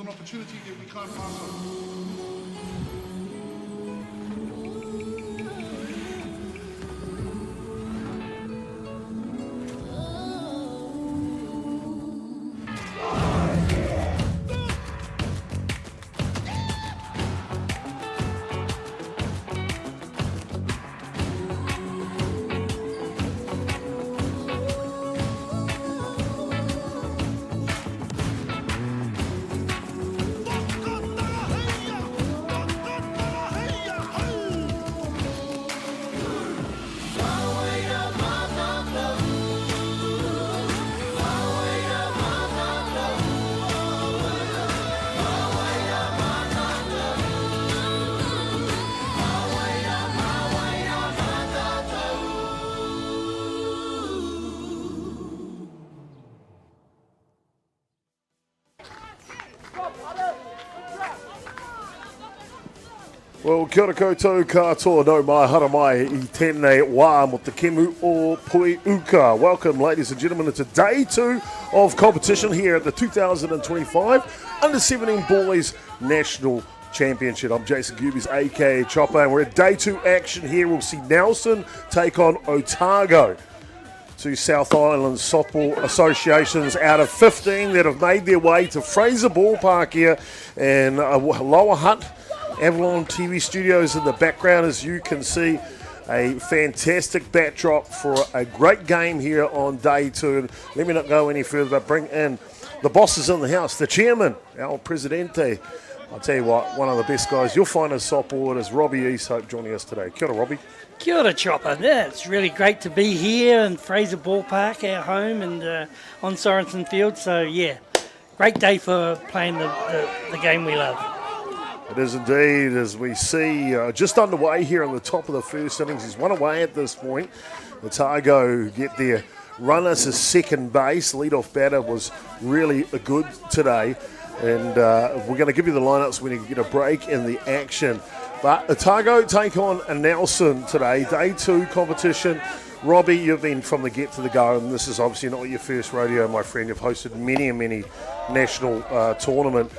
an opportunity that we can't pass on. Well, kia ora koutou katoa, no mai, hara mai, I tēnei wā mo te kemu o Pui Uka. Welcome, ladies and gentlemen, to day 2 of competition here at the 2025 Under-17 Boys National Championship. I'm Jason Gerbes, aka Chopper, and we're at day 2 action here. We'll see Nelson take on Otago. Two South Island softball associations out of 15 that have made their way to Fraser Ballpark here in Lower Hutt. Avalon TV studios in the background, as you can see. A fantastic backdrop for a great game here on day 2. And let me not go any further, but bring in the bosses in the house, the chairman, El Presidente. I'll tell you what, one of the best guys you'll find in softball is Robbie Easthope joining us today. Kia ora, Robbie. Kia ora, Chopper. Yeah, it's really great to be here in Fraser Ballpark, our home, and on Sorensen Field. So, yeah, great day for playing the game we love. It is indeed, as we see, just underway here on the top of the first innings. He's one away at this point. Otago get their runner to second base. Leadoff batter was really good today. And we're going to give you the lineups when you get a break in the action. But Otago take on a Nelson today. Day 2 competition. Robbie, you've been from the get to the go, and this is obviously not your first rodeo, my friend. You've hosted many national tournament.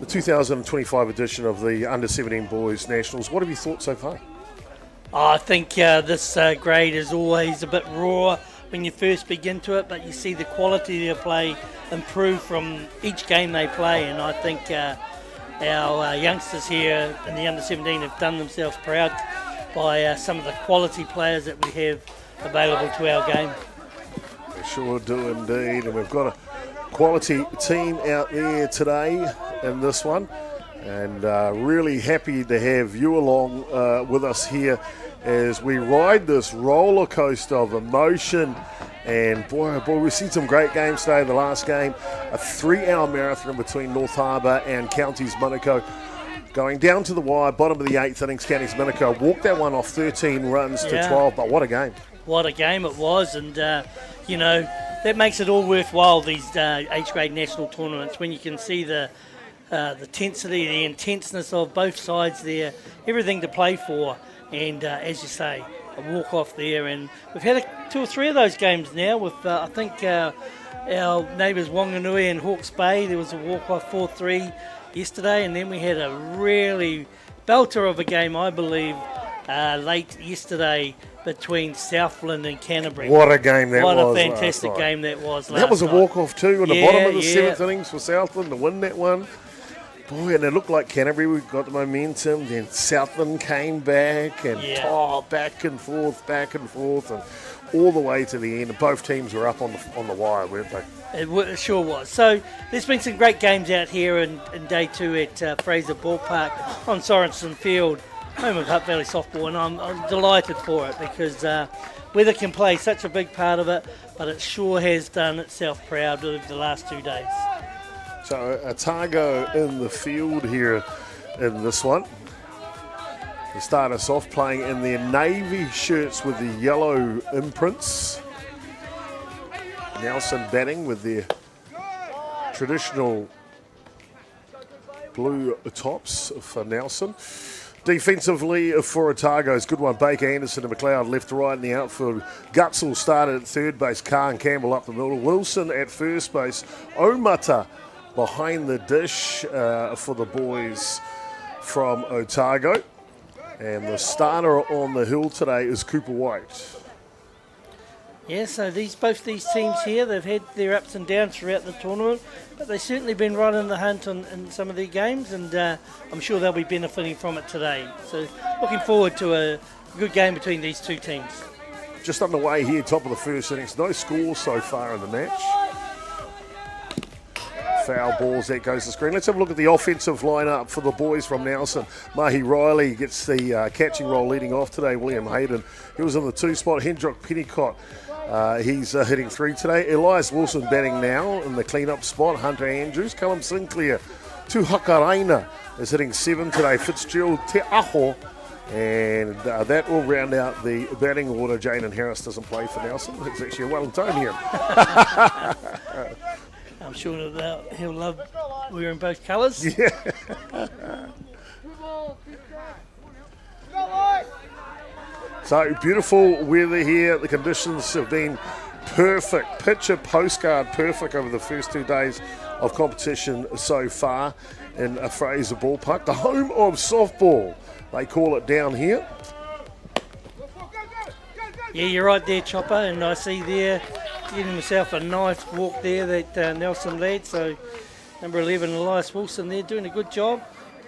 The 2025 edition of the Under-17 Boys Nationals. What have you thought so far? I think this grade is always a bit raw when you first begin to it, but you see the quality of play improve from each game they play, and I think our youngsters here in the Under-17 have done themselves proud by some of the quality players that we have available to our game. We sure do indeed, and we've got a quality team out there today in this one, and really happy to have you along with us here as we ride this roller coaster of emotion. And boy, oh boy, we've seen some great games today. The last game, a 3-hour marathon between North Harbour and Counties Manukau, going down to the wire, bottom of the 8th innings. Counties Manukau walked that one off 13 runs to 12, but what a game. What a game it was, and you know, that makes it all worthwhile, these age-grade national tournaments, when you can see the intensity, the intenseness of both sides there, everything to play for, and as you say, a walk-off there. And we've had 2 or 3 of those games now with, I think, our neighbours Wanganui and Hawke's Bay. There was a walk-off 4-3 yesterday, and then we had a really belter of a game, I believe, late yesterday between Southland and Canterbury. What a game that was. What a fantastic game that was last night. That was a walk-off too in the bottom of the 7th innings for Southland to win that one. Boy, and it looked like Canterbury, we got the momentum. Then Southland came back and back and forth, and all the way to the end. And both teams were up on the wire, weren't they? It sure was. So there's been some great games out here in day 2 at Fraser Ballpark on Sorensen Field, home of Hutt Valley Softball, and I'm delighted for it because weather can play such a big part of it, but it sure has done itself proud over the last 2 days. So Otago in the field here in this one. They start us off playing in their navy shirts with the yellow imprints. Nelson batting with their traditional blue tops for Nelson. Defensively for Otago, it's a good one. Baker, Anderson and McLeod left to right in the outfield. Gutsell started at third base. Carr and Campbell up the middle. Wilson at first base. Omata behind the dish for the boys from Otago. And the starter on the hill today is Cooper White. Yeah, so both these teams here, they've had their ups and downs throughout the tournament, but they've certainly been right in the hunt in some of their games, and I'm sure they'll be benefiting from it today. So looking forward to a good game between these two teams. Just underway here, top of the first innings. No score so far in the match. Foul balls, that goes to screen. Let's have a look at the offensive lineup for the boys from Nelson. Mahi Riley gets the catching role leading off today. William Hayden, he was in the 2 spot. Hendrick Pennicott, he's hitting 3 today. Elias Wilson batting now in the clean-up spot. Hunter Andrews, Callum Sinclair, Tuhakaraina is hitting 7 today. Fitzgerald Te Aho, and that will round out the batting order. Jaden Harris doesn't play for Nelson. It's actually a Wellingtonian. I'm sure that he'll love wearing both colours. Yeah. So beautiful weather here. The conditions have been perfect. Picture postcard perfect over the first 2 days of competition so far in Fraser Ballpark, the home of softball. They call it down here. Yeah, you're right there, Chopper, and I see there getting himself a nice walk there, that Nelson lad. So number 11, Elias Wilson, there doing a good job,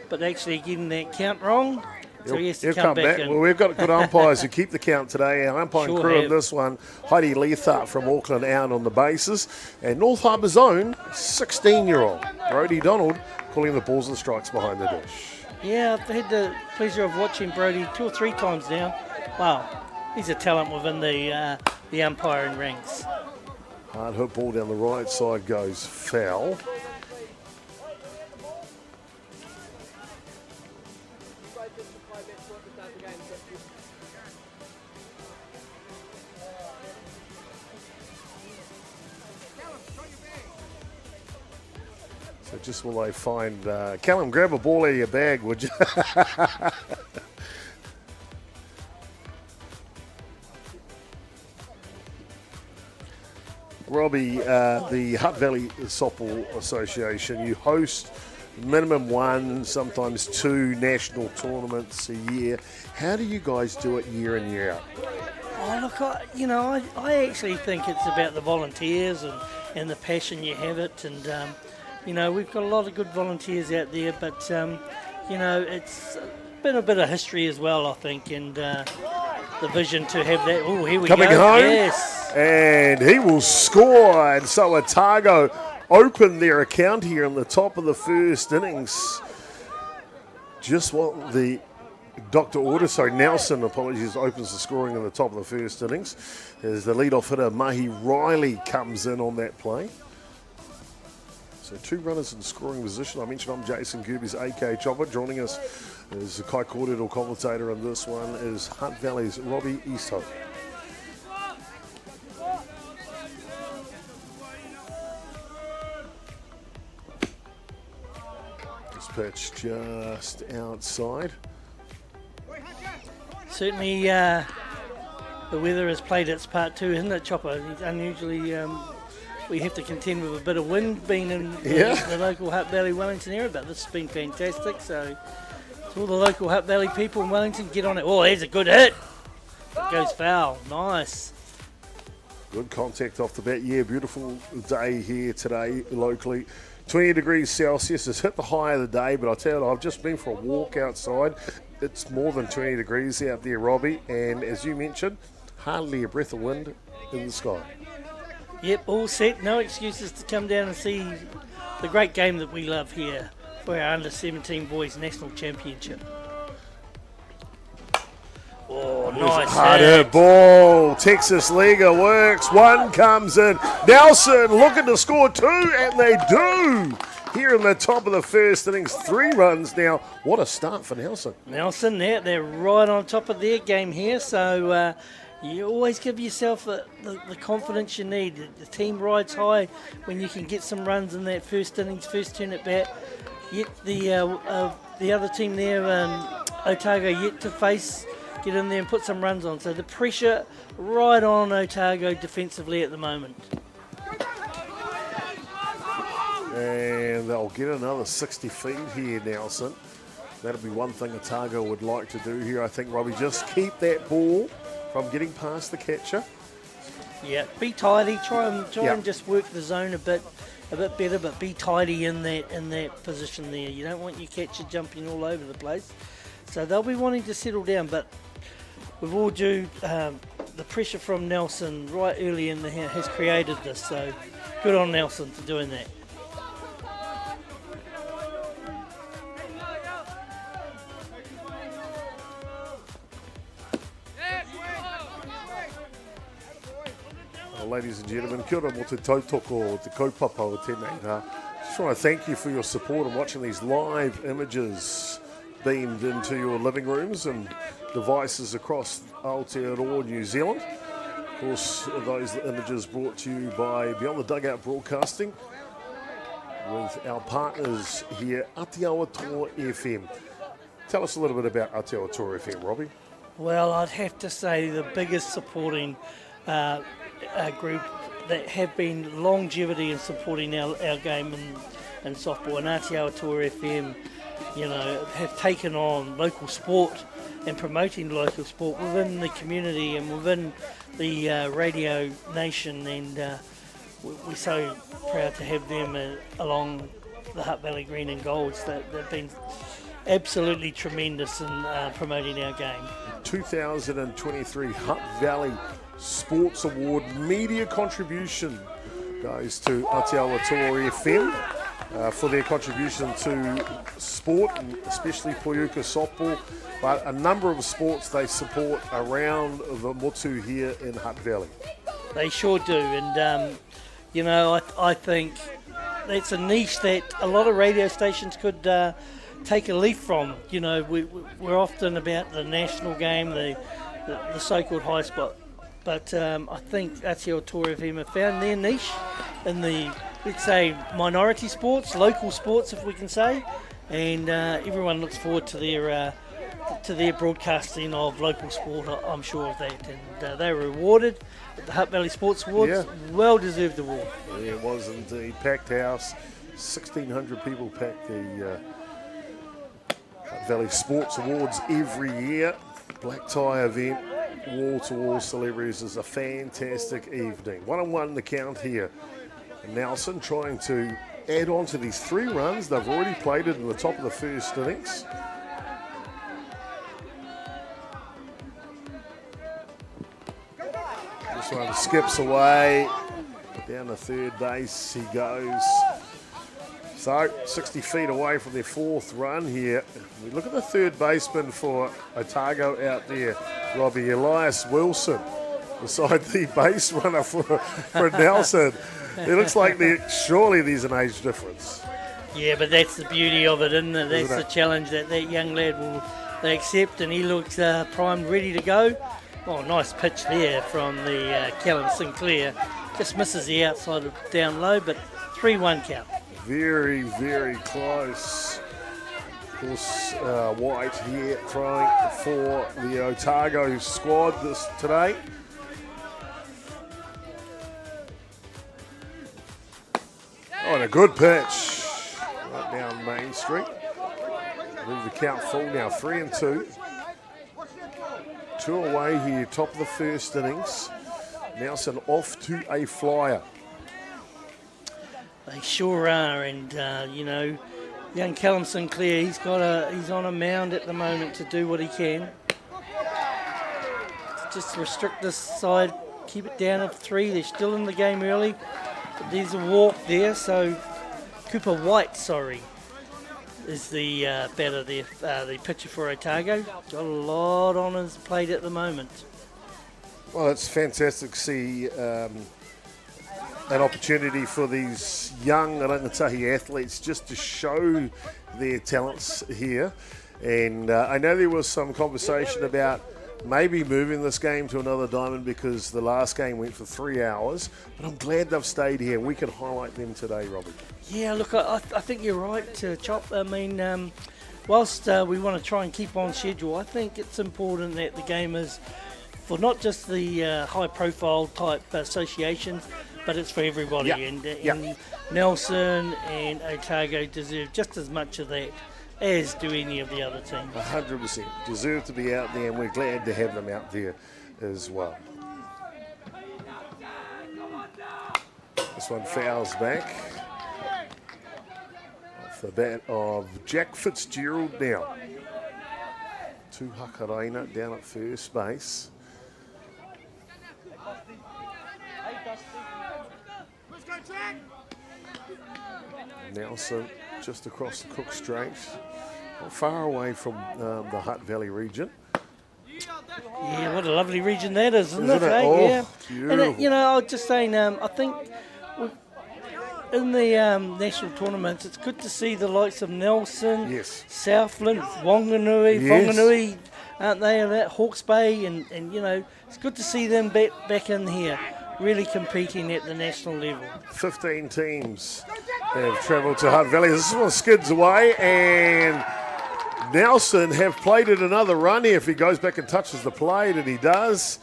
but actually getting that count wrong. So he has to come back in. Well, we've got good umpires who keep the count today. Our umpiring crew have. in this one, Heidi Leithart from Auckland out on the bases, and North Harbour's own 16-year-old Brodie Donald calling the balls and strikes behind the dish. Yeah, I've had the pleasure of watching Brodie 2 or 3 times now. Wow, he's a talent within the umpiring ranks. Hard hit ball down the right side goes foul. So just will they find Callum, grab a ball out of your bag, would you? Robbie, the Hutt Valley Softball Association, you host minimum 1, sometimes 2 national tournaments a year. How do you guys do it year in, year out? Oh, look, I actually think it's about the volunteers and the passion you have it. And, we've got a lot of good volunteers out there, but, it's been a bit of history as well, I think, and the vision to have that. Oh, here we Coming go. home. Yes. And he will score. And so Otago open their account here in the top of the first innings. Just what the Nelson, apologies, opens the scoring in the top of the first innings as the leadoff hitter Mahi Riley comes in on that play. So 2 runners in scoring position. I mentioned I'm Jason Gerbes, AK Chopper. Joining us as a Kai Kōrero commentator on this one is Hutt Valley's Robbie Easthope. This pitch just outside. Certainly, the weather has played its part too, hasn't it, Chopper? Unusually, we have to contend with a bit of wind being in the local Hutt Valley, Wellington area, but this has been fantastic. So, to all the local Hutt Valley people in Wellington, get on it. Oh, there's a good hit. It goes foul. Nice. Good contact off the bat. Yeah, beautiful day here today locally. 20 degrees Celsius. It's hit the high of the day, but I tell you, I've just been for a walk outside. It's more than 20 degrees out there, Robbie, and as you mentioned, hardly a breath of wind in the sky. Yep, all set. No excuses to come down and see the great game that we love here for our under-17 boys national championship. Oh, nice hard hit ball. Texas Liga works. 1 comes in. Nelson looking to score 2, and they do. Here in the top of the first innings, 3 runs now. What a start for Nelson. Nelson, they're right on top of their game here. So you always give yourself the confidence you need. The team rides high when you can get some runs in that first innings, first turn at bat. Yet the other team there, Otago, yet to get in there and put some runs on. So the pressure right on Otago defensively at the moment. And they'll get another 60 feet here, Nelson. That'll be one thing Otago would like to do here, I think, Robbie. Just keep that ball from getting past the catcher. Yeah, be tidy. Try Yeah. and just work the zone a bit better, but be tidy in that position there. You don't want your catcher jumping all over the place. So they'll be wanting to settle down, but with all due, the pressure from Nelson right early in the has created this. So good on Nelson for doing that. Ladies and gentlemen, kia ora mo te tautoko, te kaupapa o tēnei rā. Just want to thank you for your support and watching these live images beamed into your living rooms and devices across Aotearoa, New Zealand. Of course, those images brought to you by Beyond the Dugout Broadcasting with our partners here, Atiawa Toa FM. Tell us a little bit about Atiawa Toa FM, Robbie. Well, I'd have to say the biggest supporting group that have been longevity in supporting our game in softball, and Atiawa Toa FM, have taken on local sport and promoting local sport within the community and within the radio nation, and we're so proud to have them along the Hutt Valley Green and Golds. They've been absolutely tremendous in promoting our game. 2023 Hutt Valley Sports Award media contribution goes to Atiawa Toa FM for their contribution to sport, and especially Poiuka softball, but a number of sports they support around the motu here in Hutt Valley. They sure do, and I think that's a niche that a lot of radio stations could take a leaf from. We're often about the national game, the so-called high spot. But I think Atiawa Toa FM have found their niche in the, let's say, minority sports, local sports, if we can say, and everyone looks forward to their broadcasting of local sport. I'm sure of that, and they were rewarded at the Hutt Valley Sports Awards. Yeah. Well-deserved award. Yeah, it was indeed. Packed house, 1,600 people packed the Hutt Valley Sports Awards every year. Black tie event. Wall-to-wall celebrities is a fantastic evening. 1-1 the count here. And Nelson trying to add on to these 3 runs. They've already played it in the top of the first innings. This one skips away. Down to third base he goes. So 60 feet away from their 4th run here. We look at the third baseman for Otago out there, Robbie, Elias Wilson, beside the base runner for Nelson. It looks like surely there's an age difference. Yeah, but that's the beauty of it, isn't it? That's the challenge that young lad will accept, and he looks primed, ready to go. Oh, nice pitch there from the Callum Sinclair. Just misses the outside of down low, but 3-1 count. Very, very close. Of course, White here throwing for the Otago squad today. Oh, and a good pitch. Right down Main Street. Move the count full now, 3-2. 2 away here, top of the first innings. Nelson off to a flyer. They sure are, and young Callum Sinclair, he's on a mound at the moment to do what he can. Just restrict this side, keep it down at 3. They're still in the game early, but there's a walk there. So Cooper White, is the batter there, the pitcher for Otago. Got a lot on his plate at the moment. Well, it's fantastic to see an opportunity for these young rangatahi athletes just to show their talents here. And I know there was some conversation about maybe moving this game to another diamond because the last game went for 3 hours, but I'm glad they've stayed here. We can highlight them today, Robbie. Yeah, look, I think you're right, Chop. I mean, whilst we want to try and keep on schedule, I think it's important that the game is for not just the high-profile type associations, but it's for everybody. Yeah. And Nelson and Otago deserve just as much of that as do any of the other teams. 100% deserve to be out there, and we're glad to have them out there as well. This one fouls back off the bat of Jack Fitzgerald now. To Hakarena down at first base. Nelson just across the Cook Strait, not far away from the Hutt Valley region. Yeah, what a lovely region that is, isn't it? it? eh? Oh, yeah. beautiful. And I was just saying, I think in the national tournaments, it's good to see the likes of Nelson, Yes. Southland, Wanganui, Yes. Whanganui, aren't they? And that Hawke's Bay, and it's good to see them back in here, really competing at the national level. 15 teams have travelled to Hutt Valley. This one skids away, and Nelson have played it another run here if he goes back and touches the plate, and he does.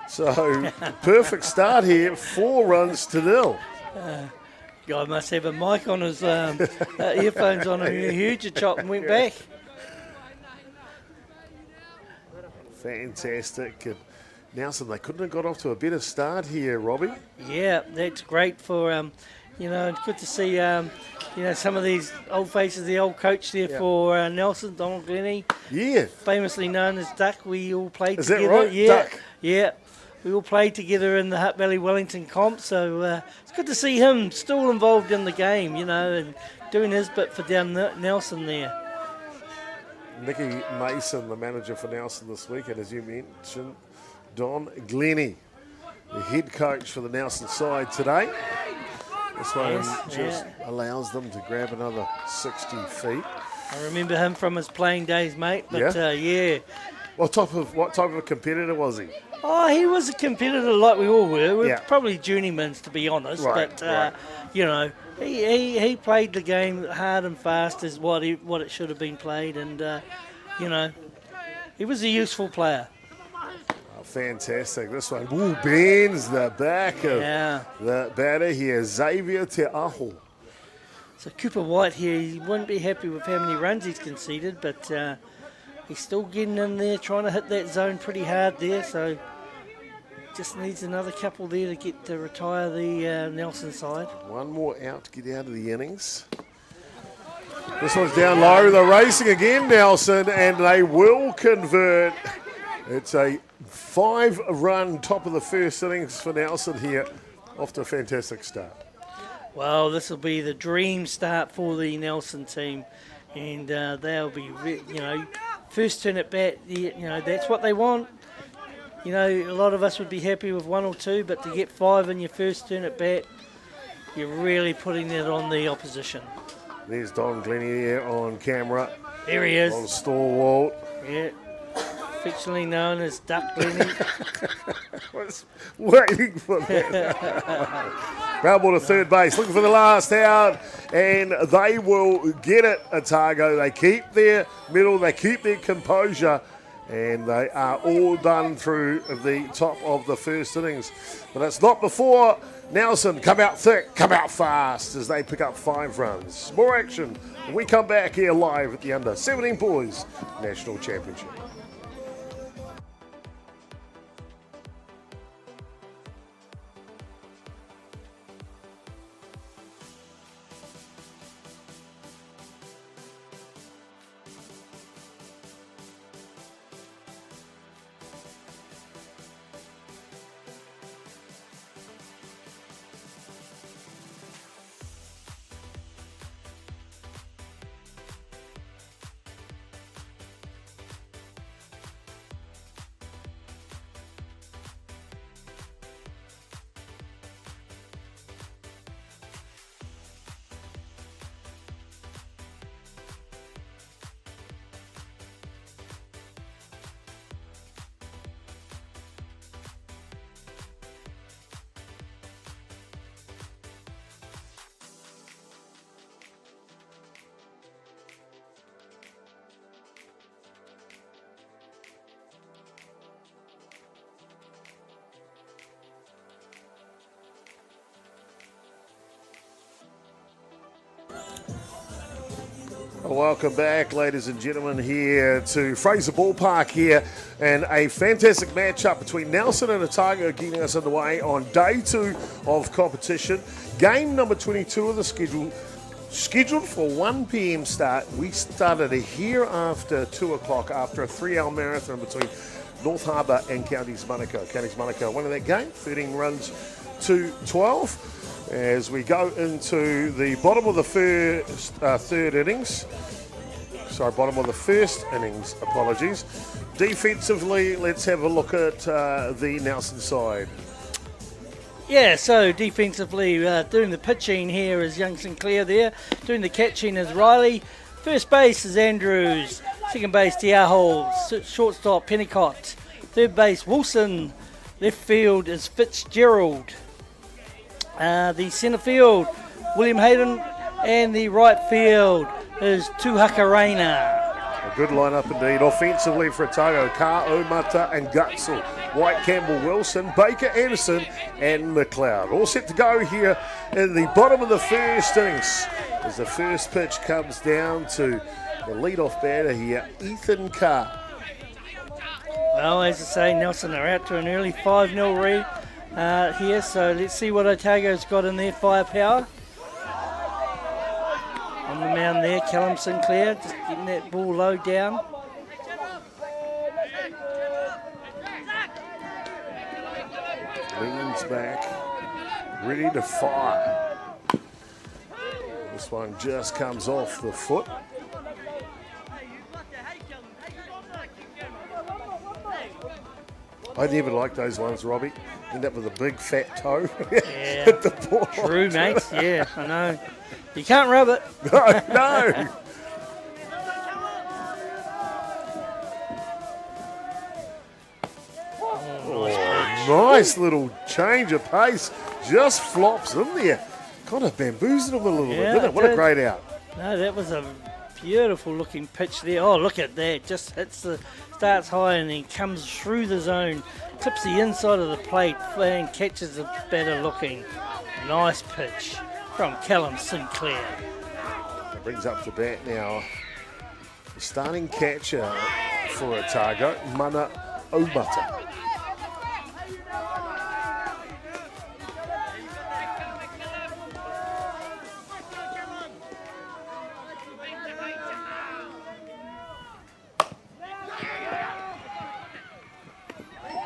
So, perfect start here, 4 runs to 0. Guy must have a mic on his earphones on him. He heard you chop and went back. Fantastic. And Nelson, they couldn't have got off to a better start here, Robbie. Yeah, that's great for, it's good to see, some of these old faces, the old coach there for Nelson, Donald Glennie, Yeah. famously known as Duck. We all played Is that together. right? Yeah, Duck. yeah. We all played together in the Hutt Valley Wellington comp, so it's good to see him still involved in the game, and doing his bit for down Nelson there. Nicky Mason, the manager for Nelson this week, and as you mentioned, Don Glennie, the head coach for the Nelson side today. This one Yes, just allows them to grab another 60 feet. I remember him from his playing days, mate, but Yeah? What type of a competitor was he? Oh, he was a competitor like we all were. We're Yeah. probably journeymen, to be honest. Right, but right. he played the game hard and fast as what it should have been played, and he was a useful player. Oh, fantastic. This one bends the back of the batter here, Xavier Te Aho. So Cooper White here, he wouldn't be happy with how many runs he's conceded, but he's still getting in there, trying to hit that zone pretty hard there. So just needs another couple there to retire the Nelson side. One more out to get out of the innings. This one's down low. They're racing again, Nelson, and they will convert. It's a 5-run top of the first innings for Nelson here. Off to a fantastic start. Well, this will be the dream start for the Nelson team, and they'll be, first turn at bat. That's what they want. A lot of us would be happy with 1 or 2, but to get 5 in your first turn at bat, you're really putting it on the opposition. There's Don Glennie there on camera. There he is. On stalwart. Yeah. Affectionately known as Duck Glennie. I was waiting for that. Ground ball to third base, looking for the last out, and they will get it, Otago. They keep their middle, they keep their composure, and they are all done through the top of the first innings. But it's not before Nelson come out thick, come out fast as they pick up 5 runs. More action when we come back here live at the Under-17 Boys National Championship. Welcome back, ladies and gentlemen, here to Fraser Ballpark here, and a fantastic matchup between Nelson and Otago getting us underway on day 2 of competition. Game number 22 of the scheduled for 1 p.m. start. We started here after 2 o'clock after a 3-hour marathon between North Harbour and Counties Manukau. Counties Manukau winning that game, 13 runs to 12. As we go into the bottom of the first bottom of the first innings, apologies. Defensively, let's have a look at the Nelson side. Yeah, so defensively, doing the pitching here is young Sinclair there. Doing the catching is Riley. First base is Andrews. Second base, Tiaho. Shortstop, Pennicott. Third base, Wilson. Left field is Fitzgerald. The centre field, William Hayden, and the right field is Tuhakarena. A good lineup indeed. Offensively for Otago, Ka, Omata and Gutzel. White, Campbell, Wilson, Baker, Anderson and McLeod. All set to go here in the bottom of the first innings as the first pitch comes down to the leadoff batter here, Ethan Ka. Well, as I say, Nelson are out to an early 5-0 lead. Here, so let's see what Otago's got in their firepower. On the mound there, Callum Sinclair, just getting that ball low down. Leans back, ready to fire. This one just comes off the foot. I never liked those ones, Robbie. End up with a big fat toe. Yeah, Hit the ball. True, mate. Yeah, I know. You can't rub it. No. Nice little change of pace. Just flops in there. Kind of bamboozled him a little bit, didn't it? What a great out. No, that was a beautiful looking pitch there. Oh, look at that. Just starts high and then comes through the zone, clips the inside of the plate and catches a better looking. Nice pitch from Callum Sinclair. That brings up the bat now. The starting catcher for Otago, Mana Omata.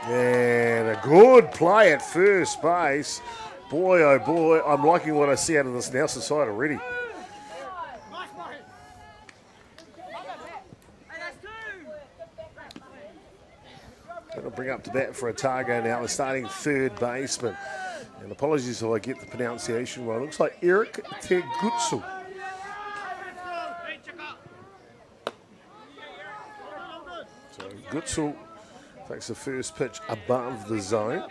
And a good play at first base. Boy, oh boy, I'm liking what I see out of this Nelson side already. That'll bring up to bat for Otago now, the starting third baseman. And apologies if I get the pronunciation wrong. Looks like Eric Tegutsu. So Gutsu takes the first pitch above the zone.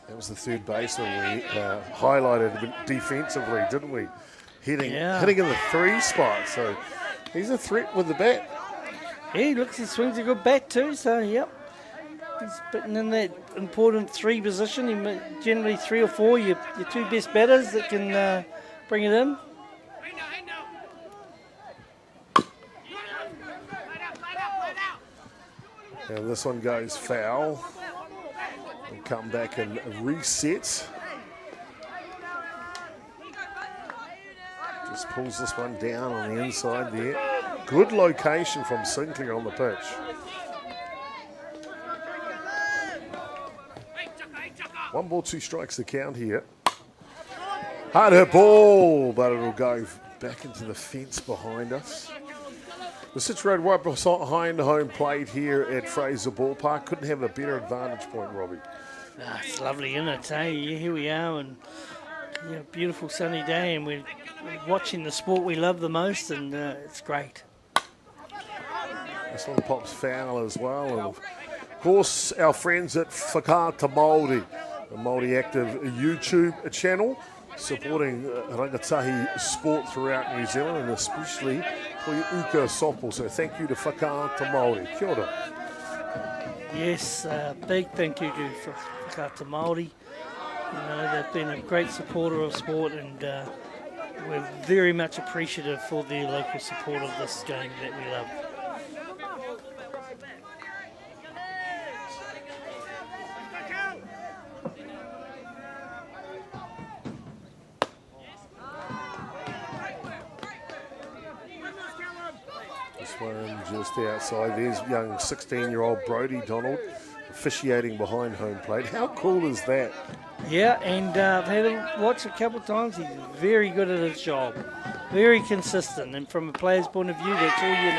That was the third baseman we highlighted a bit defensively, didn't we? Hitting in the 3 spot. So he's a threat with the bat. Yeah, he swings a good bat too, so yep. He's putting in that important 3 position. Generally 3 or 4, your 2 best batters that can bring it in. And this one goes foul. And come back and reset. Just pulls this one down on the inside there. Good location from Sinclair on the pitch. One ball, 2 strikes the count here. Hard hit ball, but it'll go back into the fence behind us. We're situated right behind the home plate here at Fraser Ballpark. Couldn't have a better advantage point, Robbie. It's lovely, isn't it? Hey, here we are, and beautiful sunny day, and we're watching the sport we love the most, and it's great. This one pops foul as well. And of course, our friends at Whakaata Māori, a Māori active YouTube channel, supporting rangatahi sport throughout New Zealand, and especially for Uka softball. So thank you to Whakaata Māori. Kia ora. Yes, big thank you to Whakaata Māori. They've been a great supporter of sport, and we're very much appreciative for the local support of this game that we love. This one just outside. There's young 16-year-old Brodie Donald officiating behind home plate. How cool is that? Yeah, and I've had him watch a couple of times. He's very good at his job, very consistent, and from a player's point of view, that's all you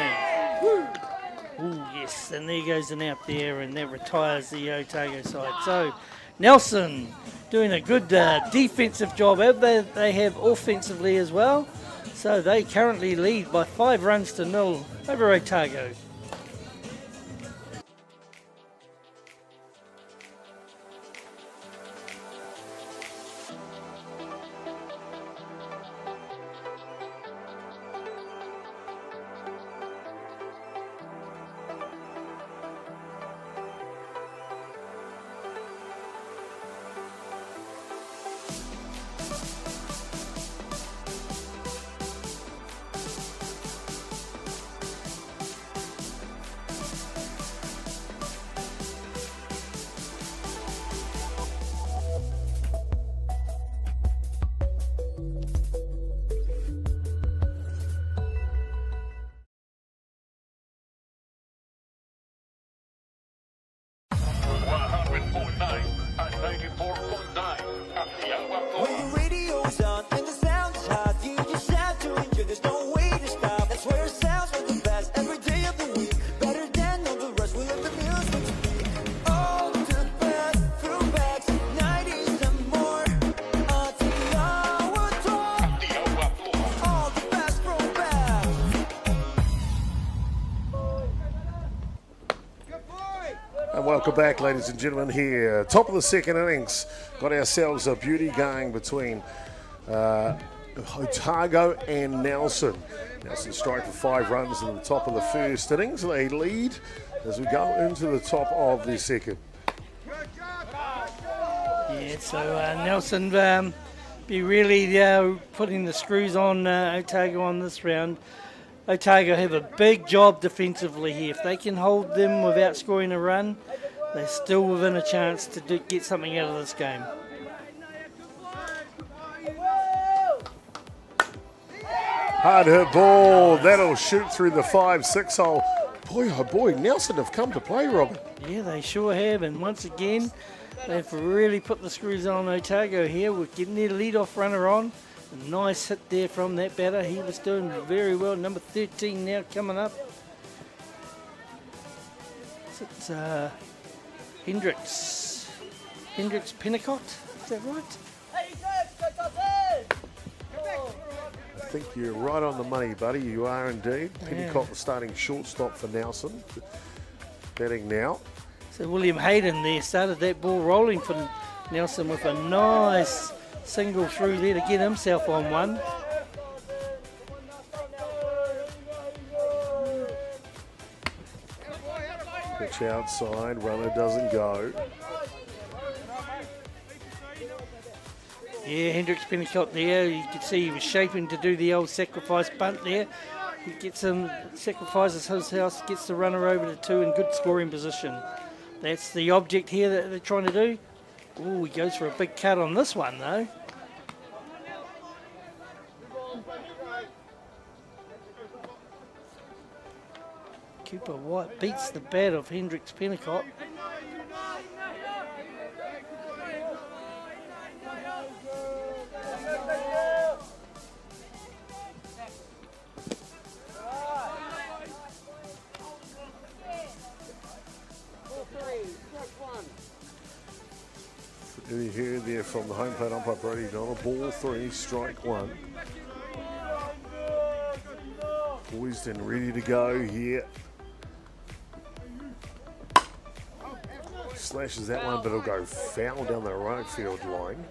need. Ooh, yes, and there goes an out there, and that retires the Otago side. So, Nelson doing a good defensive job. They have offensively as well. So they currently lead by 5 runs to 0 over Otago. When the radio's on and the sound is hot, you just have to enjoy. There's no way to stop. That's where it sounds like the best every day of the week. Better than all the rest. We let the music speak. All the best throwbacks, 90s and more. Atiawa Toa. All the best throwbacks. And welcome back, ladies and gentlemen, here. Top of the second innings. Got ourselves a beauty going between Otago and Nelson. Nelson strike for 5 runs in the top of the first innings. They lead as we go into the top of the second. Yeah, so Nelson be really putting the screws on Otago on this round. Otago have a big job defensively here. If they can hold them without scoring a run, they're still within a chance to get something out of this game. Hard hit ball. That'll shoot through the 5-6 hole. Boy, oh boy, Nelson have come to play, Robin. Yeah, they sure have. And once again, they've really put the screws on Otago here with getting their lead-off runner on. A nice hit there from that batter. He was doing very well. Number 13 now coming up. It's Hendricks Pennicott. Is that right? I think you're right on the money, buddy. You are indeed. Pennicott was starting shortstop for Nelson. Batting now. So William Hayden there started that ball rolling for Nelson with a nice single through there to get himself on one. Pitch outside, runner doesn't go. Yeah, Hendricks Pennicott there. You could see he was shaping to do the old sacrifice bunt there. He gets him, sacrifices his house, gets the runner over to 2 in good scoring position. That's the object here that they're trying to do. Oh, he goes for a big cut on this one though. Cooper White beats the bat of Hendricks Pennicott. You hear there from the home plate umpire Brodie Donald. Ball 3, strike 1. Poised and ready to go here. Slashes that one, but it'll go foul down the right field line.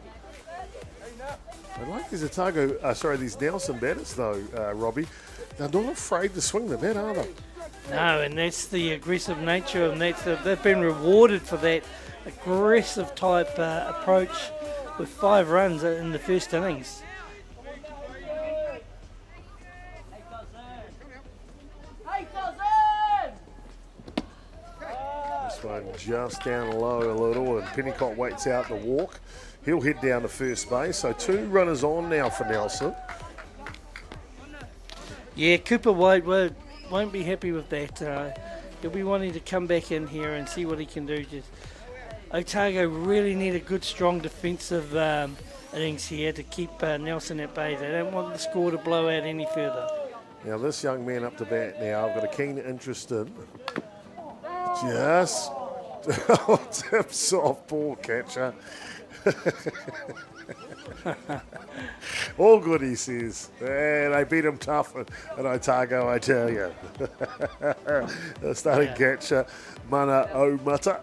I like these these Nelson batters though, Robbie. They're not afraid to swing the bat, are they? No, and that's the aggressive nature, and they've been rewarded for that aggressive type approach with 5 runs in the first innings. This one just down low a little, and Pennicott waits out the walk. He'll head down to first base. So 2 runners on now for Nelson. Yeah, Cooper White won't be happy with that. He'll be wanting to come back in here and see what he can do. Otago really need a good, strong defensive innings here to keep Nelson at bay. They don't want the score to blow out any further. Now this young man up to bat now, I've got a keen interest in. Just tip soft ball catcher. All good, he says. And they beat him tough at Otago, I tell you. The starting catcher, Mana Omata,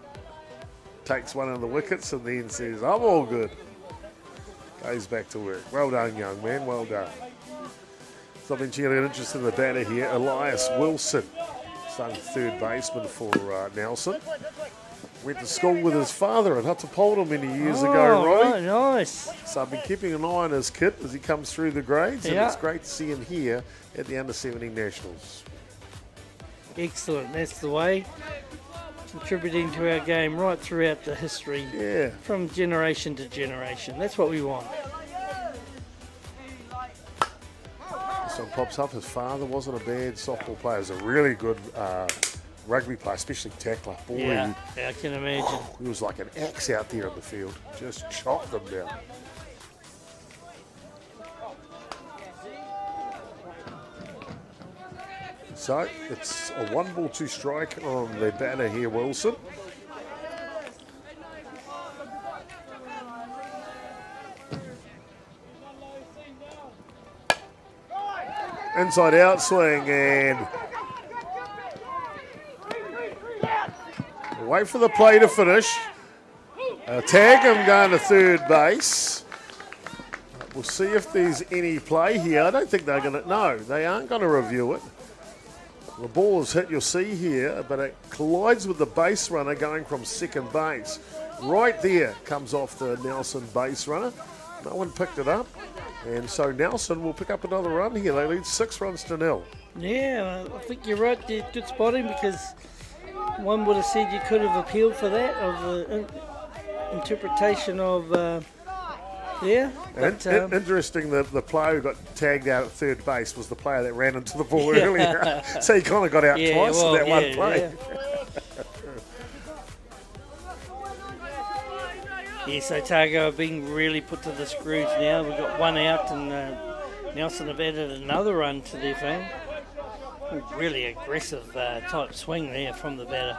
takes one of the wickets and then says, I'm all good. Goes back to work. Well done, young man, well done. So I've been an interest in the batter here, Elias Wilson, starting third baseman for Nelson. Went to school with his father at Hutt many years ago, Roy. Right, nice. So I've been keeping an eye on his kid as he comes through the grades, and it's great to see him here at the Under-17 Nationals. Excellent, that's the way. Contributing to our game right throughout the history, from generation to generation. That's what we want. This one pops up. His father wasn't a bad softball player. He was a really good rugby player, especially tackler. Boy, Yeah, I can imagine. He was like an axe out there in the field. Just chopped them down. So it's a 1-2 strike on the batter here, Wilson. Inside out swing and wait for the play to finish. Tag him going to third base. We'll see if there's any play here. I don't think they're going to. No, they aren't going to review it. The ball is hit, you'll see here, but it collides with the base runner going from second base. Right there comes off the Nelson base runner. No one picked it up. And so Nelson will pick up another run here. They lead 6-0. Yeah, I think you're right. Good spotting, because one would have said you could have appealed for that, of the interpretation of But, interesting that the player who got tagged out at third base was the player that ran into the ball earlier. So he kind of got out twice in that one play. Yes, Otago are being really put to the screws now. We've got one out, and Nelson have added another run to their fame. Really aggressive type swing there from the batter.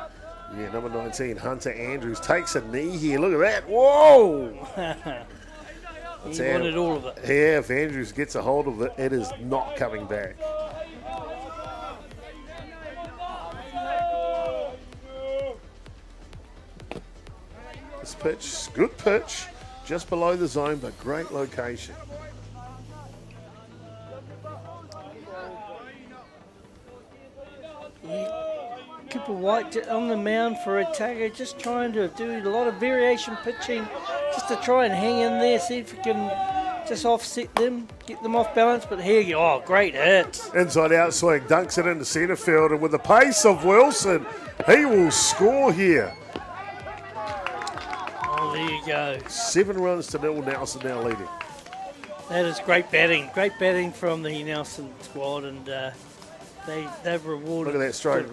Yeah, number 19, Hunter Andrews, takes a knee here. Look at that. Whoa! He wanted all of it. Yeah, if Andrews gets a hold of it, it is not coming back. This pitch, good pitch, just below the zone, but great location. Cooper White on the mound for Otago, just trying to do a lot of variation pitching, just to try and hang in there, see if we can just offset them, get them off balance. But here you go, great hit. Inside out swing, dunks it into centre field, and with the pace of Wilson, he will score here. Oh, there you go. 7-0, Nelson now leading. That is great batting from the Nelson squad, and they've rewarded. Look at that strike.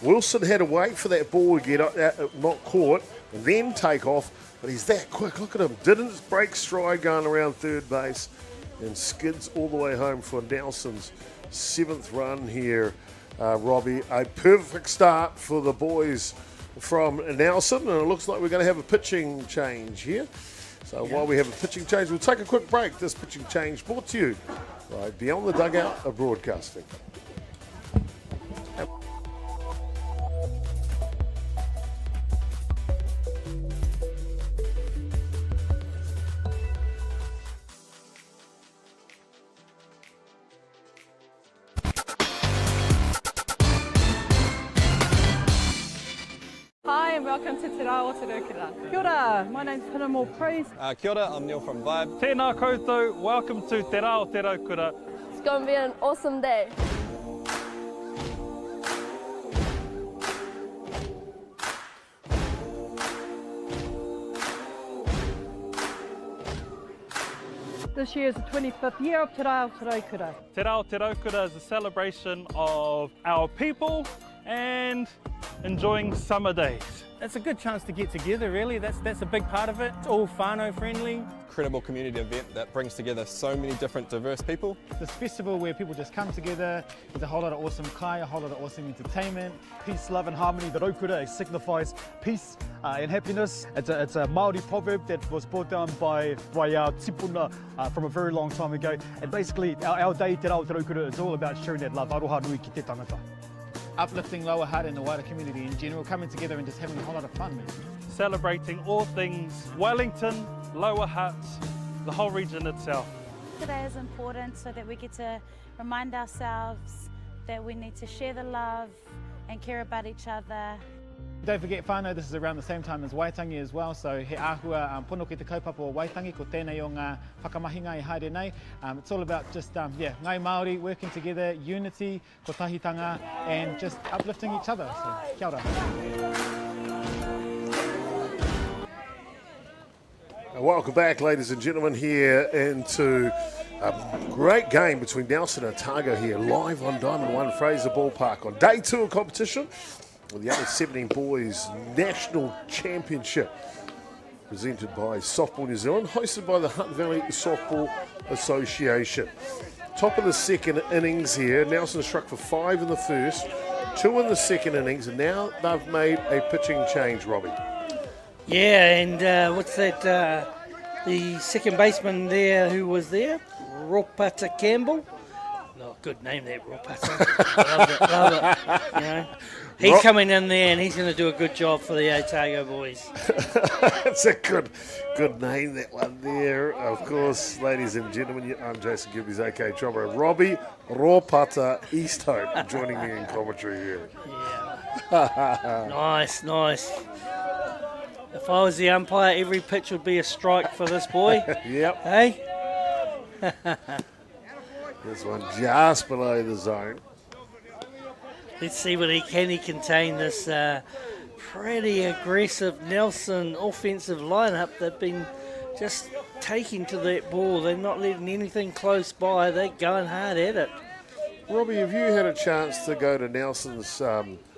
Wilson had to wait for that ball to get not caught and then take off, but he's that quick. Look at him. Didn't break stride going around third base and skids all the way home for Nelson's 7th run here, Robbie. A perfect start for the boys from Nelson, and it looks like we're going to have a pitching change here. So while we have a pitching change, we'll take a quick break. This pitching change brought to you by Beyond the Dugout of Broadcasting. Hi and welcome to Te Rā Otago. Kia ora, my name's Pinamo Praise. Kia ora, I'm Neil from Vibe. Tēnā koutou, welcome to Te Rā Otago. It's going to be an awesome day. This year is the 25th year of Te Reo Kura. Te Reo Kura is a celebration of our people and enjoying summer days. It's a good chance to get together, really. That's a big part of it. It's all whānau friendly. Incredible community event that brings together so many different diverse people. This festival where people just come together, there's a whole lot of awesome kai, a whole lot of awesome entertainment. Peace, love and harmony. The Raukura signifies peace and happiness. It's a Māori proverb that was brought down by our tipuna from a very long time ago. And basically our day Te Reo Kura is all about sharing that love. Aroha nui ki te tangata. Uplifting Lower Hutt and the wider community in general, coming together and just having a whole lot of fun, man. Celebrating all things Wellington, Lower Hutt, the whole region itself. Today is important so that we get to remind ourselves that we need to share the love and care about each other. Don't forget whānau, this is around the same time as Waitangi as well, so he āhua pono ki te kaupapa o Waitangi, ko tēnei o ngā whakamahinga I haere nei. It's all about just, ngai Māori working together, unity, ko tahitanga, and just uplifting each other, so kia ora. Welcome back, ladies and gentlemen, here into a great game between Nelson and Otago here, live on Diamond 1 Fraser Ballpark on day 2 of competition with the under-17 boys national championship presented by Softball New Zealand, hosted by the Hutt Valley Softball Association. Top of the second innings here, Nelson struck for 5 in the first, 2 in the second innings, and now they've made a pitching change, Robbie. Yeah, and what's that? The second baseman there who was there, Ropata Campbell. No, good name that, Ropata. love it. You know, he's coming in there and he's going to do a good job for the Otago boys. It's a good name, that one there. Of course, ladies and gentlemen, I'm Jason Gerbes, aka Trombo. Robbie Ropata Easthope joining me in commentary here. Yeah. Nice. If I was the umpire, every pitch would be a strike for this boy. Yep. Hey? This one just below the zone. Let's see what he contain this pretty aggressive Nelson offensive lineup. They've been just taking to that ball. They're not letting anything close by. They're going hard at it. Robbie, have you had a chance to go to Nelson's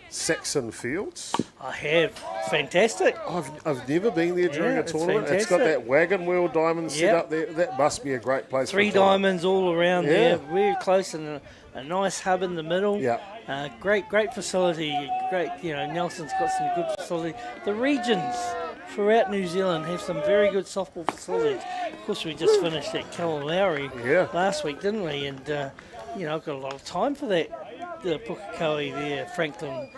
Saxon Fields? I have. Fantastic. I've never been there during a tournament. It's got that wagon wheel diamond set up there. That must be a great place. 3 diamonds all around there. Very close and a nice hub in the middle. Yeah. Great facility. Great, Nelson's got some good facility. The regions throughout New Zealand have some very good softball facilities. Of course, we just finished at Kalawari last week, didn't we? And, I've got a lot of time for that. The Pukekohe there, Franklin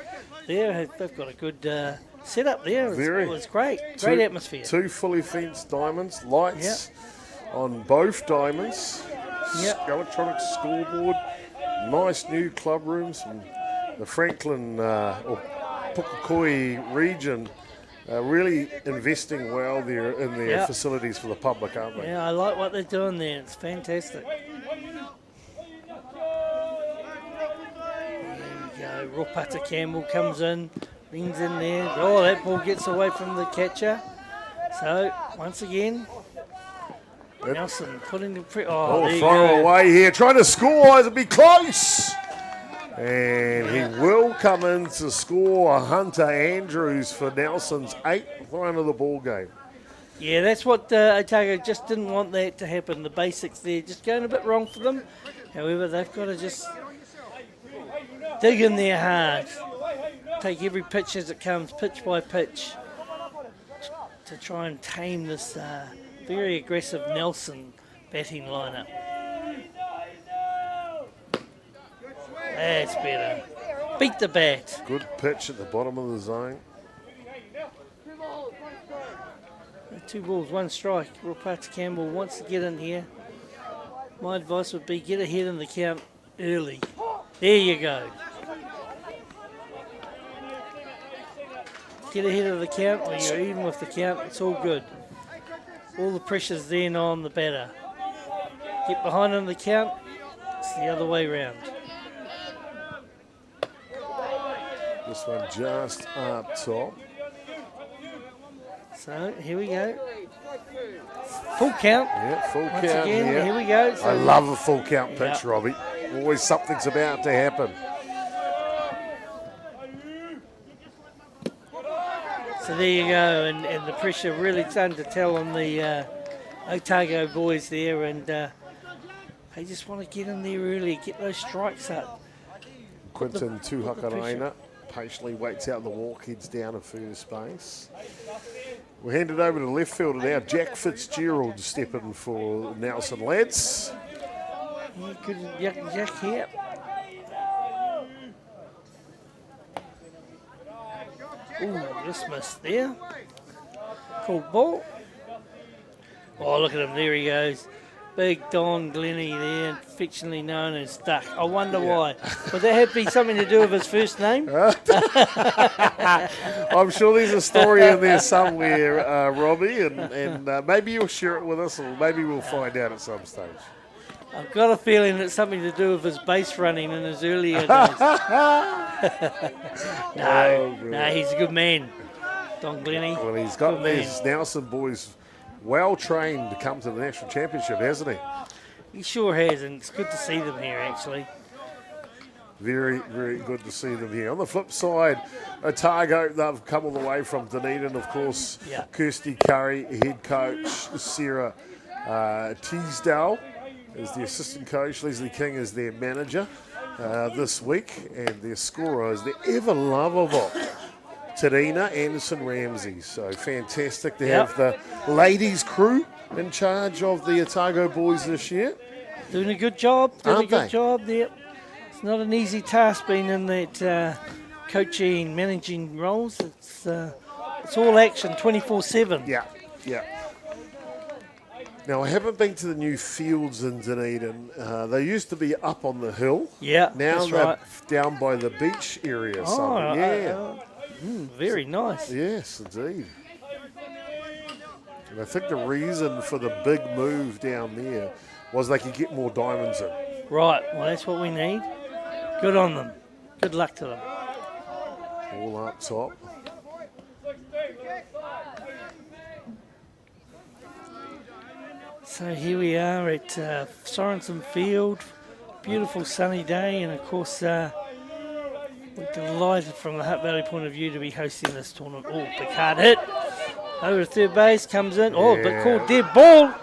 there, they've got a good setup there. It was great. Great atmosphere. 2 fully fenced diamonds, lights on both diamonds. Electronic scoreboard, nice new club rooms. And the Franklin or Pukekohe region really investing well there in their facilities for the public, aren't they? Yeah, I like what they're doing there. It's fantastic. Ropata Campbell comes in, rings in there. Oh, that ball gets away from the catcher. So, once again, Nelson putting the throw away here, trying to score, it'll be close. And he will come in to score Hunter Andrews for Nelson's 8th run of the ball game. Yeah, that's what Otago just didn't want that to happen. The basics there just going a bit wrong for them. However, they've got to just dig in there hard. Take every pitch as it comes, pitch by pitch, to try and tame this very aggressive Nelson batting lineup. That's better. Beat the bat. Good pitch at the bottom of the zone. 2 balls, 1 strike. Ropata Campbell wants to get in here. My advice would be get ahead in the count early. There you go. Get ahead of the count, or you're even with the count, it's all good. All the pressure's then on the batter. Get behind on the count, it's the other way round. This one just up top. So, here we go. Full count. Yeah, full Once count again, here. here we go. So I love a full count pitch, Yeah. Robbie. Always something's about to happen. So there you go, and the pressure really starting to tell on the Otago boys there, and they just want to get in there early, get those strikes up. Quinton Put the Tuhakaraina patiently waits out the walk, heads down to first base. We'll hand it over to left field now. Jack Fitzgerald stepping for Nelson lads. Yeah, good Jack here. Ooh, this missed there. Cool ball. Oh, look at him, there he goes. Big Don Glennie there, affectionately known as Duck. I wonder why. Would that have be something to do with his first name? I'm sure there's a story in there somewhere, Robbie, and maybe you'll share it with us, or maybe we'll find out at some stage. I've got a feeling it's something to do with his base running in his earlier days. No, he's a good man, Don Glennie. Well, he's got Good man. these Nelson boys well trained to come to the national championship, hasn't he? He sure has, and it's good to see them here, actually. Very, very good to see them here. On the flip side, Otago, they've come all the way from Dunedin, of course. Yeah. Kirsty Curry, head coach. Sarah Teasdale is the assistant coach. Leslie King is their manager this week. And their scorer is the ever lovable Tarina Anderson-Ramsey. So fantastic to have the ladies crew in charge of the Otago boys this year. Doing a good job. Aren't they? Job there. It's not an easy task being in that coaching, managing roles. It's all action 24/7. Yeah, yeah. Now, I haven't been to the new fields in Dunedin. They used to be up on the hill. Yeah, Now that's they're right. down by the beach area. Very nice. Yes, indeed. And I think the reason for the big move down there was they could get more diamonds in. Right, well, that's what we need. Good on them. Good luck to them. All up top. So here we are at Sorensen Field. Beautiful sunny day, and of course we're delighted from the Hutt Valley point of view to be hosting this tournament. Oh, big hard hit. Over to third base, comes in. Oh, but called dead ball.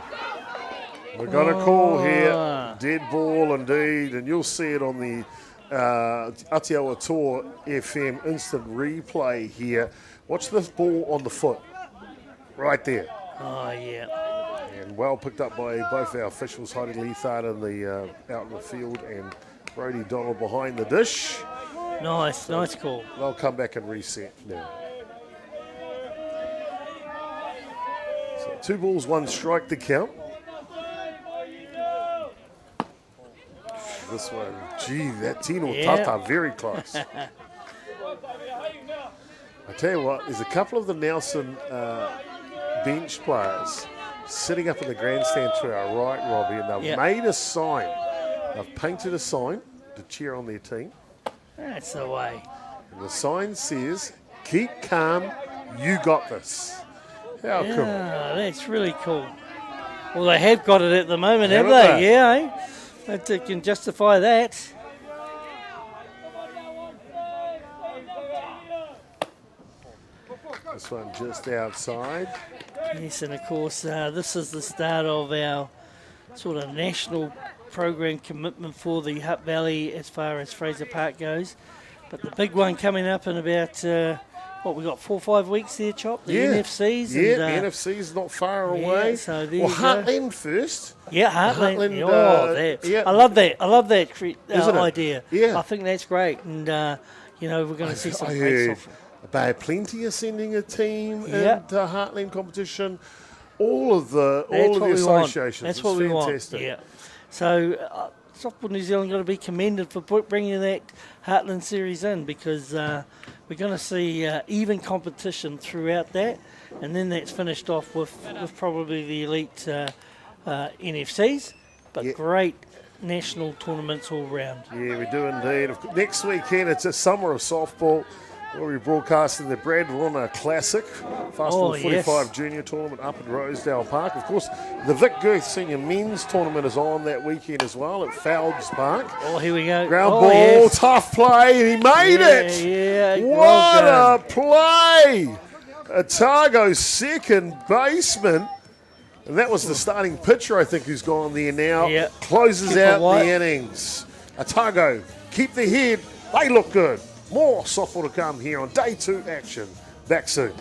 We got a call here. Dead ball indeed, and you'll see it on the Atiawa Toa FM instant replay here. Watch this ball on the foot. Right there. Oh, yeah. And well picked up by both our officials, Heidi Leithard in the out in the field and Brody Donald behind the dish. Nice call. They'll come back and reset now. So 2 balls, 1 strike to count. This one, gee, that Tino Tata, very close. I tell you what, there's a couple of the Nelson bench players sitting up in the grandstand to our right, Robbie, and they've made a sign. They've painted a sign to cheer on their team. That's the way. And the sign says, "Keep calm, you got this." How cool. Yeah, that's really cool. Well, they have got it at the moment, have Haven't they? they? Yeah, eh? That can justify that. This one just outside. Yes, and of course, this is the start of our sort of national program commitment for the Hutt Valley as far as Fraser Park goes. But the big one coming up in about, we got 4 or 5 weeks there, Chop? The NFCs. Yeah, and, NFC's not far away. So there well, you go. Heartland first. Yeah, Heartland. Yeah. I love that. I love that Isn't it? idea. Yeah. I think that's great. And, we're going to see some I great heard stuff. Bay Plenty are sending a team Yeah. into Heartland competition. All of the That's what we want. associations. That's It's what we fantastic. want. Yeah. So Softball New Zealand got to be commended for bringing that Heartland series in, because we're going to see even competition throughout that, and then that's finished off with probably the elite NFCs, but great national tournaments all round. Yeah, we do indeed. Next weekend, it's a summer of softball. We're broadcasting the Brad Runner Classic, Fastball 45 Junior Tournament up at Rosedale Park. Of course, the Vic Girth Senior Men's Tournament is on that weekend as well at Fowles Park. Oh, here we go. Ground ball, tough play, and he made it. Yeah, what a play! Otago's second baseman. And that was the starting pitcher, I think, who's gone there now. Yeah. Closes out the innings. Otago, keep the head. They look good. More softball to come here on day 2 action. Back soon.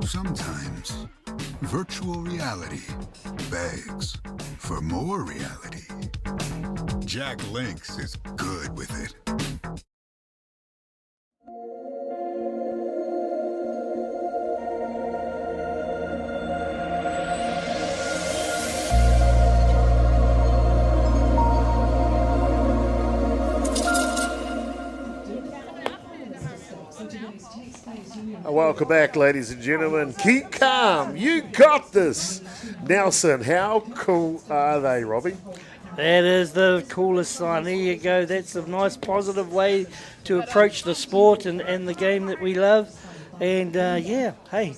Sometimes virtual reality begs for more reality. Jack Links is good with it. Welcome back, ladies and gentlemen. Keep calm. You got this. Nelson, how cool are they, Robbie? That is the coolest sign. There you go. That's a nice positive way to approach the sport and the game that we love. And, hey,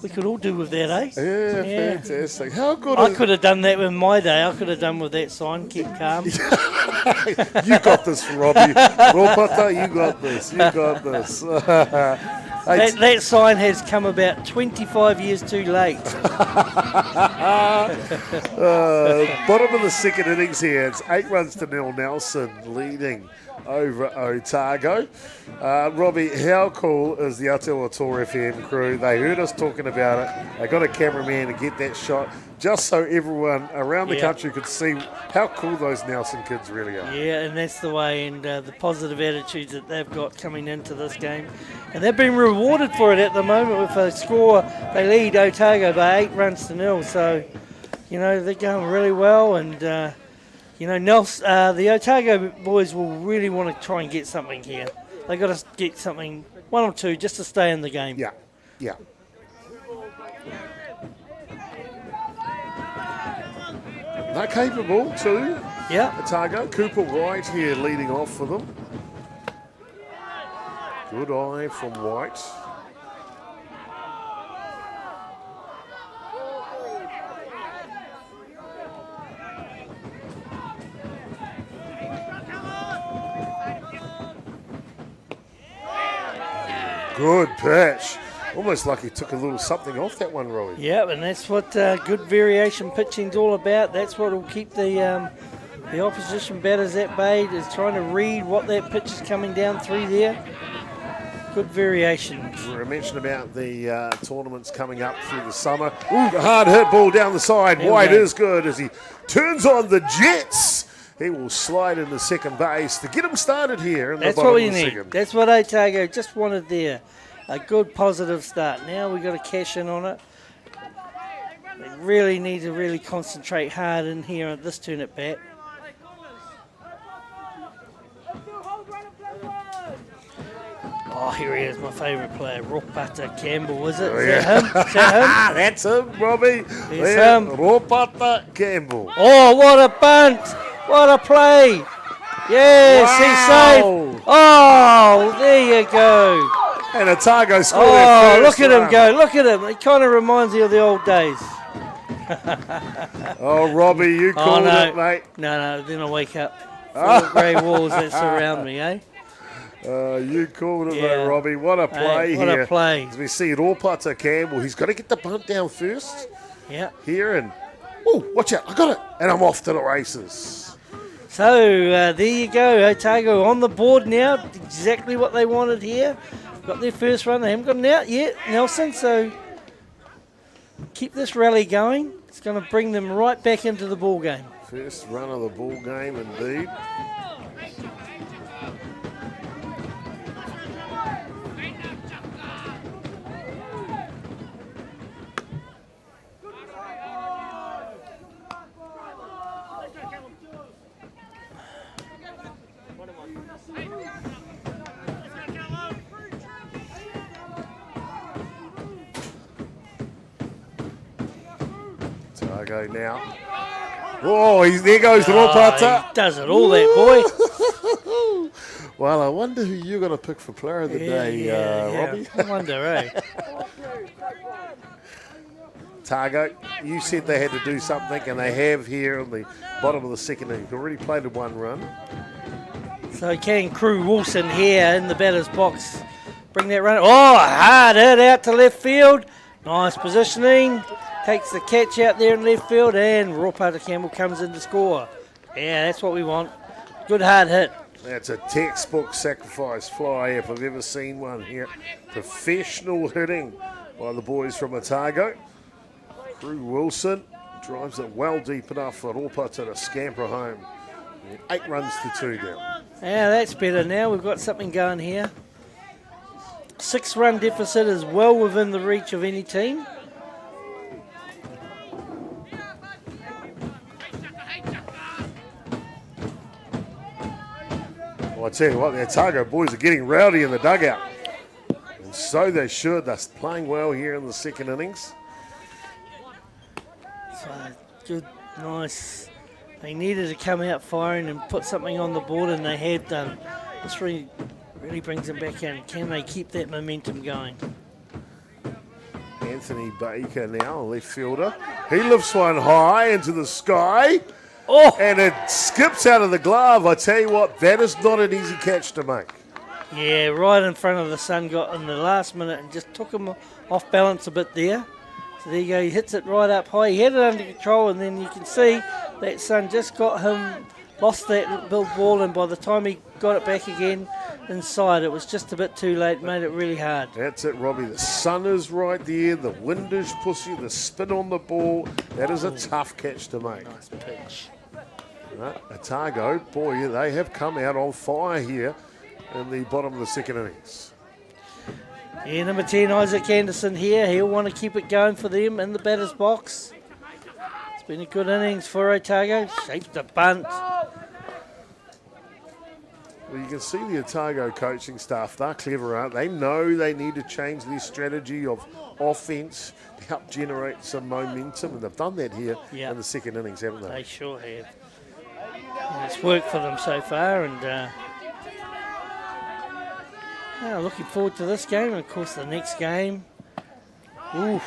we could all do with that, eh? Yeah, fantastic. How good I could have done that in my day. I could have done with that sign, keep calm. You got this, Robbie. Ropata, you got this. You got this. That sign has come about 25 years too late. Bottom of the second innings here. It's 8-0. Nelson leading over Otago. Robbie, how cool is the Atiawa Toa FM crew? They heard us talking about it. They got a cameraman to get that shot just so everyone around the country could see how cool those Nelson kids really are. Yeah, and that's the way, and the positive attitudes that they've got coming into this game. And they've been rewarded for it at the moment with a score. They lead Otago by 8-0. So, they're going really well. And, the Otago boys will really want to try and get something here. They've got to get something, 1 or 2, just to stay in the game. Yeah. They're capable too. Yeah. Otago. Cooper White here leading off for them. Good eye from White. Good pitch. Almost like he took a little something off that one, Robbie. Yeah, and that's what good variation pitching's all about. That's what will keep the opposition batters at bay, is trying to read what that pitch is coming down through there. Good variation. We mentioned about the tournaments coming up through the summer. Ooh, a hard hit ball down the side. White is good as he turns on the Jets. He will slide into second base to get him started here in the bottom of the second. That's what Otago just wanted there. A good positive start. Now we've got to cash in on it. They really need to really concentrate hard in here at this turn at bat. Oh, here he is, my favourite player, Ropata Campbell, is it? Is that him? Is that him? That's him, Robbie. It's him. Ropata Campbell. Oh, what a bunt! What a play! Yes, he's safe. Oh, there you go. And Otago scored. Oh, look at him go. Look at him. It kind of reminds you of the old days. Oh, Robbie, you called it, mate. No, then I wake up. Four grey walls that surround me, eh? You called it, though, Robbie. What a play what here. a play. As we see Ropata Campbell, he's got to get the bunt down first. Yeah. Here and, oh, watch out. I got it. And I'm off to the races. So there you go, Otago on the board now. Exactly what they wanted here. Got their first run. They haven't got an out yet, Nelson. So keep this rally going. It's going to bring them right back into the ball game. First run of the ball game, indeed. Otago now. Oh, there goes the Ropata. He does it all, that boy. Well, I wonder who you're going to pick for player of the day, Robbie. I wonder, eh? Otago, you said they had to do something, and they have here in the bottom of the second inning. Already played one run. So can Crew Wilson here in the batter's box bring that run? Oh, hard hit out to left field. Nice positioning. Takes the catch out there in left field, and Ropata Campbell comes in to score. Yeah, that's what we want. Good hard hit. That's a textbook sacrifice fly if I've ever seen one here. Professional hitting by the boys from Otago. Crew Wilson drives it well deep enough for Ropata to scamper home. 8 runs to 2 now. Yeah, that's better now. We've got something going here. 6-run deficit is well within the reach of any team. Well, I tell you what, the Otago boys are getting rowdy in the dugout. And so they should. They're playing well here in the second innings. So good, nice. They needed to come out firing and put something on the board, and they have done. This really brings them back in. Can they keep that momentum going? Anthony Baker now, left fielder. He lifts one high into the sky. Oh! And it skips out of the glove. I tell you what, that is not an easy catch to make. Yeah, right in front of the sun, got in the last minute and just took him off balance a bit there. So there you go, he hits it right up high. He had it under control, and then you can see that sun just got him, lost that ball, and by the time he got it back again inside, it was just a bit too late, made it really hard. That's it, Robbie. The sun is right there, the wind is pussy, the spin on the ball. That is a tough catch to make. Nice pitch. Otago, boy, they have come out on fire here in the bottom of the second innings. Yeah, number 10, Isaac Anderson here. He'll want to keep it going for them in the batter's box. It's been a good innings for Otago. Shapes the bunt. Well, you can see the Otago coaching staff, they're clever, aren't they? They know they need to change their strategy of offence to help generate some momentum, and they've done that here in the second innings, haven't they? They sure have. And it's worked for them so far, and looking forward to this game, and of course the next game. Oof.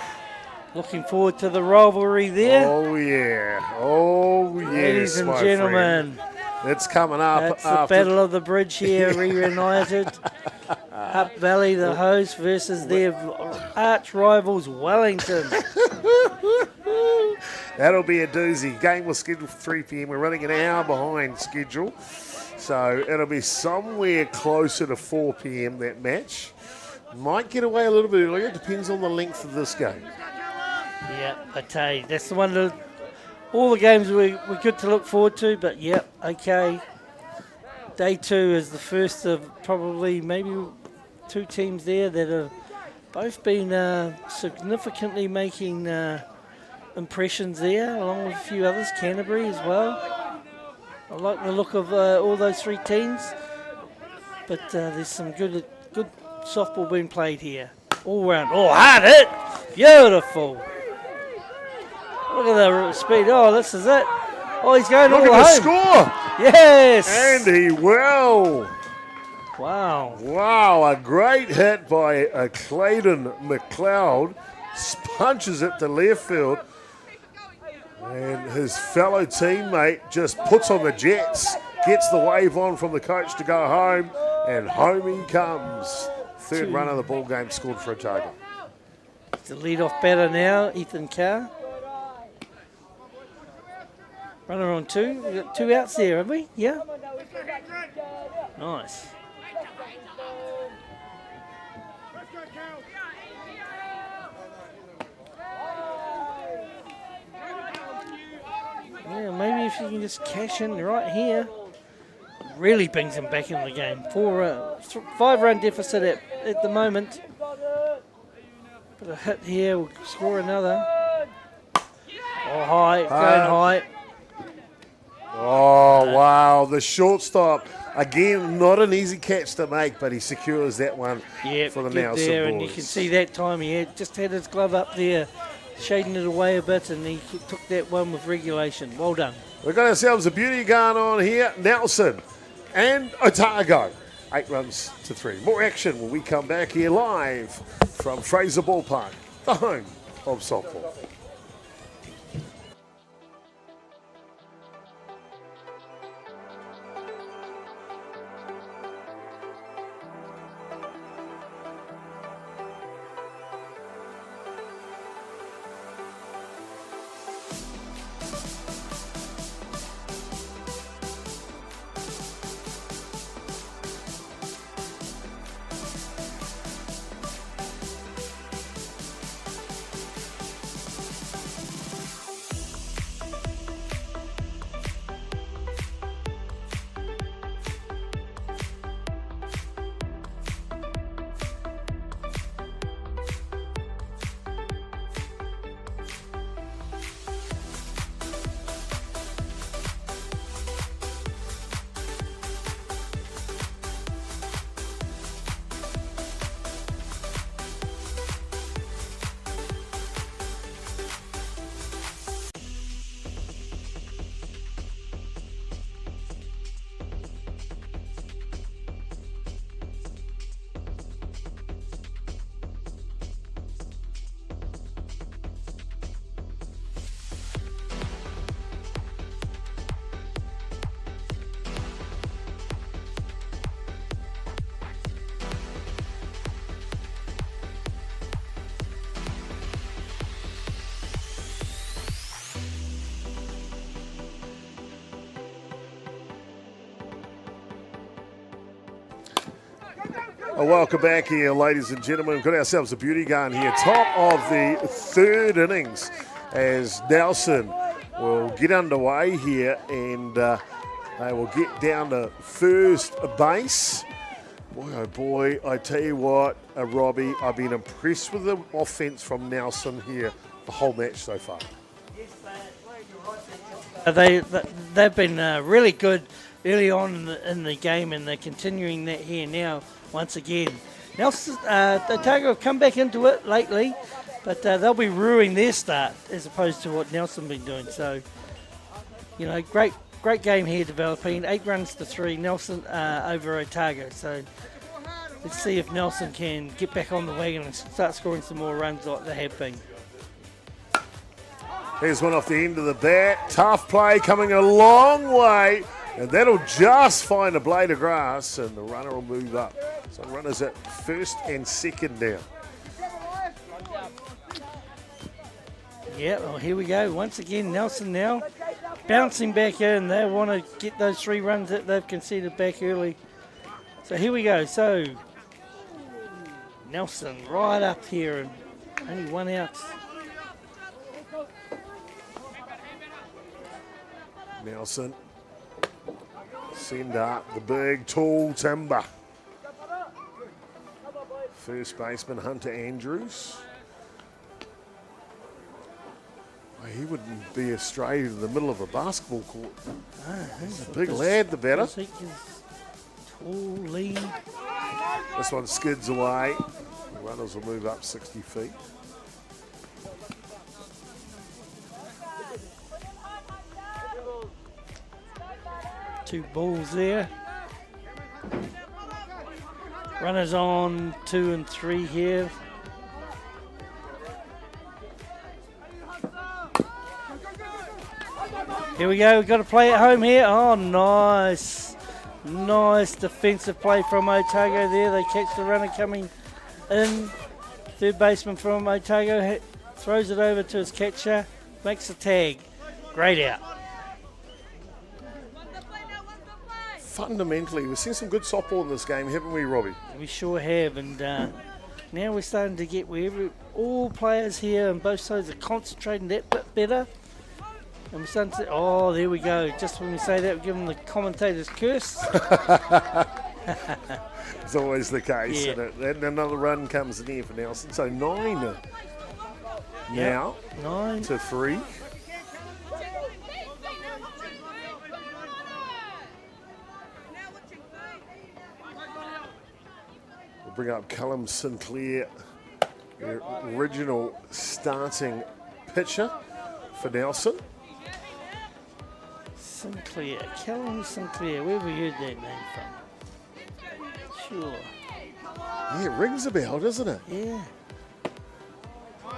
Looking forward to the rivalry there. Oh yeah, oh yes, ladies and gentlemen. It's coming up. That's the Battle of the Bridge here, reunited. Hutt Valley, the host, versus their arch rivals, Wellington. That'll be a doozy. Game was scheduled for 3 p.m. We're running an hour behind schedule. So it'll be somewhere closer to 4 p.m. that match. Might get away a little bit earlier. Depends on the length of this game. Yeah, I tell you, that's the one that all the games we're good to look forward to. But yeah, okay. Day 2 is the first of probably maybe 2 teams there that have both been significantly making impressions there, along with a few others, Canterbury as well. I like the look of all those 3 teams, but there's some good softball being played here. All round. Oh, hard hit! Beautiful. Look at the speed. Oh, this is it. Oh, he's going all home. Look at the score! Yes! And he will. Wow. Wow, a great hit by Clayton McLeod. Punches it to left field. And his fellow teammate just puts on the jets, gets the wave on from the coach to go home, and home he comes. Third run of the ball game scored for Otago. The lead-off batter now, Ethan Carr. Runner on 2. We've got 2 outs there, have we? Yeah. Nice. Yeah, maybe if you can just cash in right here, really brings him back in the game. 5-run deficit at the moment. Put a hit here, we'll score another. Oh, high, going high. Oh, wow. The shortstop. Again, not an easy catch to make, but he secures that one for the Nelson there, boys. and you can see that time he just had his glove up there, shading it away a bit, and he took that one with regulation. Well done. We've got ourselves a beauty going on here. Nelson and Otago. 8 runs to 3. More action when we come back here live from Fraser Ballpark, the home of softball. Welcome back here, ladies and gentlemen. We've got ourselves a beauty gun here. Top of the 3rd innings as Nelson will get underway here, and they will get down to first base. Boy, oh boy, I tell you what, Robbie, I've been impressed with the offense from Nelson here the whole match so far. They've been really good early on in the game, and they're continuing that here now once again. Nelson, Otago have come back into it lately, but they'll be ruining their start as opposed to what Nelson been doing. So, you know, great game here developing. 8 runs to 3, Nelson over Otago. So let's see if Nelson can get back on the wagon and start scoring some more runs like they have been. Here's one off the end of the bat. Tough play coming a long way. And that'll just find a blade of grass, and the runner will move up. So runners at first and second down. Yeah, well, here we go. Once again, Nelson now bouncing back in. They want to get those 3 runs that they've conceded back early. So here we go. So Nelson right up here, and only 1 out. Nelson. Send up the big, tall timber. First baseman Hunter Andrews. Well, he wouldn't be astray in the middle of a basketball court. He's a big lad, the batter. Tall, lean. This one skids away. The runners will move up 60 feet. Two balls there. Runners on 2 and 3 here. Here we go, we've got to play at home here. Oh, nice. Nice defensive play from Otago there. They catch the runner coming in. Third baseman from Otago throws it over to his catcher, makes the tag. Great out. fundamentally, we've seen some good softball in this game, haven't we, Robbie? We sure have, and now we're starting to get where all players here on both sides are concentrating that bit better. And we're starting to, oh, there we go. Just when we say that, we give them the commentator's curse. It's always the case. Yeah. And another run comes in here for Nelson. So 9 now 9 to 3. We'll bring up Callum Sinclair, the original starting pitcher for Nelson. Sinclair, Callum Sinclair. Where have we heard that name from? Sure. Yeah, it rings a bell, doesn't it? Yeah.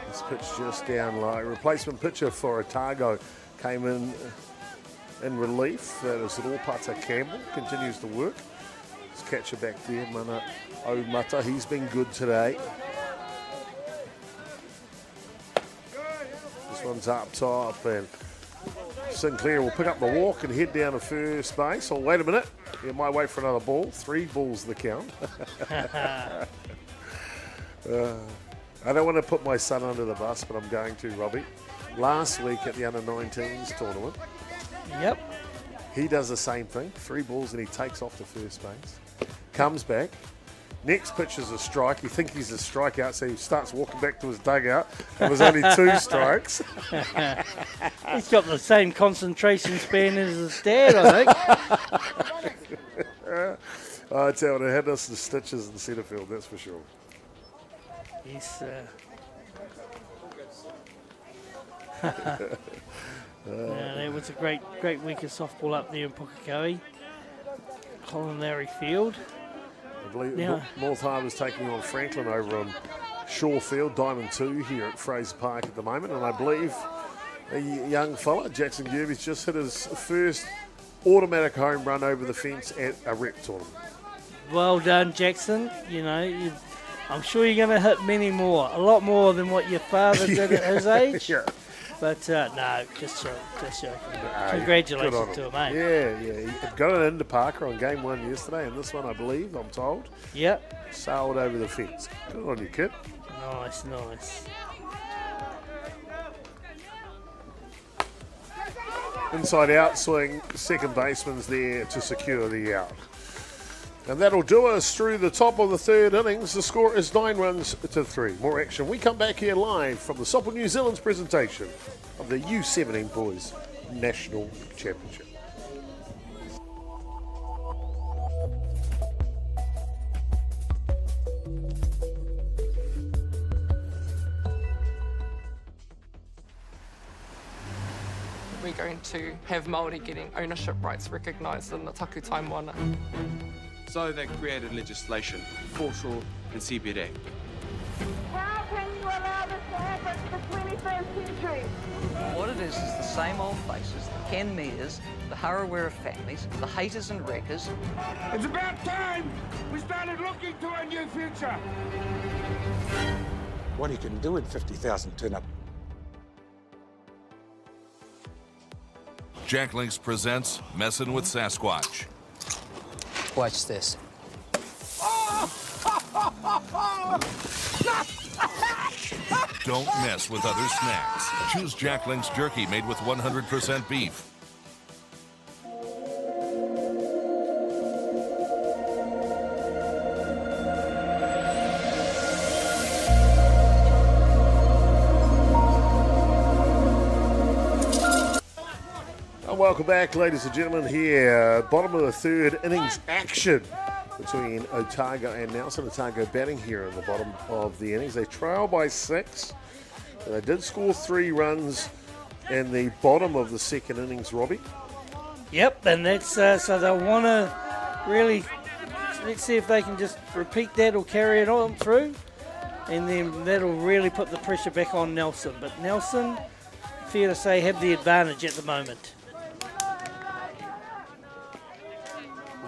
This pitch just down low. Replacement pitcher for Otago came in relief. That is Ropata Campbell. Continues to work. His catcher back there, Mana Omata. He's been good today. This one's up top, and Sinclair will pick up the walk and head down to first base. Oh, wait a minute. He might wait for another ball. 3 balls the count. I don't want to put my son under the bus, but I'm going to, Robbie. Last week at the under-19s tournament, Yep. he does the same thing. 3 balls and he takes off to first base. Comes back. Next pitch is a strike. You think he's a strikeout, so he starts walking back to his dugout. It was only 2 strikes. He's got the same concentration span as his dad, I think. I tell you, it had us the stitches in centre field, that's for sure. He's, that was a great week of softball up there in Pukekohe. Culinary Field. I believe Now- North Harbour's taking on Franklin over on Shaw Field, Diamond 2 here at Fraser Park at the moment, and I believe a young fella, Jackson Gerbes, just hit his first automatic home run over the fence at a rep tournament. Well done, Jackson. You know, I'm sure you're going to hit many more, a lot more than what your father did at his age. Yeah. But no, just joking. Good Congratulations on to him, mate. Yeah. He got it into Parker on game 1 yesterday, and this one, I believe, I'm told, Yep. sailed over the fence. Good on you, kid. Nice. Inside out swing, second baseman's there to secure the out. And that'll do us through the top of the 3rd innings. The score is 9 runs to 3. More action. We come back here live from the Softball New Zealand's presentation of the U17 Boys National Championship. We're going to have Māori getting ownership rights recognised in the taku time moana. So they created legislation, foreshore and CBD. How can you allow this to happen in the 21st century? What it is the same old faces, the Ken Mears, the Harawira families, the haters and wreckers. It's about time we started looking to a new future. What he can do in 50,000 turn up. Jack Links presents Messin' with Sasquatch. Watch this. Don't mess with other snacks. Choose Jack Link's jerky made with 100% beef. Welcome back, ladies and gentlemen, here. Bottom of the 3rd innings action between Otago and Nelson. Otago batting here in the bottom of the innings. They trail by 6. They did score 3 runs in the bottom of the 2nd innings, Robbie. Yep, and that's so they'll want to really, let's see if they can just repeat that or carry it on through, and then that'll really put the pressure back on Nelson. But Nelson, fair to say, have the advantage at the moment.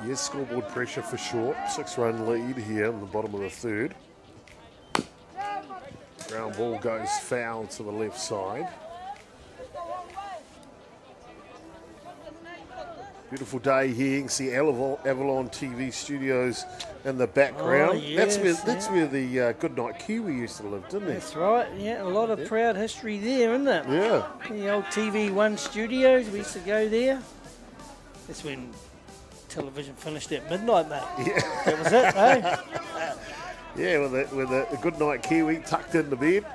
Yes, scoreboard pressure for sure. 6-run lead here in the bottom of the 3rd. Ground ball goes foul to the left side. Beautiful day here. You can see Avalon TV studios in the background. Oh, yes, that's where the Goodnight Kiwi used to live, didn't he? That's right, yeah. A lot of proud history there, isn't it? Yeah. The old TV1 studios, we used to go there. That's when television finished at midnight, mate. Yeah. That was it, eh? Yeah, with the Goodnight Kiwi tucked into bed.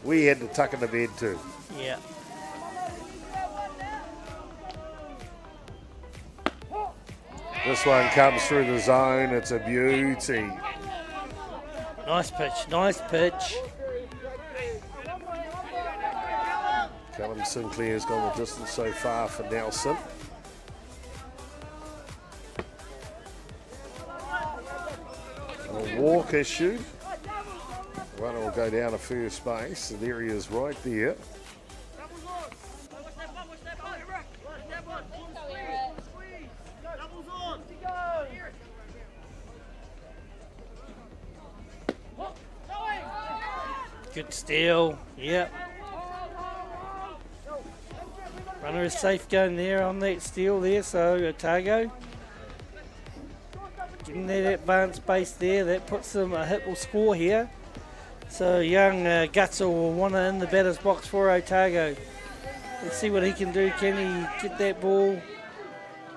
We had to tuck into bed too. Yeah. This one comes through the zone. It's a beauty. Nice pitch, nice pitch. Callum Sinclair's gone the distance so far for Nelson. A walk issued. Runner will go down to first base. And there he is right there. Good steal, yep. Runner is safe going there on that steal there, so Otago getting that advanced base there, that puts them a hit will score here. So young Gutzel will want to in the batter's box for Otago. Let's see what he can do. Can he get that ball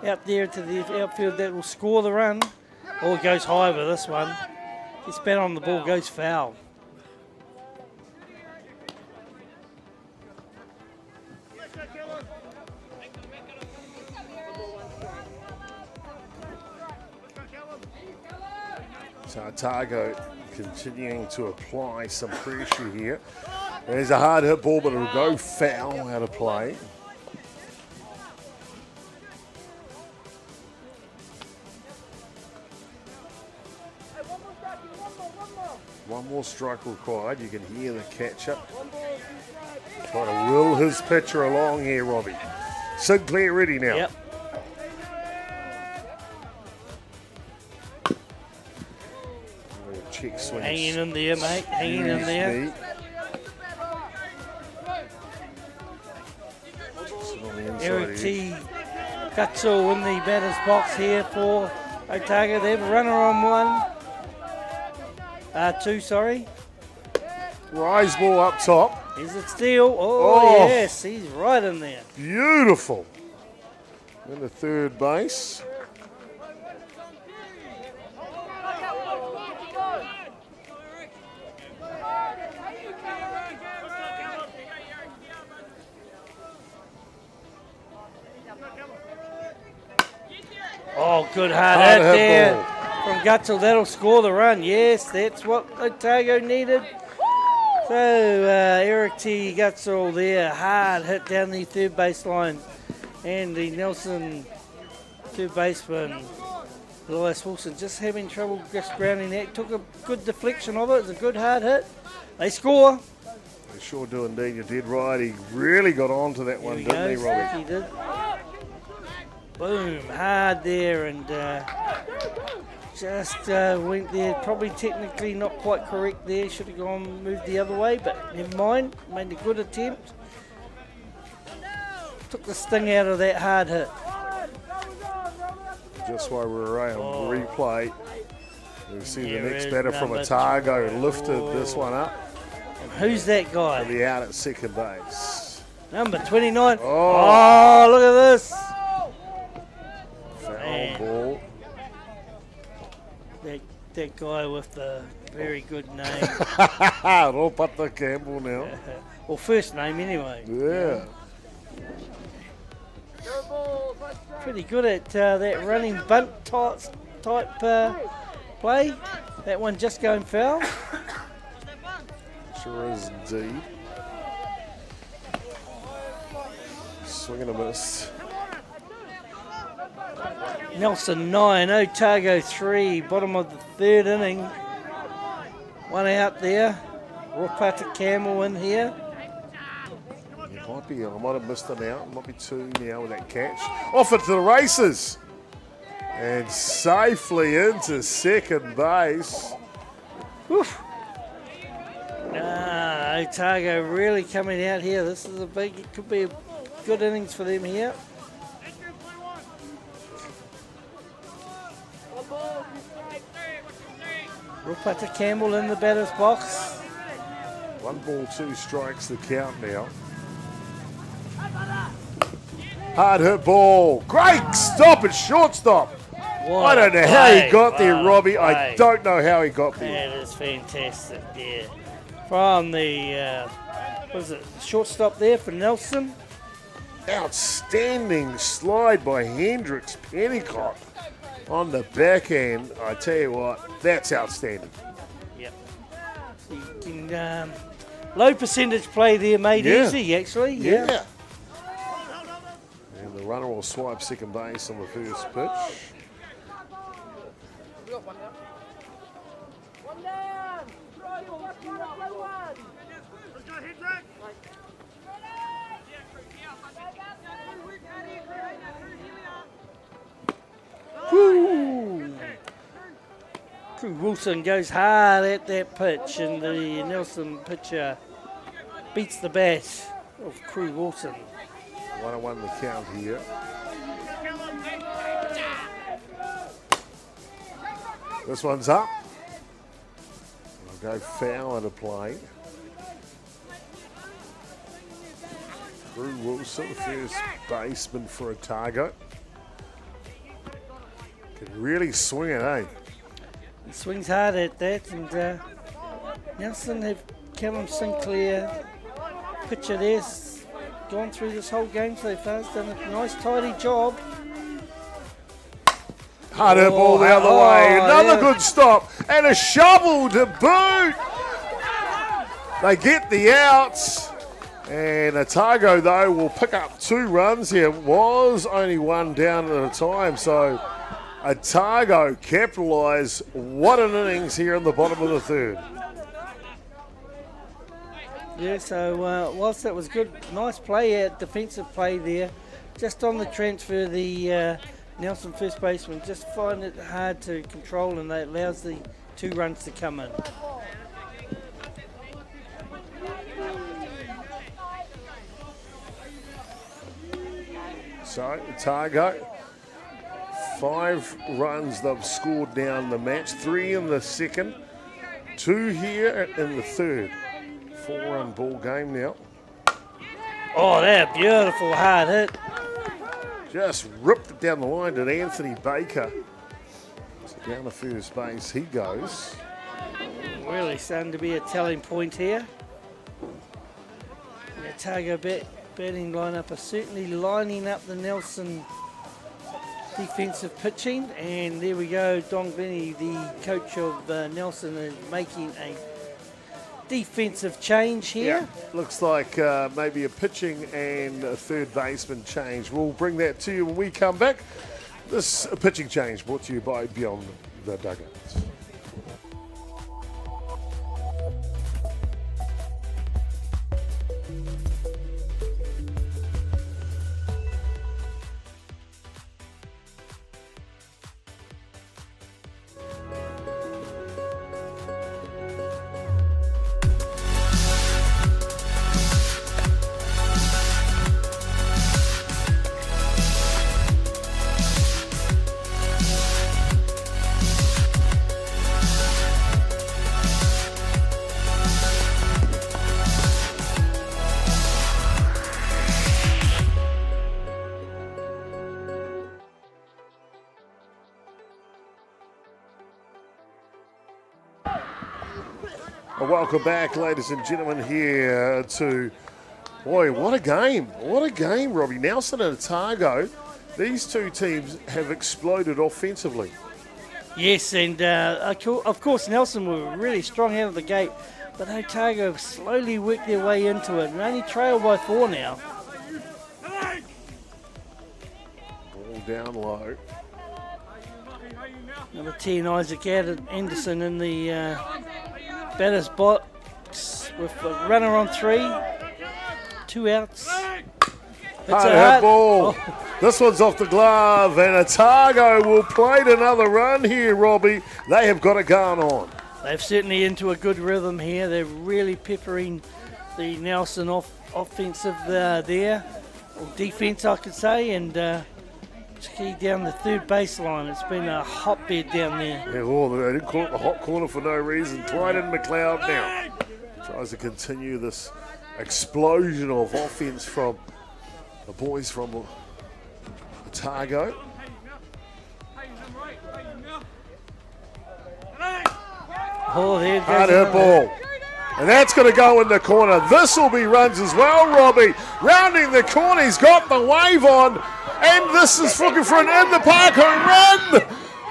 out there to the outfield that will score the run? Oh, it goes high with this one. Gets bat on the ball, goes foul. So Otago continuing to apply some pressure here. There's a hard hit ball, but it'll go foul out of play. One more strike required. You can hear the catcher trying to will his pitcher along here, Robbie. Sinclair ready now. Yep. Check swing. Hanging in there, mate. Hanging in there. Eric T. Gutzel in the batter's box here for Otago. They have a runner on two, sorry. Rise ball up top. Is it steal? Oh, yes, he's right in there. Beautiful. In the third base. Oh, good hard hit there from Gutzel. That'll score the run. Yes, that's what Otago needed. So Eric T. Gutzel there, hard hit down the third baseline. And the Nelson third baseman, Elias Wilson, just having trouble just grounding that. Took a good deflection of it. It's a good hard hit. They score. They sure do indeed. You did right. He really got onto that one, didn't he, Robbie? He did. Boom, hard there, and just went there. Probably technically not quite correct there. Should have gone, moved the other way, but never mind. Made a good attempt. Took the sting out of that hard hit. Just while we were on replay, we see the next is batter from number Otago lifted this one up. And who's that guy? He'll be out at second base. Number 29. Oh, look at this. Foul ball. That guy with the very good name. Ropata Campbell now. Well, first name anyway. Yeah. Pretty good at that running bunt type play. That one just going foul. Sure is indeed. Swing and a miss. Nelson 9, Otago 3, bottom of the third inning. One out there. Ropata Campbell in here. It might be, I might have missed an out. It might be two now with that catch. Off it to the races. And safely into second base. Oof. Otago really coming out here. This is a big, it could be a good innings for them here. Rupata Campbell in the batter's box. 1 ball, 2 strikes the count now. Hard hit ball. Great stop at shortstop. I don't know how he got there, Robbie. I don't know how he got there. That is fantastic there. From the, shortstop there for Nelson. Outstanding slide by Hendricks Pennicott on the backhand. I tell you what, that's outstanding. Yep. So you can, low percentage play there made easy, actually. Yeah. And the runner will swipe second base on the first pitch. One down. Let's go, Hendrick. Woo! Crew Wilson goes hard at that pitch, and the Nelson pitcher beats the bat of Crew Wilson. 1-1 the count here. This one's up. I'll go foul at a play. Crew Wilson, first baseman for Otago. Can really swing it, eh? He swings hard at that, and Nelson have Callum Sinclair, pitcher there, gone through this whole game so far. He's done a nice tidy job. Hard hit ball the other way. Another good stop and a shovel to boot. They get the outs. And Otago, though, will pick up 2 runs here. It was only 1 down at a time. So Otago capitalise. What an innings here in the bottom of the third. Yeah, so whilst that was good, nice play out, defensive play there. Just on the transfer, the Nelson first baseman just find it hard to control, and that allows the 2 runs to come in. So Otago, 5 runs they've scored down the match, 3 in the second, 2 here in the third. 4-run ball game now. Oh, that beautiful hard hit. Just ripped it down the line to Anthony Baker. So down the first base he goes. Really starting to be a telling point here. The Otago batting lineup are certainly lining up the Nelson defensive pitching. And there we go, Don Glennie, the coach of Nelson, is making a defensive change here. Yeah. Looks like maybe a pitching and a third baseman change. We'll bring that to you when we come back. This pitching change brought to you by Beyond the Dugouts. Welcome back, ladies and gentlemen, here to, boy, what a game. What a game, Robbie. Nelson and Otago, these 2 teams have exploded offensively. Yes, and of course Nelson were really strong out of the gate, but Otago have slowly worked their way into it and only trail by 4 now. Ball down low. Number 10, Isaac Anderson in the batter's box with a runner on 3, 2 outs. Hard hit ball. Oh. This one's off the glove, and Otago will play another run here, Robbie. They have got it going on. They've certainly into a good rhythm here. They're really peppering the Nelson offensive there, or defense, I could say, and particularly down the third baseline. It's been a hotbed down there. Yeah, well, they didn't call it the hot corner for no reason. Clyden McLeod now tries to continue this explosion of offense from the boys from Otago. Oh, there it goes. Hard hit ball. And that's going to go in the corner. This will be runs as well, Robbie. Rounding the corner, he's got the wave on. And this is looking for an in-the-park home run.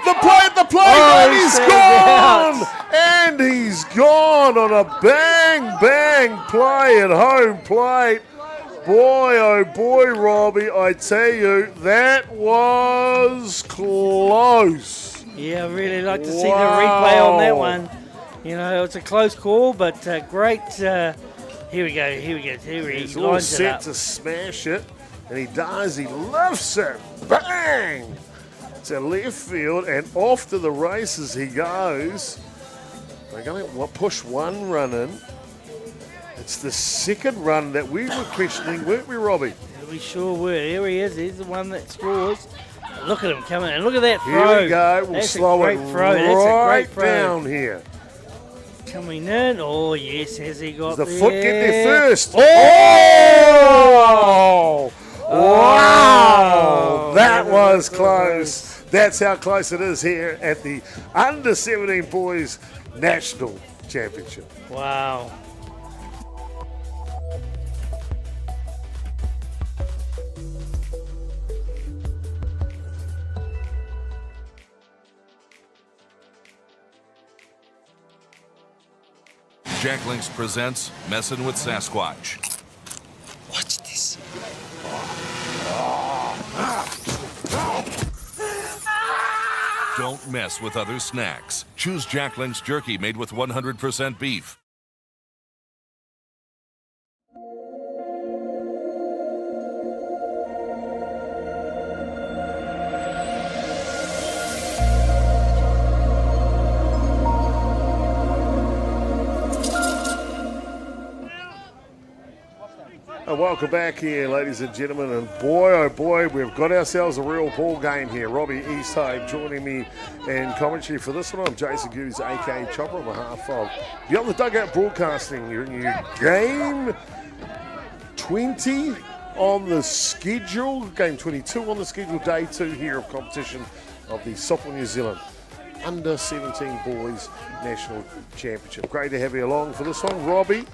The play at the plate, and he's gone. And he's gone on a bang play at home plate. Boy, oh boy, Robbie, I tell you, that was close. Yeah, I really like to see the replay on that one. You know, it's a close call, but great. Here we go. He's He all lines it set up. to smash it, and he does. He lifts it. Bang! To left field, and off to the races he goes. They're going to push one run in. It's the second run that we were questioning, weren't we, Robbie? We sure were. Here he is. He's the one that scores. Look at him coming, and look at that throw. Here we go. We'll That's slow a it great throw. That's a right great throw. down here. Coming in. Oh, yes, has he got The there? foot get there first. Oh! Wow! That was close. That's how close it is here at the Under-17 Boys National Championship. Wow. Jack Links presents Messin' with Sasquatch. Watch this. Don't mess with other snacks. Choose Jack Links jerky made with 100% beef. Welcome back here, ladies and gentlemen, and boy, oh boy, we've got ourselves a real ball game here. Robbie Easthave joining me in commentary for this one. I'm Jason Goose, aka Chopper, on behalf of Beyond the Dugout Broadcasting. You're in your game 20 on the schedule, game 22 on the schedule, day 2 here of competition of the Softball New Zealand Under-17 Boys National Championship. Great to have you along for this one, Robbie.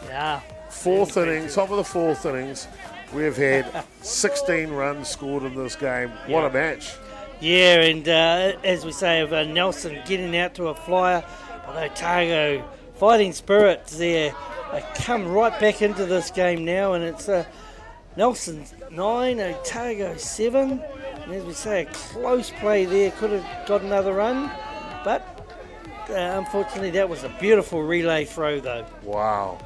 Yeah. Fourth innings, top of the fourth innings, we've had 16 runs scored in this game. What a match. Yeah, and as we say, of Nelson getting out to a flyer, but Otago fighting spirits there. They come right back into this game now, and it's Nelson 9, Otago 7. And as we say, a close play there, could have got another run, but unfortunately that was a beautiful relay throw though. Wow.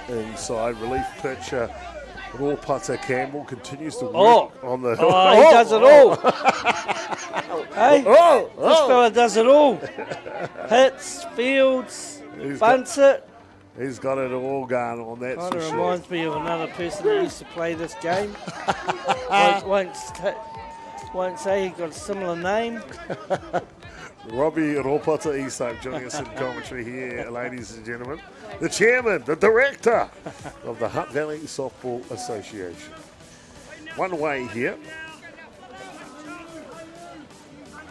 Inside relief pitcher, raw putter Campbell continues to work on the. Oh, he does it all. Hey, this fella does it all. Hits, fields, bunts it. He's got it all going on that. Kind of sure. reminds me of another person that used to play this game. won't say he got a similar name. Robbie Ropata Easthave joining us in commentary here, ladies and gentlemen. The chairman, the director of the Hutt Valley Softball Association. One way here.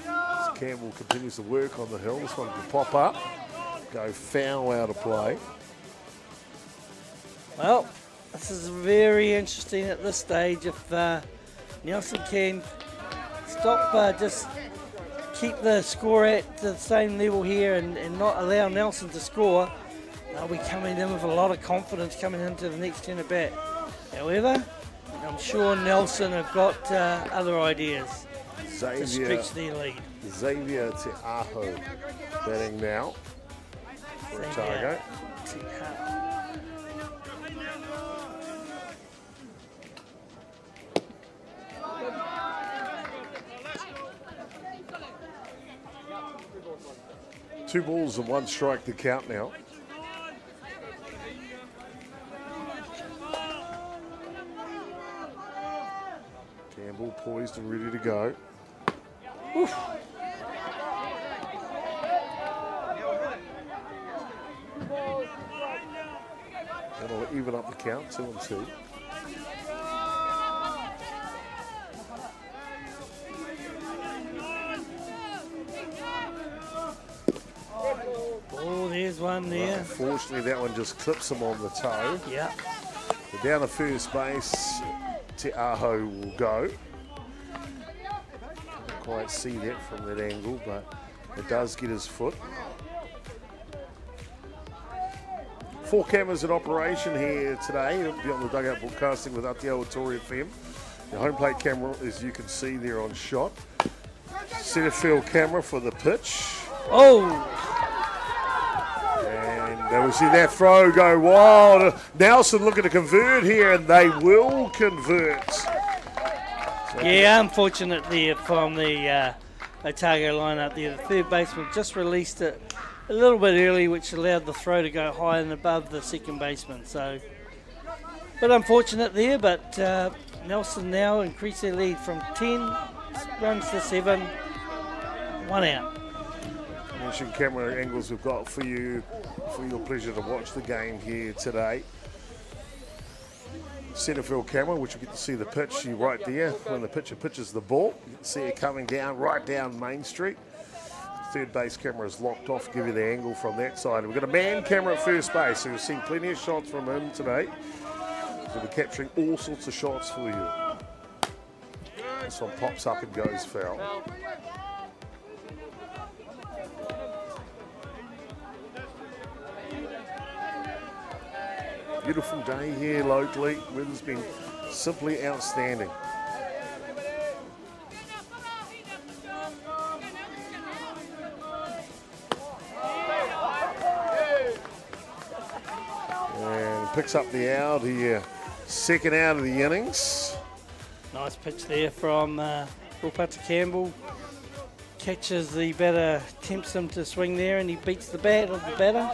As Campbell continues to work on the hill. This one can pop up, go foul out of play. Well, this is very interesting at this stage. If Nelson can stop just keep the score at the same level here and not allow Nelson to score, they'll be coming in with a lot of confidence coming into the next 10 at bat. However, I'm sure Nelson have got other ideas to stretch their lead. Xavier Te Aho batting now for Otago. Two balls and one strike to count now. poised and ready to go. Oof. That'll even up the count, 2-2. Oh, there's one there. Well, unfortunately, that one just clips him on the toe. Yeah. So down to first base, Te Aho will go. Can't quite see that from that angle, but it does get his foot. 4 cameras in operation here today. It'll be on the Dugout broadcasting with Atiawa Toa FM. The home plate camera, as you can see there on shot. Center field camera for the pitch. Oh! And we see that throw go wild. Nelson looking to convert here, and they will convert. Yeah, unfortunate there from the Otago lineup there. The third baseman just released it a little bit early, which allowed the throw to go high and above the second baseman. So, but unfortunate there. But Nelson now increase their lead from 10 runs to 7. 1 out. Mention camera angles we've got for you, for your pleasure to watch the game here today. Centre field camera, which you get to see the pitch right there when the pitcher pitches the ball. You can see it coming down right down Main Street. Third base camera is locked off, give you the angle from that side. We've got a man camera at first base, so you'll see plenty of shots from him today. We'll be capturing all sorts of shots for you. This one pops up and goes foul. Beautiful day here locally. Weather's been simply outstanding. And picks up the out here. Second out of the innings. Nice pitch there from Rupata Campbell. Catches the batter, tempts him to swing there, and he beats the bat of the batter.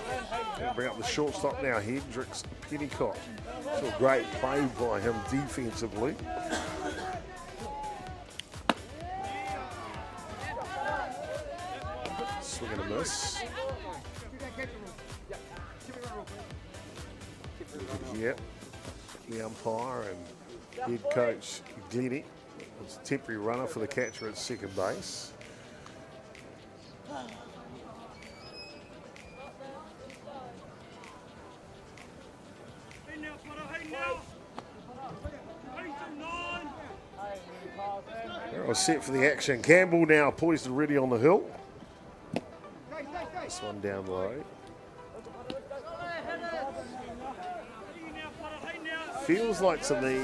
We'll bring up the shortstop now, Hendricks Pennicott. So a great play by him defensively. Swing and a miss. Yep. The umpire and head coach Glennie. It's a temporary runner for the catcher at second base. They're all set for the action. Campbell now poised and ready on the hill. This one down low. Feels like to me,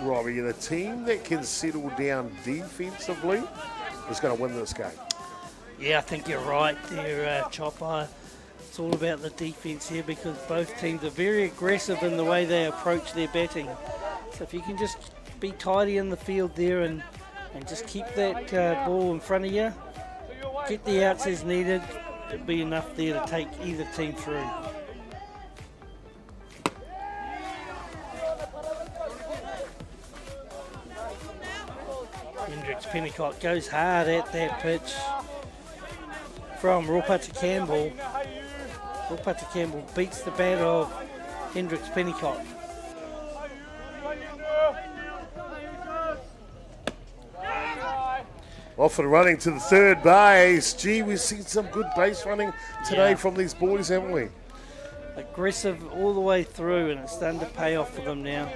Robbie, the team that can settle down defensively is going to win this game. Yeah, I think you're right there, Chopper. It's all about the defense here because both teams are very aggressive in the way they approach their batting. So if you can just be tidy in the field there and just keep that ball in front of you, get the outs as needed, it'll be enough there to take either team through. Hendricks Pennicott goes hard at that pitch from Rupata Campbell. Rupata Campbell beats the bat of Hendricks Pennicott. Off and running to the third base. Gee, we've seen some good base running today from these boys, haven't we? Aggressive all the way through, and it's starting to pay off for them now.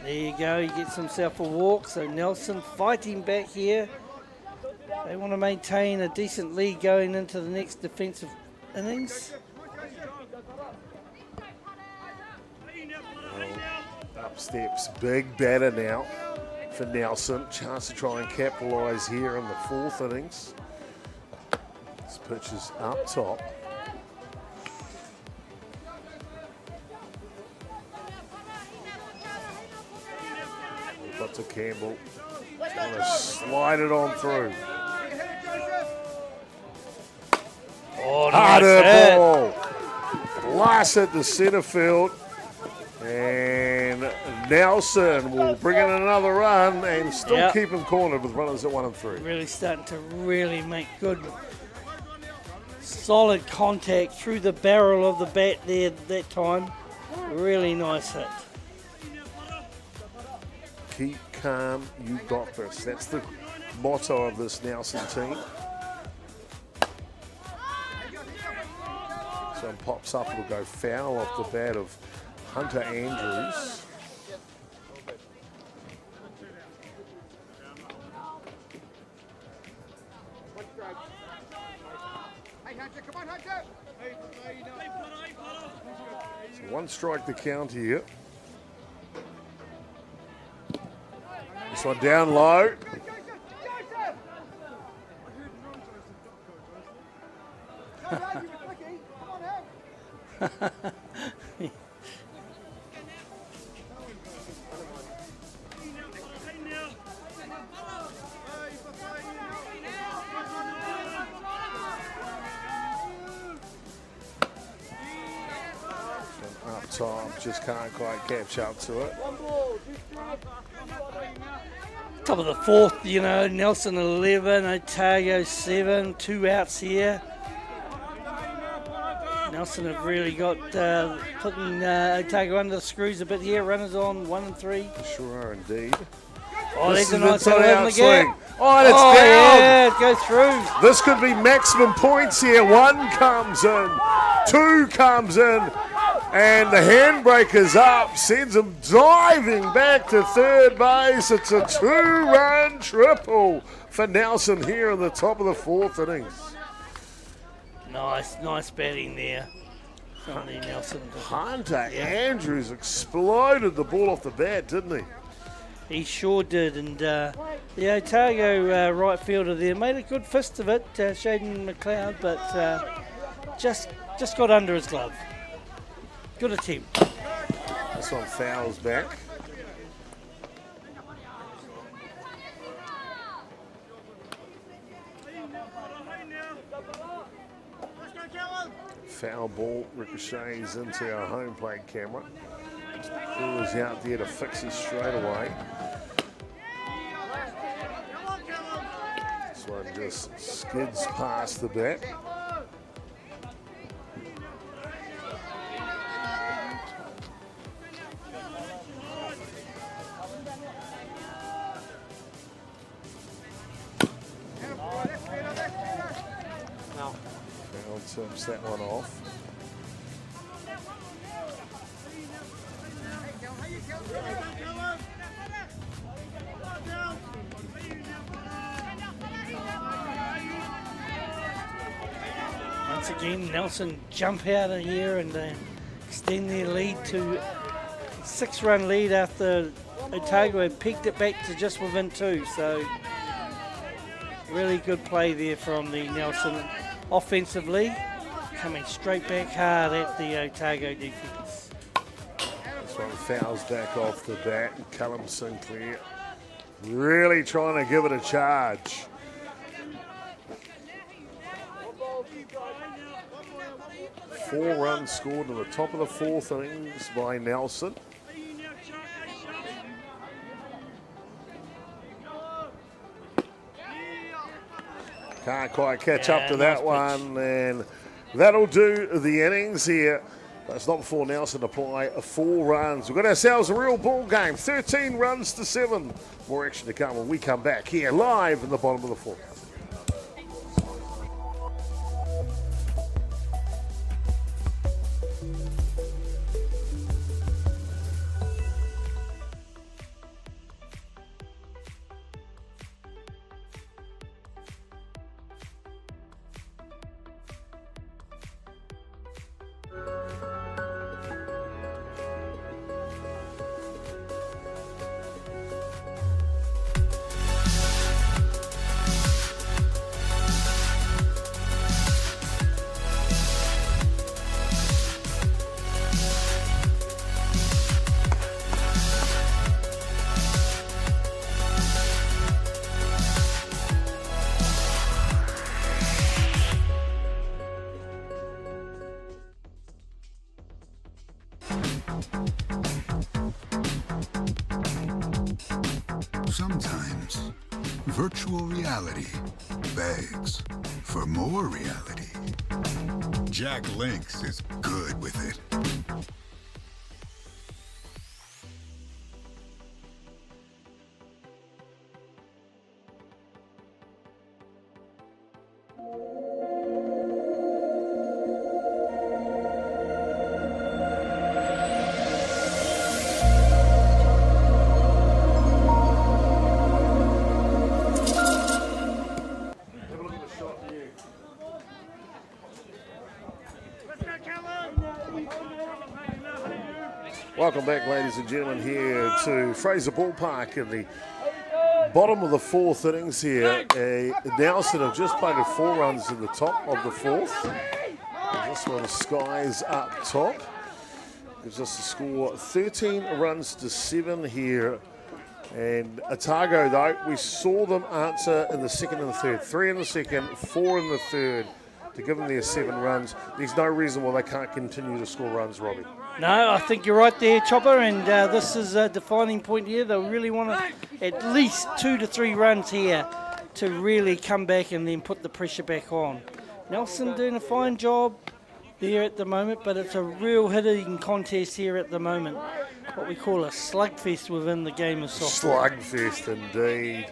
There you go, he gets himself a walk. So Nelson fighting back here. They want to maintain a decent lead going into the next defensive innings. Up steps, big batter now for Nelson. Chance to try and capitalise here in the fourth innings. This pitch is up top. But to Campbell. Trying to slide it on through. Oh, Harder nice ball. Blast at the centre field. And Nelson will bring in another run and still keep him cornered with runners at 1 and 3. Really starting to really make good, solid contact through the barrel of the bat there that time. Really nice hit. Keep calm, you got this. That's the motto of this Nelson team. So it pops up, it'll go foul off the bat of Hunter Andrews. So 1 strike to count here. This one down low. Up top, just can't quite catch up to it. Top of the 4th, you know, Nelson 11, Otago 7, 2 outs here. Nelson have really got putting Otago under the screws a bit here. Runners on 1 and 3. Sure are indeed. Oh, This there's a is nice inside one out over again. swing. Oh, and it's down. Yeah, it goes through. This could be maximum points here. 1 comes in, 2 comes in, and the handbraker's up, sends him diving back to third base. It's a 2-run triple for Nelson here in the top of the 4th innings. Nice batting there. Nelson. Hunter Andrews exploded the ball off the bat, didn't he? He sure did, and the Otago right fielder there made a good fist of it, Shaden McLeod, but just got under his glove. Good attempt. This one fouls back. Foul ball ricochets into our home plate camera. Ball is out there to fix it straight away. This one just skids past the bat. Foul tips that one off. Once again, Nelson jump out of here and extend their lead to 6-run lead after Otago had peaked it back to just within 2. So really good play there from the Nelson offensively, coming straight back hard at the Otago defence. This one fouls back off the bat, and Callum Sinclair really trying to give it a charge. Four runs scored in the top of the 4th innings by Nelson. Can't quite catch up to that one, and that'll do the innings here. That's not before Nelson apply 4 runs. We've got ourselves a real ball game, 13 runs to 7. More action to come when we come back here live in the bottom of the 4th. Sometimes virtual reality begs for more reality. Jack Lynx is good with it. Welcome back, ladies and gentlemen, here to Fraser Ballpark in the bottom of the fourth innings here. Nelson have just played 4 runs in the top of the fourth. And this one, Skies up top. Gives us a score 13 runs to 7 here. And Otago, though, we saw them answer in the second and the third. 3 in the second, 4 in the third to give them their 7 runs. There's no reason why they can't continue to score runs, Robbie. No, I think you're right there, Chopper, and this is a defining point here. They'll really want to at least 2 to 3 runs here to really come back and then put the pressure back on. Nelson doing a fine job there at the moment, but it's a real hitting contest here at the moment. What we call a slugfest within the game of softball. Slugfest indeed.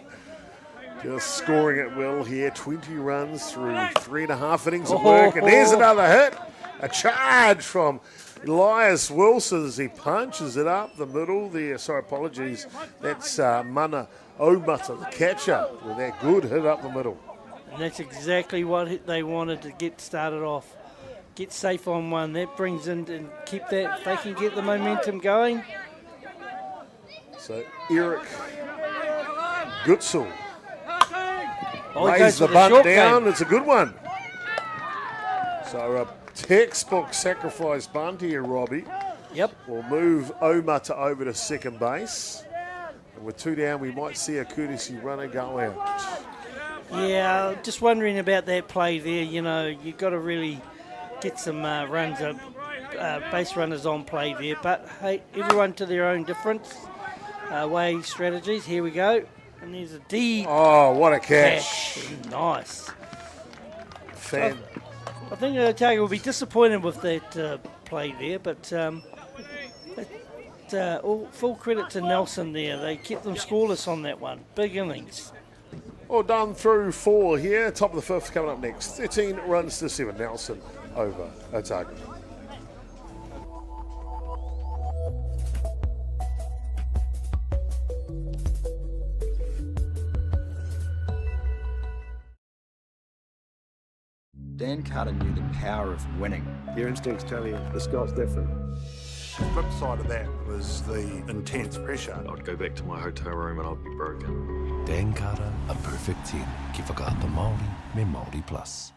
Just scoring it well here. 20 runs through 3.5 innings of work, and there's another hit. A charge from Elias Wilson as he punches it up the middle there. Sorry, apologies. That's Mana Omata, the catcher, with that good hit up the middle. And that's exactly what they wanted to get started off. Get safe on one. That brings in and keep that. If they can get the momentum going. So Eric Gutzel lays the bunt down. Game. It's a good one. So a textbook sacrifice bunt here, Robbie. Yep. We'll move Omata over to second base. And with 2 down, we might see a courtesy runner go out. Yeah, just wondering about that play there. You know, you've got to really get some runs, base runners on play there. But, hey, everyone to their own different way strategies. Here we go. And there's a deep. Oh, what a catch. Nice. Fan. I think Otago will be disappointed with that play there, but all full credit to Nelson there. They kept them scoreless on that one. Big innings. All done through 4 here. Top of the 5th coming up next. 13 runs to 7. Nelson over Otago. Dan Carter knew the power of winning. Your instincts tell you the sky's different. The flip side of that was the intense pressure. I'd go back to my hotel room and I'd be broken. Dan Carter, a perfect 10. Ki whakaata Māori, me Māori Plus.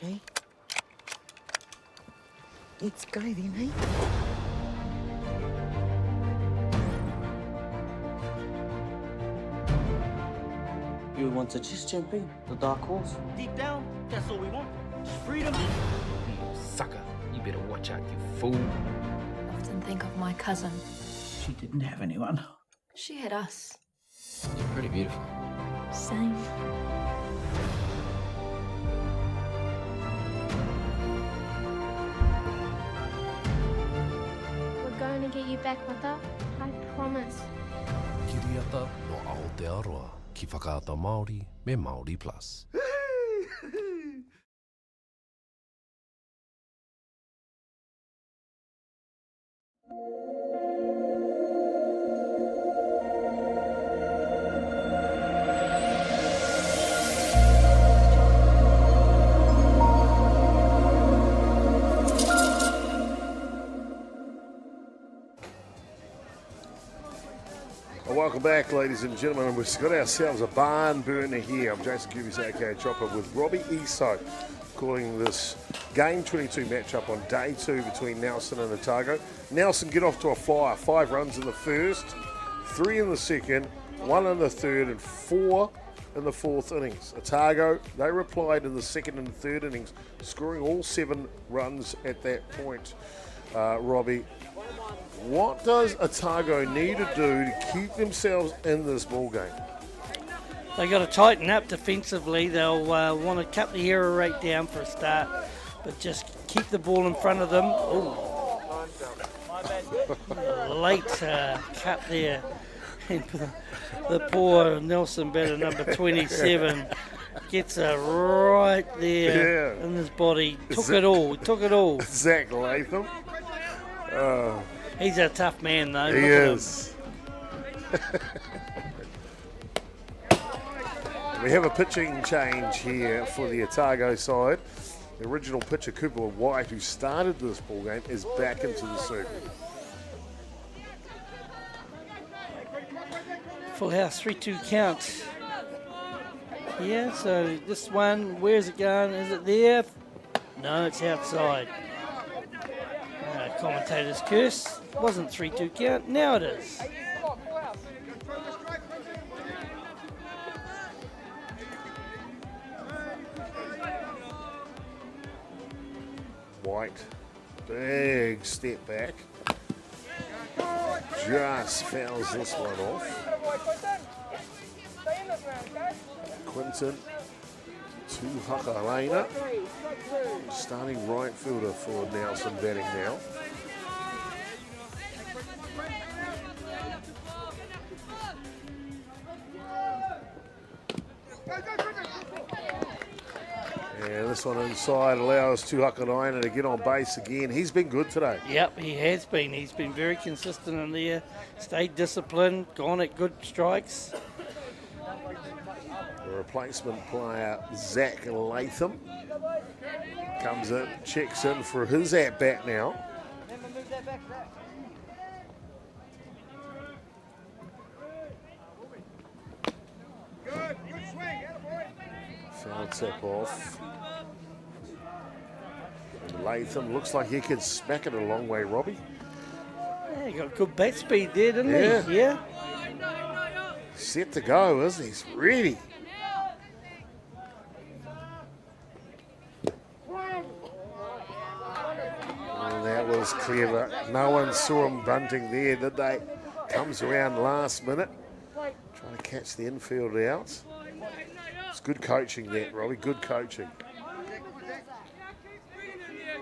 Okay. Let's go then, eh? You want to just jump in, the dark horse? Deep down, that's all we want. Just freedom. Sucker, you better watch out, you fool. I often think of my cousin. She didn't have anyone. She had us. You're pretty beautiful. Same. Going to get you back, Mata. I promise. Kiriata no Aotearoa, ki whakaata Māori, me Māori Plus. Welcome back, ladies and gentlemen. We've got ourselves a barn burner here. I'm Jason Gerbes, aka Chopper, with Robbie Iso, calling this Game 22 matchup on day 2 between Nelson and Otago. Nelson get off to a flyer. 5 runs in the first, 3 in the second, 1 in the third, and 4 in the fourth innings. Otago, they replied in the second and third innings, scoring all 7 runs at that point. Robbie, what does Otago need to do to keep themselves in this ball game? They got to tighten up defensively. They'll want to cut the error rate down for a start, but just keep the ball in front of them. Late cut there. And the poor Nelson batter, number 27, gets right there in his body. Took it all. Zach Latham. He's a tough man, though. He is. We have a pitching change here for the Otago side. The original pitcher, Cooper White, who started this ball game, is back into the circle. Full house, 3-2 count. Yeah, so this one, where's it going? Is it there? No, it's outside. Commentator's curse. Wasn't 3-2 count. Now it is. White, big step back. Just fouls this one off. Quinton to Hakalena. Starting right fielder for Nelson batting now. And this one inside allows Tuhakarina to get on base again. He's been good today. Yep, he has been. He's been very consistent in there. Stayed disciplined, gone at good strikes. The replacement player, Zach Latham, comes in, checks in for his at-bat now. Foul tip off. And Latham looks like he can smack it a long way, Robbie. Yeah, he got good bat speed there, didn't he? Yeah. Set to go, isn't he? He's ready. And that was clever. No one saw him bunting there, did they? Comes around last minute, trying to catch the infield out. It's good coaching that, Robbie, good coaching.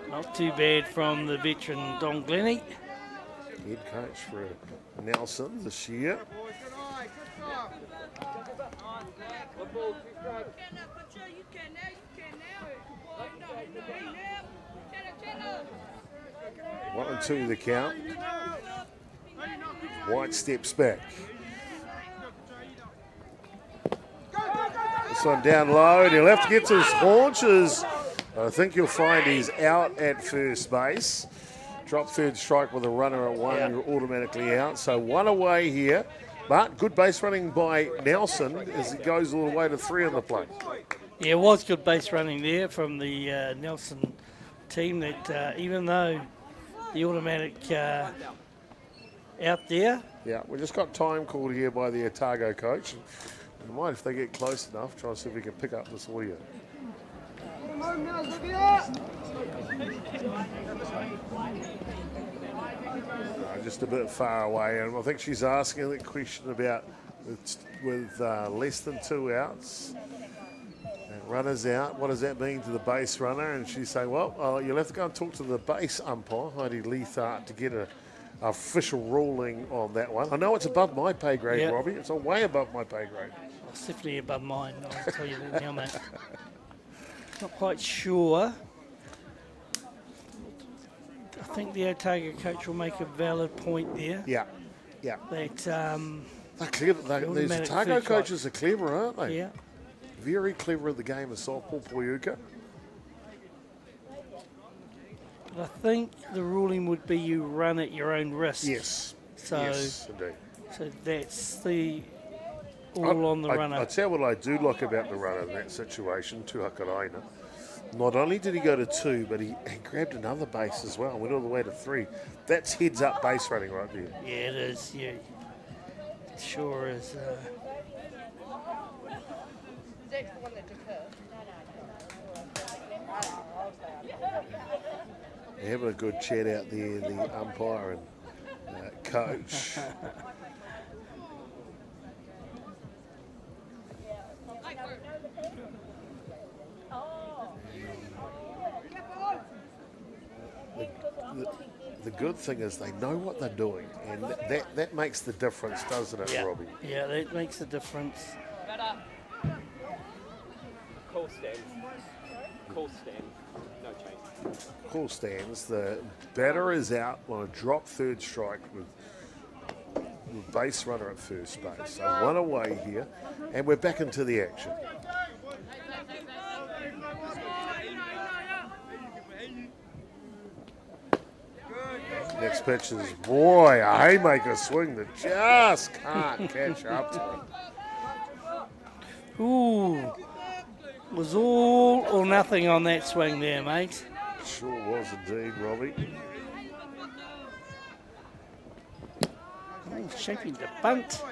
Not too bad from the veteran Don Glennie. Head coach for Nelson this year. One and 2 the count. White steps back. This one down low, and he'll have to get to his haunches. I think you'll find he's out at first base. Drop third strike with a runner at 1, you're automatically out. So 1 away here, but good base running by Nelson as he goes all the way to 3 on the plate. Yeah, it was good base running there from the Nelson team that even though the automatic out there. Yeah, we just got time called here by the Otago coach. We might, if they get close enough, try and see if we can pick up this audio. Just a bit far away, and I think she's asking the question about with less than 2 outs. And runners out, what does that mean to the base runner? And she's saying, well, you'll have to go and talk to the base umpire, Heidi Leithart, to get a official ruling on that one. I know it's above my pay grade, Robbie. It's way above my pay grade. It's definitely above mine, I'll tell you that now, mate. Not quite sure. I think the Otago coach will make a valid point there. Yeah. That they're clever. These Otago coaches are clever, aren't they? Yeah. Very clever at the game of softball, Poyuka. But I think the ruling would be you run at your own risk. Yes. So yes, indeed. So that's the all on the runner. I tell you what I do like about the runner in that situation, Tuhakaraina. Not only did he go to 2, but he grabbed another base as well, went all the way to 3. That's heads up base running right there. Yeah, it is. Yeah, it sure is. Having a good chat out there, the umpire and coach. The good thing is they know what they're doing, and that makes the difference, doesn't it, Robbie? Yeah, that makes a difference. Call stands. Call stands. No change. Call stands. The batter is out on a drop third strike with base runner at first base. So 1 away here, and we're back into the action. Next pitch is, boy, a haymaker swing that just can't catch up to it. Ooh, was all or nothing on that swing there, mate. Sure was indeed, Robbie. Oh, shaping the bunt.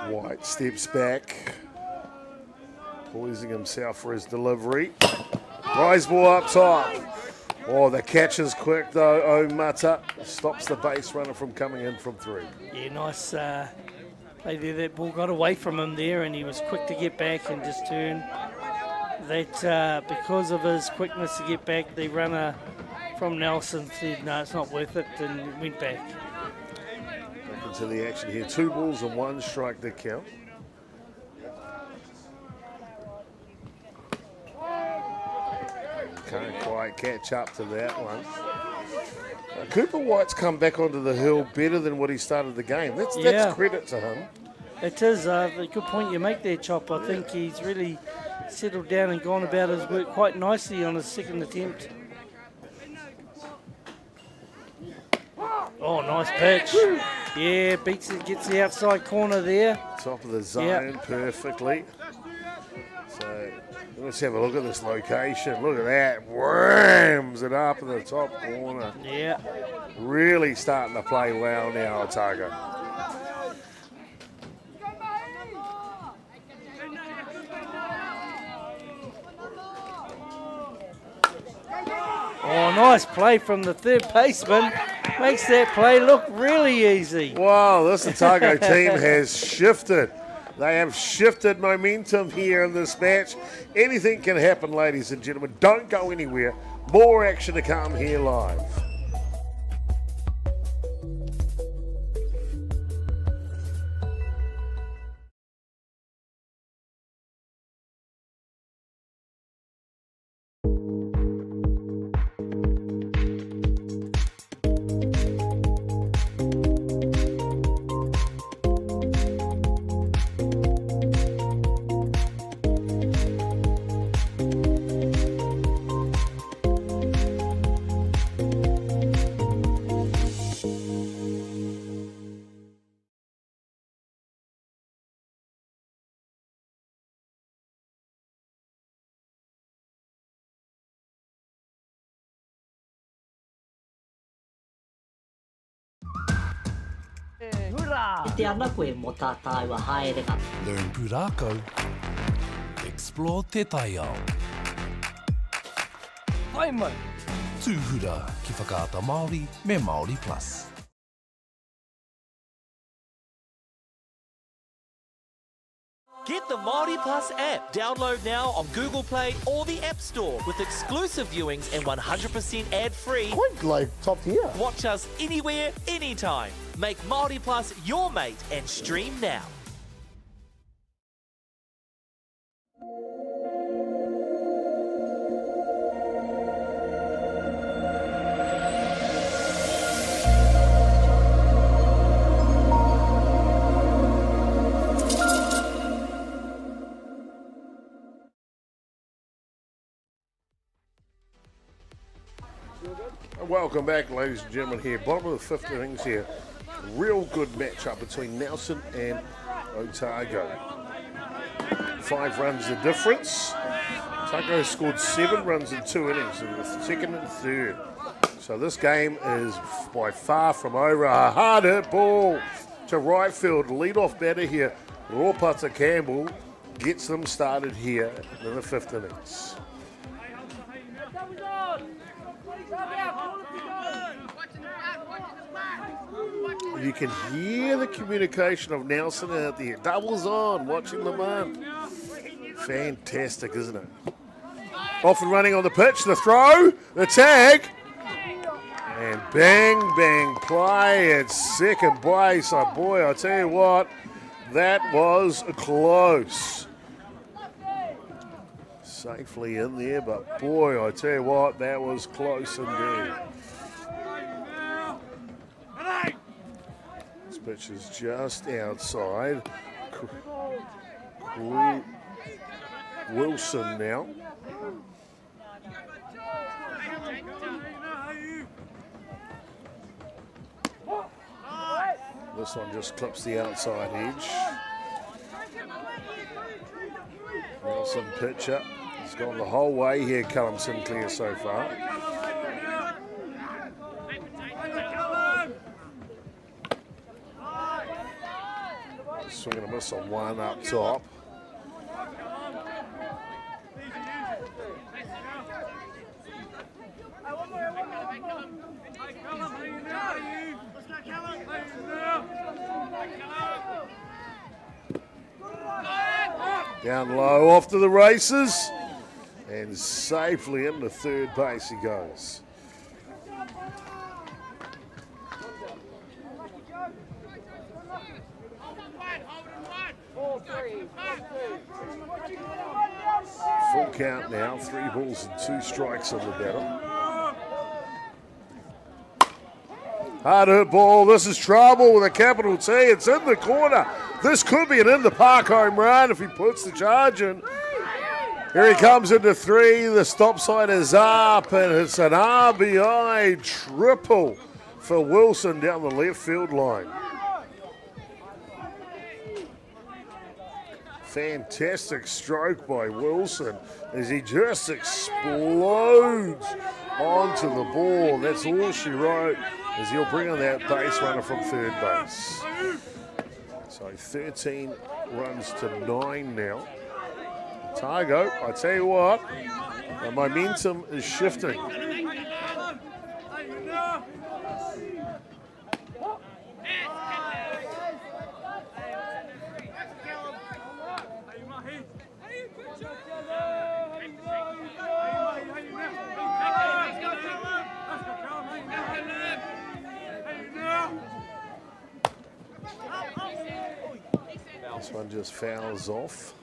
White steps back, poising himself for his delivery. Rise ball up top. Oh, the catch is quick though. Omata stops the base runner from coming in from 3. Yeah, nice play there. That ball got away from him there, and he was quick to get back and just turn. That because of his quickness to get back, the runner from Nelson said, no, it's not worth it, and went back. Back into the action here. 2 balls and 1 strike to count. Can't quite catch up to that one. Cooper White's come back onto the hill better than what he started the game. That's credit to him. It is a good point you make there, Chop. I think he's really settled down and gone about his work quite nicely on his second attempt. Oh, nice pitch. Yeah, beats it, gets the outside corner there. Top of the zone perfectly. So let's have a look at this location. Look at that. Worms it up in the top corner. Yeah. Really starting to play well now, Otago. Oh, nice play from the third baseman. Makes that play look really easy. Wow, this Otago team has shifted. They have shifted momentum here in this match. Anything can happen, ladies and gentlemen. Don't go anywhere. More action to come here live. Learn Purako. Explore Te Taiao. Tūhura ki whakaata Māori me Māori Plus. Get the Māori Plus app. Download now on Google Play or the App Store with exclusive viewings and 100% ad-free. Quite like top tier. Watch us anywhere, anytime. Make Māori Plus your mate and stream now. Welcome back, ladies and gentlemen, here. Bottom of the fifth innings here. Real good matchup between Nelson and Otago. 5 runs the difference. Otago scored 7 runs in 2 innings in the second and third. So this game is by far from over. A hard hit ball to right field. Lead-off batter here, Ropata Campbell, gets them started here in the 5th innings. You can hear the communication of Nelson out there. Doubles on, watching the man. Fantastic, isn't it? Off and running on the pitch, the throw, the tag. And bang, bang, play at second base. Oh boy, I tell you what, that was close. Safely in there, but boy, I tell you what, that was close indeed. This pitch is just outside. Wilson now. This one just clips the outside edge. Wilson pitcher. He's gone the whole way here, Callum Sinclair, so far. Swing and a miss on one up top. Down low, off to the races, and safely into third base he goes. Full count now, 3 balls and 2 strikes on the batter. Hard hit ball, this is trouble with a capital T, it's in the corner. This could be an in-the-park home run if he puts the charge in. Here he comes into 3, the stop sign is up, and it's an RBI triple for Wilson down the left field line. Fantastic stroke by Wilson as he just explodes onto the ball. That's all she wrote, as he'll bring on that base runner from third base. So 13 runs to 9 now. Otago, I tell you what, the momentum is shifting. This one just fouls off.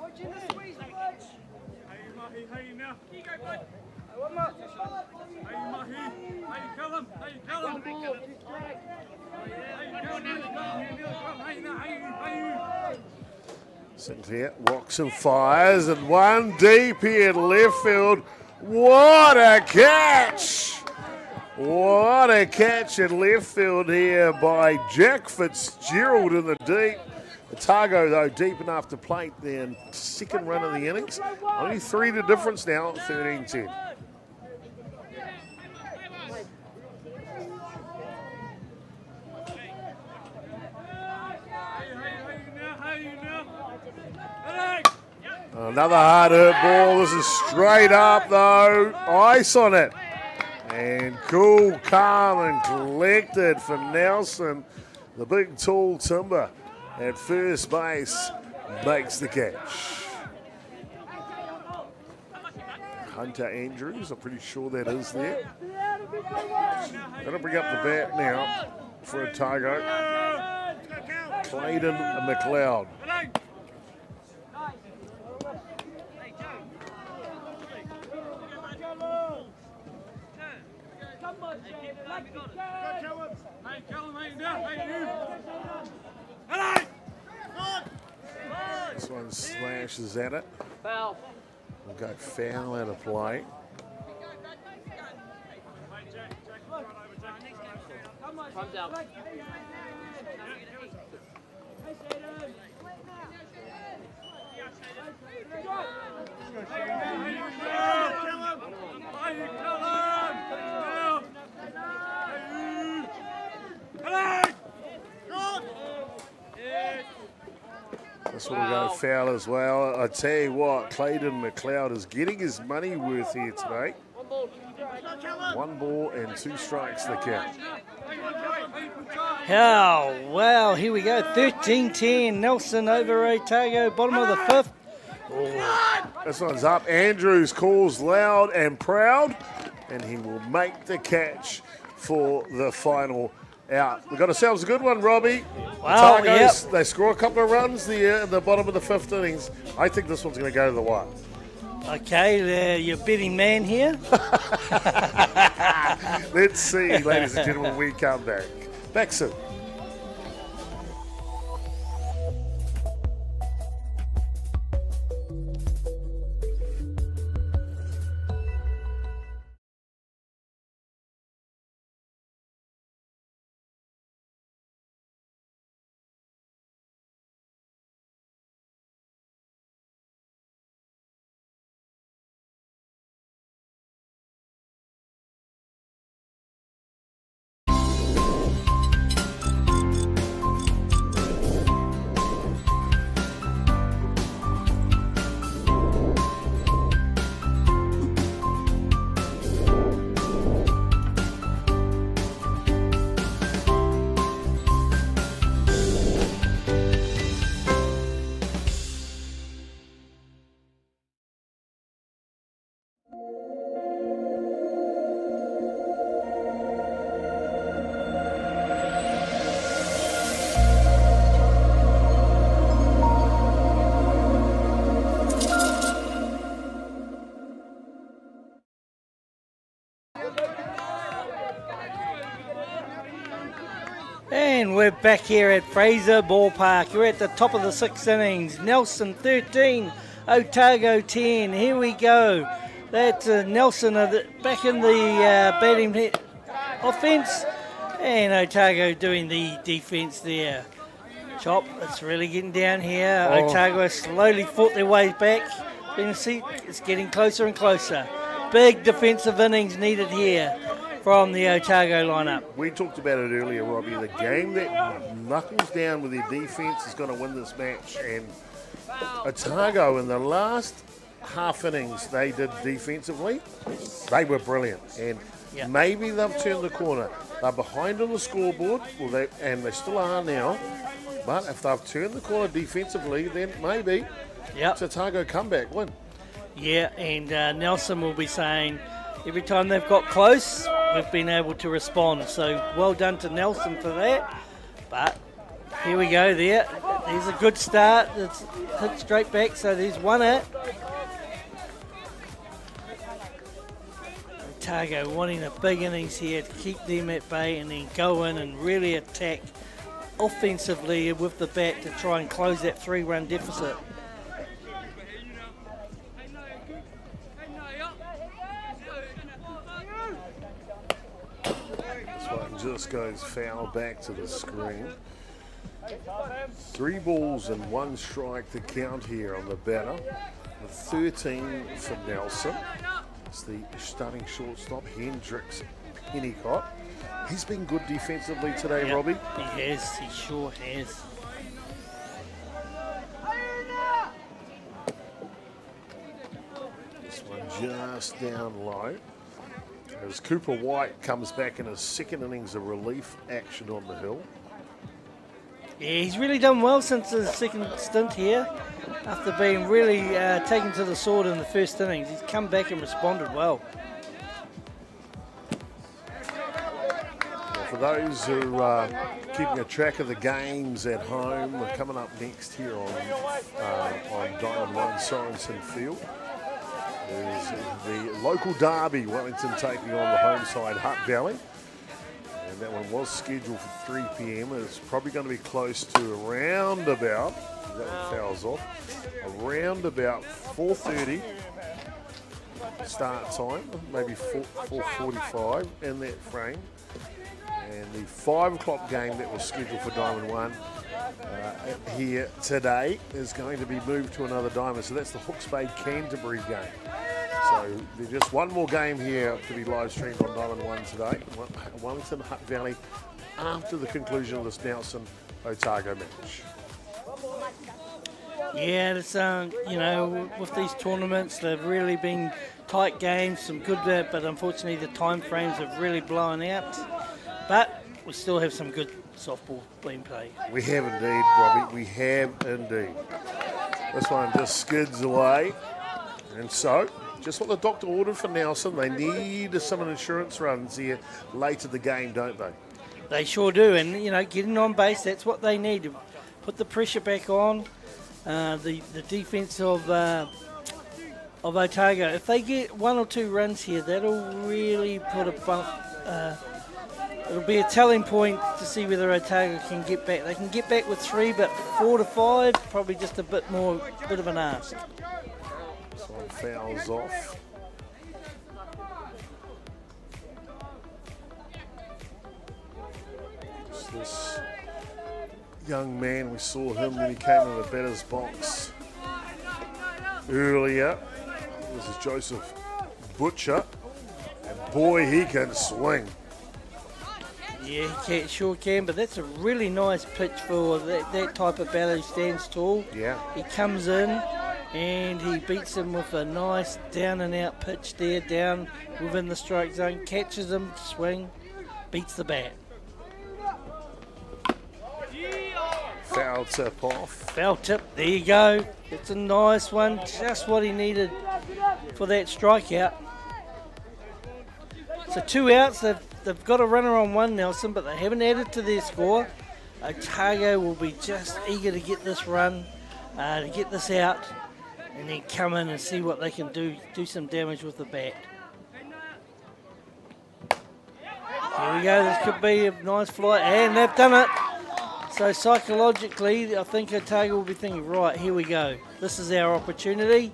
Sinclair rocks and fires, and one deep here in left field. What a catch! What a catch in left field here by Jack Fitzgerald in the deep. Otago, though, deep enough to plate their second run of the innings. Only 3 the difference now, 13-10. Another hard hit ball. This is straight up, though. Ice on it. And cool, calm, and collected for Nelson. The big, tall timber at first base makes the catch. Hunter Andrews, I'm pretty sure that is there. Going to bring up the bat now for Otago. Clayton McLeod. This one slashes at it. Foul. We'll go foul out of play. Time's out. This one will go foul as well. I tell you what, Clayton McLeod is getting his money worth here today. 1 ball and 2 strikes the count. Oh, wow, here we go. 13-10. Nelson over Otago, bottom of the 5th. Oh. This one's up. Andrews calls loud and proud, and he will make the catch for the final out. We've got ourselves a good one, Robbie. Wow, Otago's, they score a couple of runs there in the bottom of the 5th innings. I think this one's going to go to the wire. Okay, you're betting man here. Let's see, ladies and gentlemen, when we come back. Back soon. And we're back here at Fraser Ballpark. We're at the top of the 6th innings. Nelson 13, Otago 10. Here we go. That's Nelson back in the batting offense, and Otago doing the defense there. Chop, it's really getting down here. Otago has slowly fought their way back. You can see it's getting closer and closer. Big defensive innings needed here from the Otago lineup. We talked about it earlier, Robbie. The game that knuckles down with their defence is going to win this match. And Otago, in the last half innings they did defensively, they were brilliant. And maybe they've turned the corner. They're behind on the scoreboard, and they still are now. But if they've turned the corner defensively, then maybe it's Otago comeback win. Yeah, and Nelson will be saying every time they've got close, we've been able to respond. So well done to Nelson for that. But here we go there. There's a good start. It's hit straight back, so there's 1 out. Otago wanting a big innings here to keep them at bay and then go in and really attack offensively with the bat to try and close that 3-run deficit. Just goes foul back to the screen. 3 balls and 1 strike to count here on the batter. The 13 for Nelson. It's the starting shortstop, Hendricks Pennicott. He's been good defensively today, Robbie. He has, he sure has. This one just down low. As Cooper White comes back in his 2nd innings of relief action on the hill. Yeah, he's really done well since his 2nd stint here. After being really taken to the sword in the 1st innings, he's come back and responded well. For those who are keeping a track of the games at home, we're coming up next here on Diamond 1 Sorensen Field. There's the local derby, Wellington taking on the home side, Hutt Valley. And that one was scheduled for 3 p.m. It's probably going to be close to around about, that one fouls off, around about 4:30. start time, maybe 4:45 in that frame. And the 5 o'clock game that was scheduled for Diamond 1 here today is going to be moved to another diamond. So that's the Hawke's Bay Canterbury game. So there's just one more game here to be live streamed on Diamond 1 today. Wellington Hutt Valley after the conclusion of this Nelson Otago match. Yeah, it's with these tournaments, they've really been tight games, some good, but unfortunately the time frames have really blown out. But we still have some good softball being played. We have indeed, Robbie. We have indeed. This one just skids away, and so just what the doctor ordered for Nelson. They need some insurance runs here late in the game, don't they? They sure do, and getting on base, that's what they need to put the pressure back on. The defense of Otago. If they get 1 or 2 runs here, that'll really put a bump. It'll be a telling point to see whether Otago can get back. They can get back with 3, but 4 to 5, probably just a bit of an ask. So fouls off. Just this young man, we saw him when he came in the batter's box earlier. This is Joseph Butcher, and boy, he can swing. Yeah, he sure can, but that's a really nice pitch for that type of batter who stands tall. Yeah. He comes in and he beats him with a nice down and out pitch there, down within the strike zone, catches him, swing, beats the bat. Foul tip off. Foul tip, there you go. It's a nice one, just what he needed for that strikeout. So 2 outs, they've got a runner on 1, Nelson, but they haven't added to their score. Otago will be just eager to get this run, to get this out, and then come in and see what they can do some damage with the bat. Here we go, this could be a nice fly, and they've done it. So psychologically, I think Otago will be thinking, right, here we go. This is our opportunity.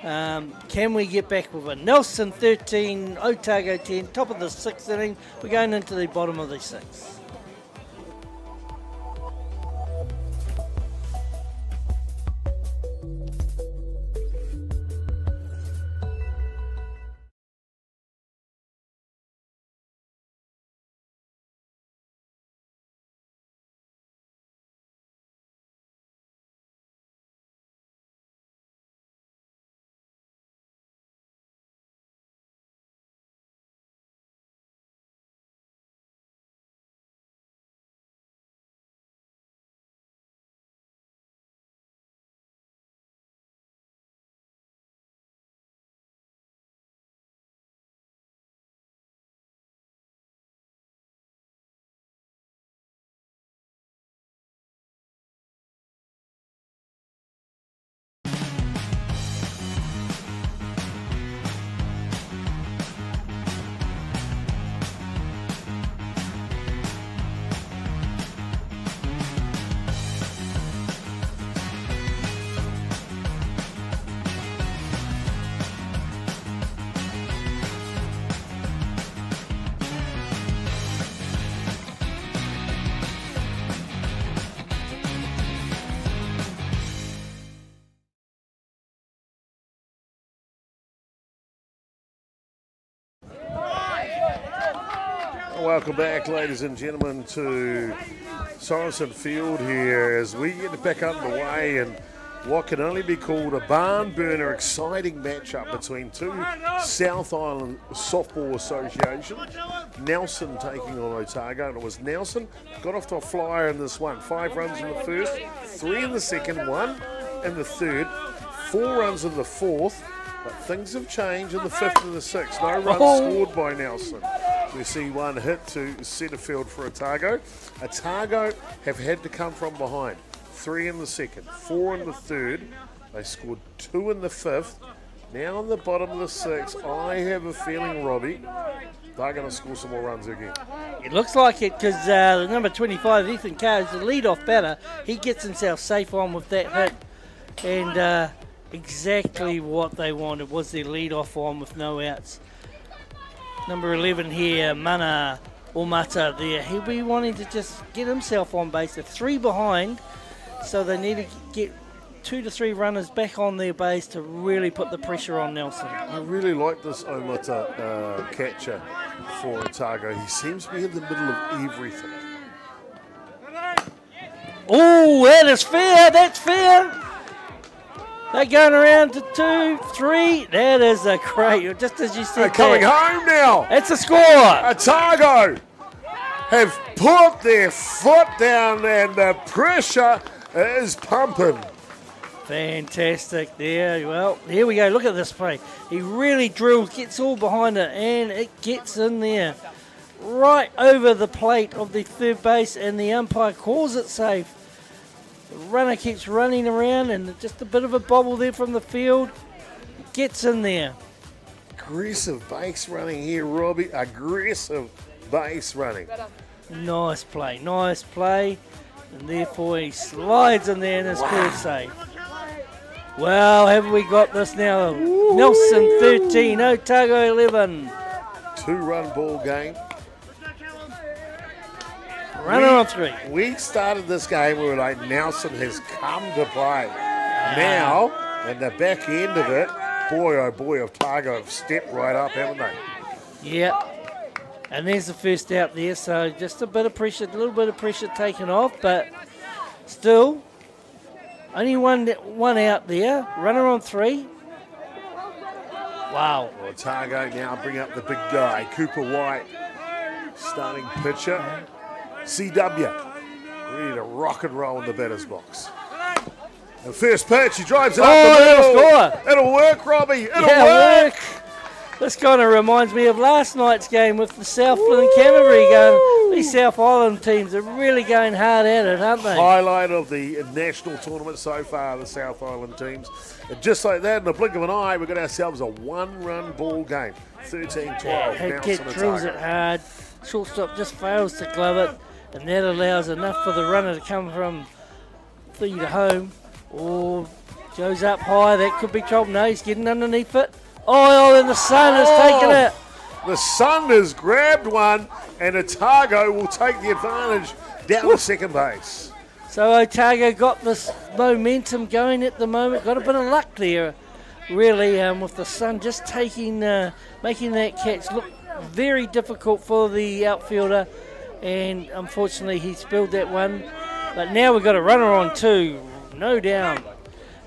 Can we get back with a Nelson 13, Otago 10, top of the 6th inning? We're going into the bottom of the 6th. Welcome back, ladies and gentlemen, to Sorensen Field here as we get back underway in what can only be called a barn burner, exciting matchup between two South Island softball associations. Nelson taking on Otago, and it was Nelson got off to a flyer in this one. 5 runs in the first, 3 in the second, 1 in the third, 4 runs in the fourth. But things have changed in the 5th and the 6th. No runs scored by Nelson. We see 1 hit to centre field for Otago. Otago have had to come from behind. 3 in the second, 4 in the third. They scored 2 in the 5th. Now in the bottom of the 6th, I have a feeling, Robbie, they're going to score some more runs again. It looks like it because the number 25, Ethan Carr, is the lead-off batter. He gets himself safe on with that hit. And exactly what they wanted, was their lead-off on with no outs. Number 11 here, Mana Omata there. He'll be wanting to just get himself on base. They're 3 behind, so they need to get 2 to 3 runners back on their base to really put the pressure on Nelson. I really like this Omata catcher for Otago. He seems to be in the middle of everything. Oh, that is fair. That's fair. They're going around to 2, 3. That is a great, just as you said. They're coming home now. That's a score. Otago have put their foot down and the pressure is pumping. Fantastic there. Well, here we go. Look at this play. He really drills, gets all behind it, and it gets in there. Right over the plate of the third base, and the umpire calls it safe. The runner keeps running around, and just a bit of a bobble there from the field. Gets in there. Aggressive base running here, Robbie. Aggressive base running. Nice play, nice play. And therefore he slides in there and is scored safe. Well, have we got this now? Ooh. Nelson 13, Otago 11. 2-run ball game. Runner on 3. We started this game, we were like, Nelson has come to play. Now, at the back end of it, boy, oh boy, Otago have stepped right up, haven't they? Yep. And there's the first out there, so just a bit of pressure, a little bit of pressure taken off, but still, only one out there. Runner on 3. Wow. Otago now bring up the big guy, Cooper White, starting pitcher. CW, ready to rock and roll in the batter's box. The first pitch, he drives it up the middle. Score. It'll work, Robbie. It'll work. This kind of reminds me of last night's game with the Southland and Canterbury going. These South Island teams are really going hard at it, aren't they? Highlight of the national tournament so far, the South Island teams. And just like that, in the blink of an eye, we've got ourselves a 1-run ball game. 13-12. Kit drills it hard. Shortstop just fails to glove it. And that allows enough for the runner to come from 3 to home. Oh, goes up high. That could be trouble. No, he's getting underneath it. Oh, and the Sun has taken it. The Sun has grabbed one, and Otago will take the advantage down to second base. So Otago got this momentum going at the moment. Got a bit of luck there, really, with the Sun just taking, making that catch look very difficult for the outfielder. And unfortunately, he spilled that one. But now we've got a runner on 2. No down.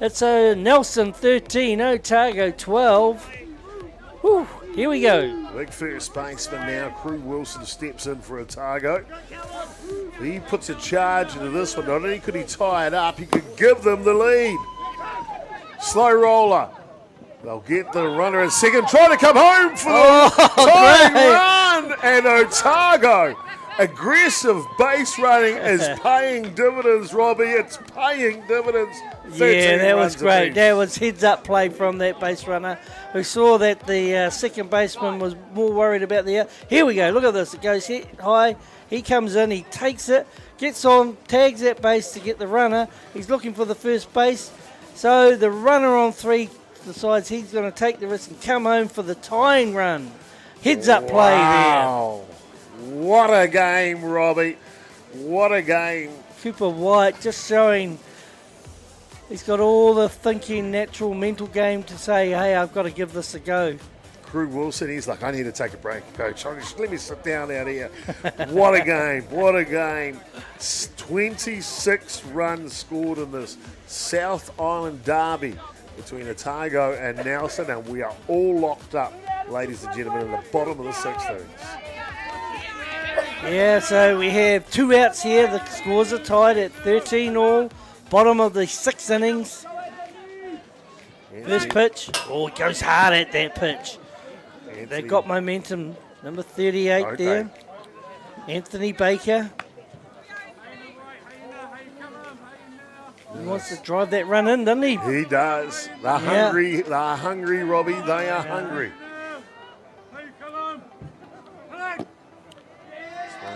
It's a Nelson 13, Otago 12. Whew, here we go. Big first baseman now. Krug Wilson steps in for Otago. He puts a charge into this one. Not only could he tie it up, he could give them the lead. Slow roller. They'll get the runner in second. Trying to come home for the tying run. And Otago. Aggressive base running is paying dividends, Robbie. It's paying dividends. Yeah, that was great. That was heads-up play from that base runner who saw that the second baseman was more worried about the... Here we go. Look at this. It goes high. He comes in. He takes it, gets on, tags that base to get the runner. He's looking for the first base. So the runner on 3 decides he's going to take the risk and come home for the tying run. Heads-up play there. What a game, Robbie. What a game. Cooper White just showing he's got all the thinking, natural, mental game to say, hey, I've got to give this a go. Krug Wilson, he's like, I need to take a break, coach. Just let me sit down out here. What a game. What a game. 26 runs scored in this South Island derby between Otago and Nelson, and we are all locked up, ladies and gentlemen, in the bottom of the 6th innings. Yeah, so we have 2 outs here. The scores are tied at 13 all. Bottom of the 6th innings. First pitch. Oh, it goes hard at that pitch. They got momentum. Number 38 there. Anthony Baker. He wants to drive that run in, doesn't he? He does. They're hungry. They're hungry, Robbie. They are hungry.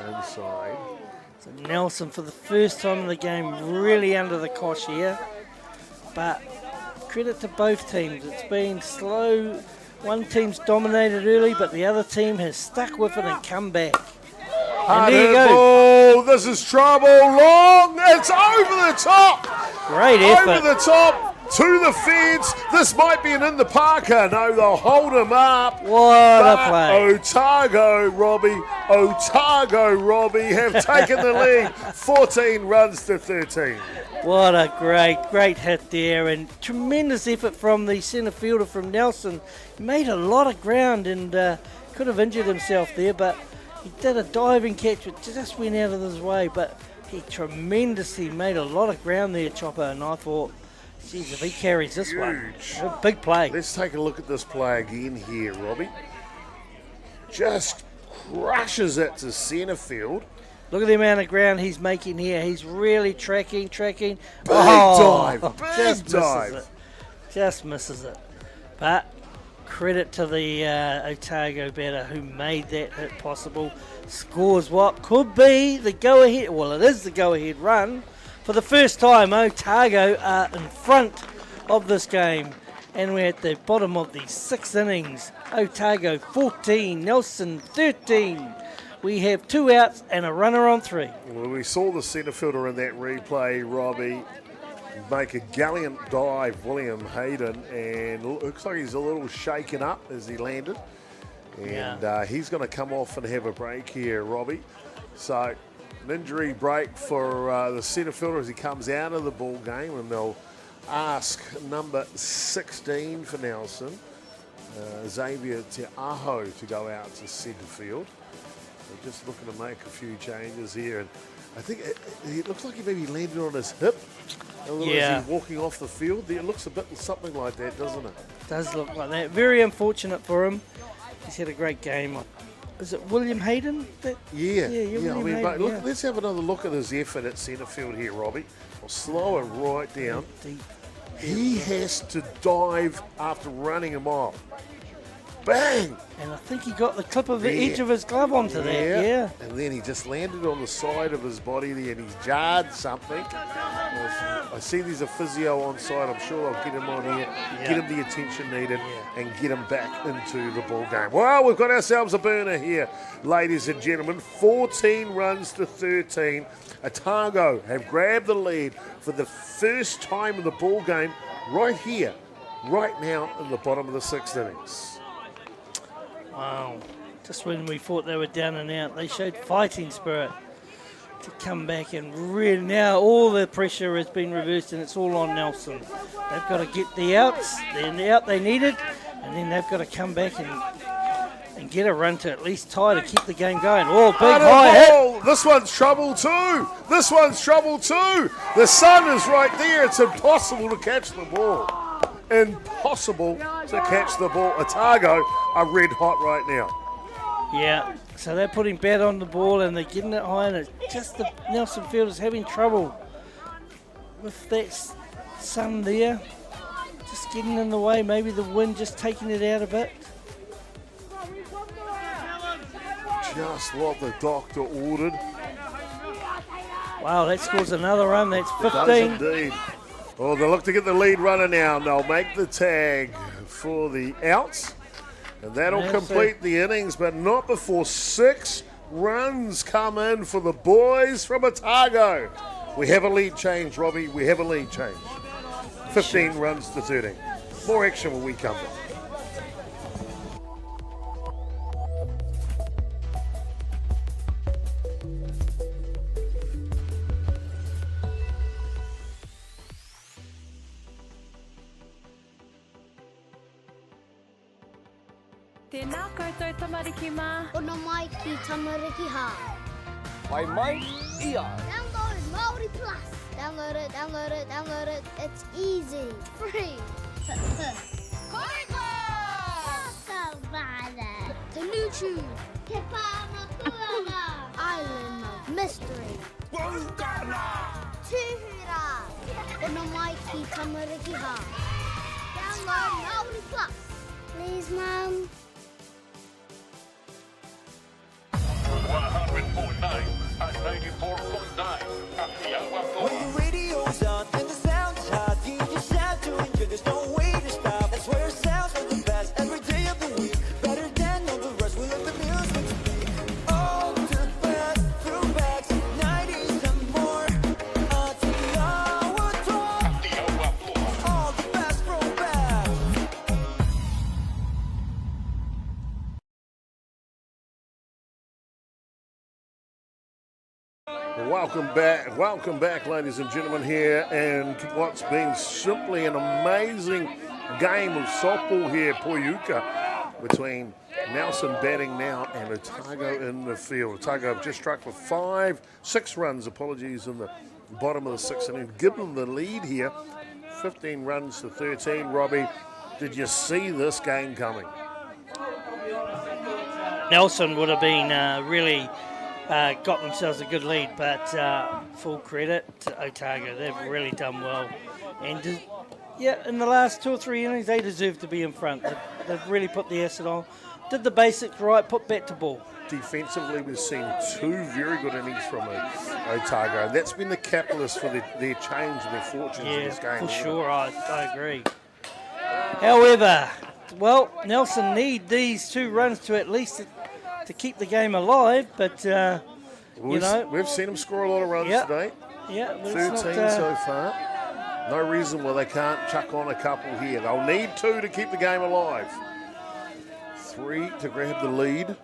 Inside. So Nelson, for the first time in the game, really under the cosh here. But credit to both teams. It's been slow. One team's dominated early, but the other team has stuck with it and come back. And there you go. Ball. This is trouble. Long. It's over the top. Great effort. Over the top. To the fence. This might be an in the Parker. No, they'll hold him up. What a play. Otago Robbie have taken the lead. 14 runs to 13. What a great hit there, and tremendous effort from the centre fielder from Nelson. He made a lot of ground and could have injured himself there, but he did a diving catch which just went out of his way, but he tremendously made a lot of ground there, Chopper, and I thought, geez, if he carries this one, a big play. Let's take a look at this play again here, Robbie. Just crushes it to centre field. Look at the amount of ground he's making here. He's really tracking. Big dive. Just misses it. But credit to the Otago batter who made that hit possible. Scores what could be the go-ahead. Well, it is the go-ahead run. For the first time, Otago are in front of this game. And we're at the bottom of the 6th innings. Otago 14, Nelson 13. We have 2 outs and a runner on 3. Well, we saw the centre fielder in that replay, Robbie, make a gallant dive, William Hayden, and looks like he's a little shaken up as he landed. And he's going to come off and have a break here, Robbie. So an injury break for the centre fielder as he comes out of the ball game, and they'll ask number 16 for Nelson, Xavier Te Aho, to go out to centre field. They're just looking to make a few changes here, and I think it looks like he maybe landed on his hip as he's walking off the field. It looks a bit something like that, doesn't it? Does look like that. Very unfortunate for him. He's had a great game. Is it William Hayden? Let's have another look at his effort at centre field here, Robbie. I'll slow it right down. Deep. He has to dive after running him off. Bang! And I think he got the clip of the edge of his glove onto that. Yeah. And then he just landed on the side of his body there, and he's jarred something. I see there's a physio on side. I'm sure I'll get him on here, get him the attention needed, and get him back into the ball game. Well, we've got ourselves a burner here, ladies and gentlemen. 14 runs to 13. Otago have grabbed the lead for the first time in the ball game right here, right now in the bottom of the 6th innings. Wow. Just when we thought they were down and out, they showed fighting spirit to come back, and really now all the pressure has been reversed and it's all on Nelson. They've got to get the outs, the out they needed, and then they've got to come back and get a run to at least tie to keep the game going. Oh, big high hit. This one's trouble too. The sun is right there. It's impossible to catch the ball. Impossible to catch the ball. Otago are red hot right now. Yeah, so they're putting bat on the ball and they're getting it high, and it's just the Nelson fielders having trouble with that sun there. Just getting in the way, maybe the wind just taking it out a bit. Just what the doctor ordered. Wow, that scores another run. That's 15. It does indeed. Oh, they look to get the lead runner now, and they'll make the tag for the outs. And that'll complete the innings, but not before 6 runs come in for the boys from Otago. We have a lead change, Robbie. We have a lead change. 15 runs to 13. More action when we come back. Tēnā koutou tamariki mā. Ono mai ki tamariki hā. Mai, ia. Download Māori Plus. Download it. It's easy. Free. Koiko! Savannah. Tanuchu. Te Pānakuanga. Island of Mystery. Wongana. Tuhura. Ono mai ki tamariki hā. Download Māori Plus. Please, Mum. 100.9 and 94.9 Atiawa Toa. When the radio's on and the sound is hot, you just have to enjoy. There's no Welcome back, ladies and gentlemen, here, and what's been simply an amazing game of softball here, Poiuka, between Nelson batting now and Otago in the field. Otago have just struck for 6 runs, in the bottom of the 6th inning, given the lead here, 15 runs to 13. Robbie, did you see this game coming? Nelson would have been really got themselves a good lead, but full credit to Otago. They've really done well. And in the last 2 or 3 innings, they deserve to be in front. They've really put the acid on. Did the basics right, put bat to ball. Defensively, we've seen 2 very good innings from Otago. And that's been the catalyst for their change and their fortunes in this game. For sure, I agree. However, Nelson need these 2 runs to at least to keep the game alive, but we've seen them score a lot of runs today. Yeah, 13 so far. No reason why they can't chuck on a couple here. They'll need 2 to keep the game alive. 3 to grab the lead.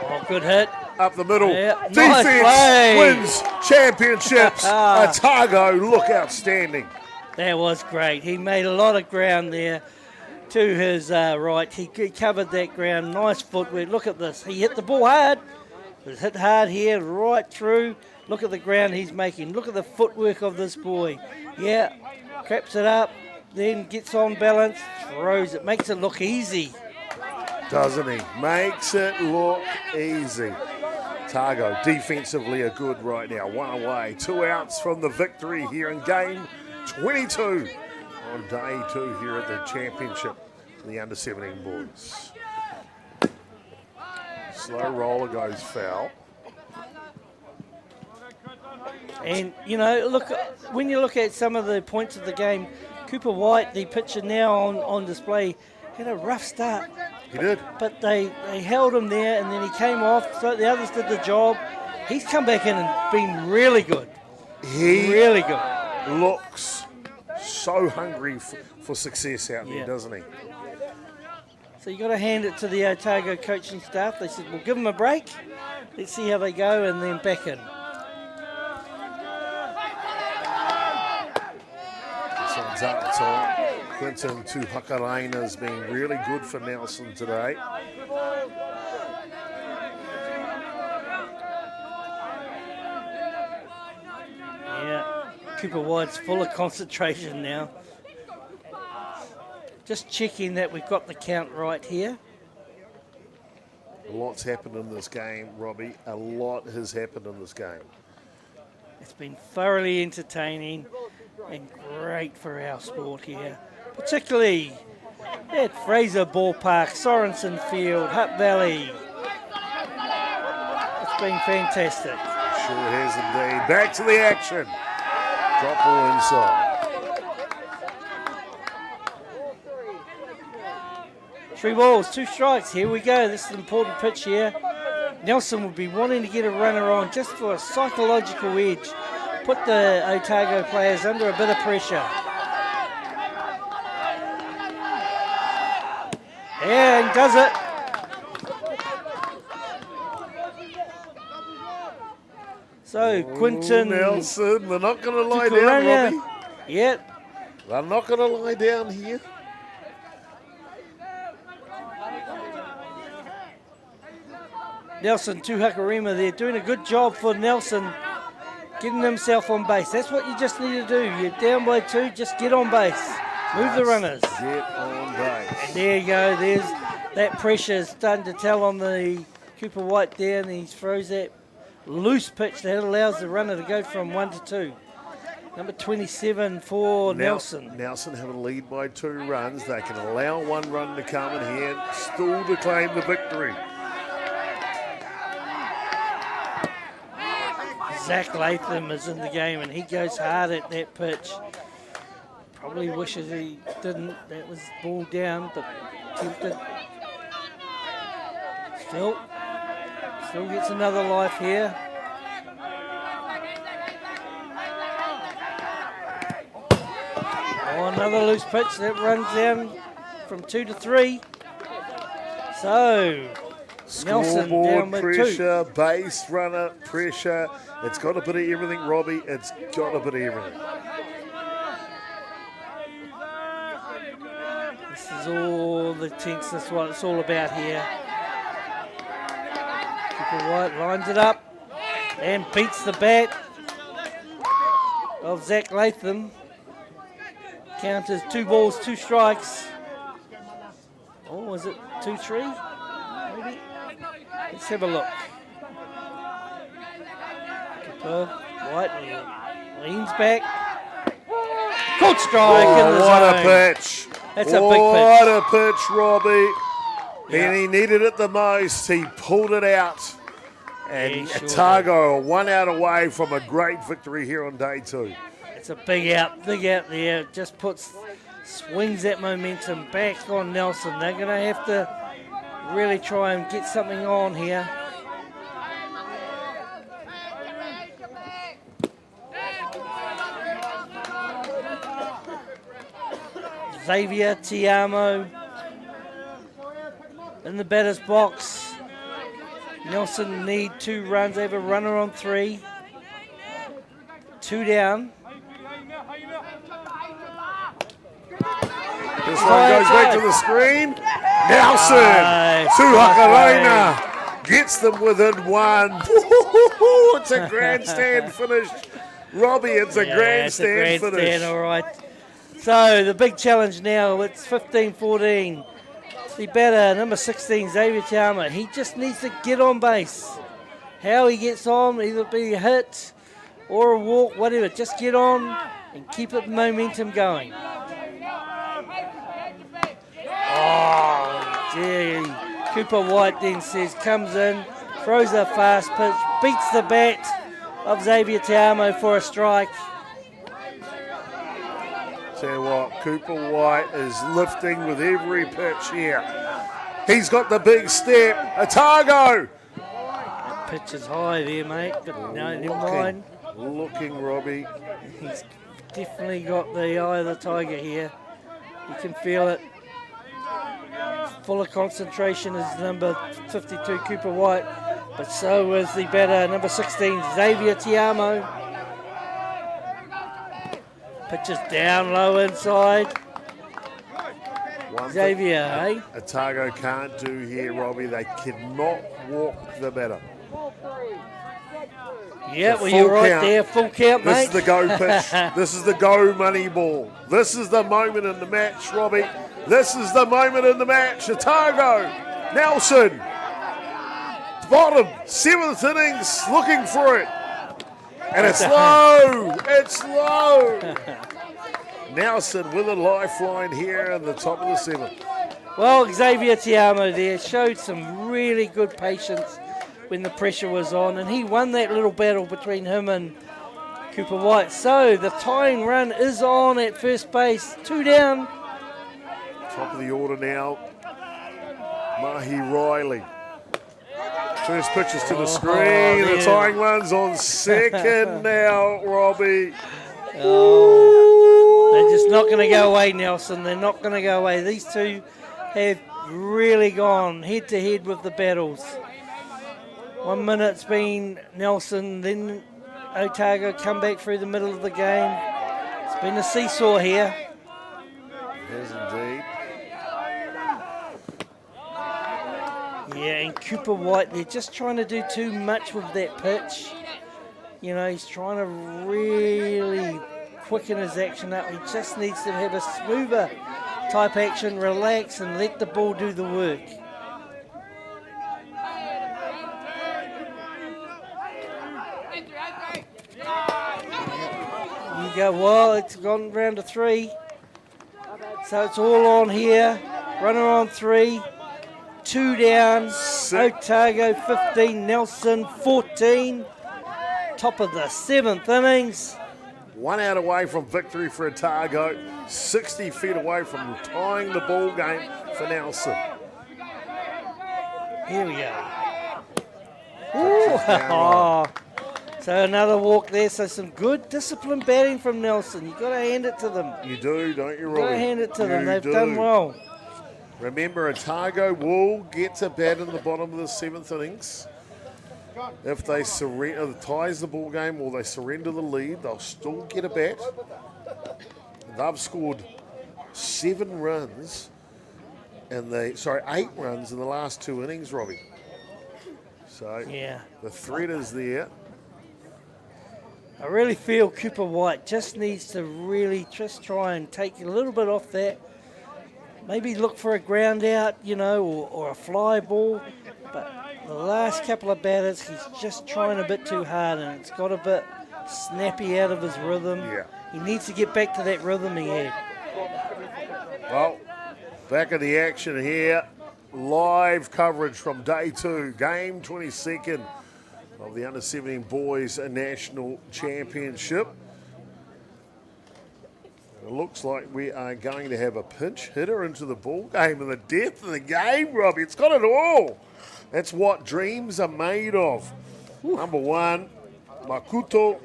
Oh, good hit. Up the middle. Yeah, Defense nice wins championships. Otago look outstanding. That was great. He made a lot of ground there to his right. He covered that ground. Nice footwork. Look at this. He hit the ball hard. It was hit hard here, right through. Look at the ground he's making. Look at the footwork of this boy. Yeah, craps it up, then gets on balance, throws it. Makes it look easy. Doesn't he? Makes it look easy. Otago defensively are good right now. 1 away, 2 outs from the victory here in game 22 on day 2 here at the championship for the under-17 boys. Slow roller goes foul. And, look, when you look at some of the points of the game, Cooper White, the pitcher now on display, had a rough start. He did. But they held him there, and then he came off, so the others did the job. He's come back in and been really good. Really good. Looks so hungry for success out there, doesn't he? So you got to hand it to the Otago coaching staff. They said, we'll give them a break. Let's see how they go, and then back in. This one's up top. Quinton Tuhakaraina has been really good for Nelson today. Yeah, Cooper White's full of concentration now. Just checking that we've got the count right here. A lot's happened in this game, Robbie. A lot has happened in this game. It's been thoroughly entertaining and great for our sport here. Particularly at Fraser Ballpark, Sorensen Field, Hutt Valley. It's been fantastic. Sure has indeed. Back to the action. Drop ball inside. 3 balls, 2 strikes. Here we go. This is an important pitch here. Nelson would be wanting to get a runner on just for a psychological edge. Put the Otago players under a bit of pressure. Yeah, he does it. So, Quinton Nelson, they're not going to lie down, Robbie. Yeah. They're not going to lie down here. Nelson Tuhakarima there doing a good job for Nelson, getting himself on base. That's what you just need to do. You're down by 2, just get on base. Move the runners. Get on base. And there you go. There's that pressure starting to tell on the Cooper White there, and he throws that loose pitch that allows the runner to go from 1 to 2. Number 27 for Nelson. Nelson have a lead by 2 runs. They can allow 1 run to come in here, still to claim the victory. Zach Latham is in the game, and he goes hard at that pitch. Probably wishes he didn't. That was ball down, but tempted. Still gets another life here. Oh, another loose pitch that runs down from 2 to 3. So, Nelson down Scoreboard with pressure, base runner pressure. It's got a bit of everything, Robbie. It's got a bit of everything. This is all the tenseness, what it's all about here. Cooper White lines it up and beats the bat of Zach Latham. Count as 2 balls, 2 strikes. Oh, is it 2-3? Maybe. Let's have a look. Cooper White leans back. Caught strike in the what zone. a pitch. That's a big What pitch. a pitch, Robbie. Yeah. And he needed it the most. He pulled it out. And Yeah, sure Otago 1 out away from a great victory here on day 2. It's a big out there. Just swings that momentum back on Nelson. They're going to have to really try and get something on here. Xavier Tiamo in the batter's box. Nelson need 2 runs. They have a runner on 3. 2 down. This one goes back to the screen. Nelson to Hakarona gets them within 1. It's a grandstand finish. Robbie, it's a grandstand finish. All right. So the big challenge now, it's 15-14. The batter, number 16, Xavier Tiama, he just needs to get on base. How he gets on, either be a hit or a walk, whatever. Just get on and keep the momentum going. Oh, gee. Cooper White then comes in, throws a fast pitch, beats the bat of Xavier Tiamo for a strike. Tell you what, Cooper White is lifting with every pitch here. He's got the big step. Otago! That pitch is high there, mate, but no, never mind. Looking, Robbie. He's definitely got the eye of the tiger here. You can feel it. Full of concentration is number 52, Cooper White, but so is the batter, number 16, Xavier Tiamo. Pitches down low inside. Xavier, eh? Otago can't do here, Robbie. They cannot walk the batter. Yeah, well, you're right there. Full count, mate. This is the go pitch. This is the go money ball. This is the moment in the match, Robbie. This is the moment in the match. Otago, Nelson, bottom, 7th innings, looking for it. And it's low. It's low. Nelson with a lifeline here in the top of the 7th. Well, Xavier Tiamo there showed some really good patience when the pressure was on, and he won that little battle between him and Cooper White. So the tying run is on at first base. 2 down. Top of the order now, Mahi Riley. First pitches to the screen. The tying run's on second now, Robbie. Oh, they're just not going to go away, Nelson. They're not going to go away. These two have really gone head-to-head with the battles. 1 minute's been Nelson, then Otago come back through the middle of the game. It's been a seesaw here. Yes, indeed. Yeah, and Cooper White, they're just trying to do too much with that pitch. You know, he's trying to really quicken his action up. He just needs to have a smoother type action, relax, and let the ball do the work. You go, well, it's gone round to 3. So it's all on here. Runner on 3. 2 down. Otago 15, Nelson 14. Top of the 7th innings. 1 out away from victory for Otago. 60 feet away from tying the ball game for Nelson. Here we go. Ooh, so another walk there. So some good disciplined batting from Nelson. You've got to hand it to them. You do, don't you, Robbie? You've got to hand it to them. They've do. done well. Remember, Otago will get to bat in the bottom of the 7th innings. If they surrender, ties the ball game or they surrender the lead, they'll still get a bat. They've scored 7 runs and 8 runs in the last 2 innings, Robbie. So yeah, the threat is there. I really feel Cooper White just needs to really just try and take a little bit off that. Maybe look for a ground out, or a fly ball. But the last couple of batters, he's just trying a bit too hard, and it's got a bit snappy out of his rhythm. Yeah. He needs to get back to that rhythm he had. Well, back in the action here. Live coverage from day 2, game 22nd of the Under-17 Boys National Championship. It looks like we are going to have a pinch hitter into the ball game and the depth of the game, Robbie. It's got it all. That's what dreams are made of. Number 1, Makoto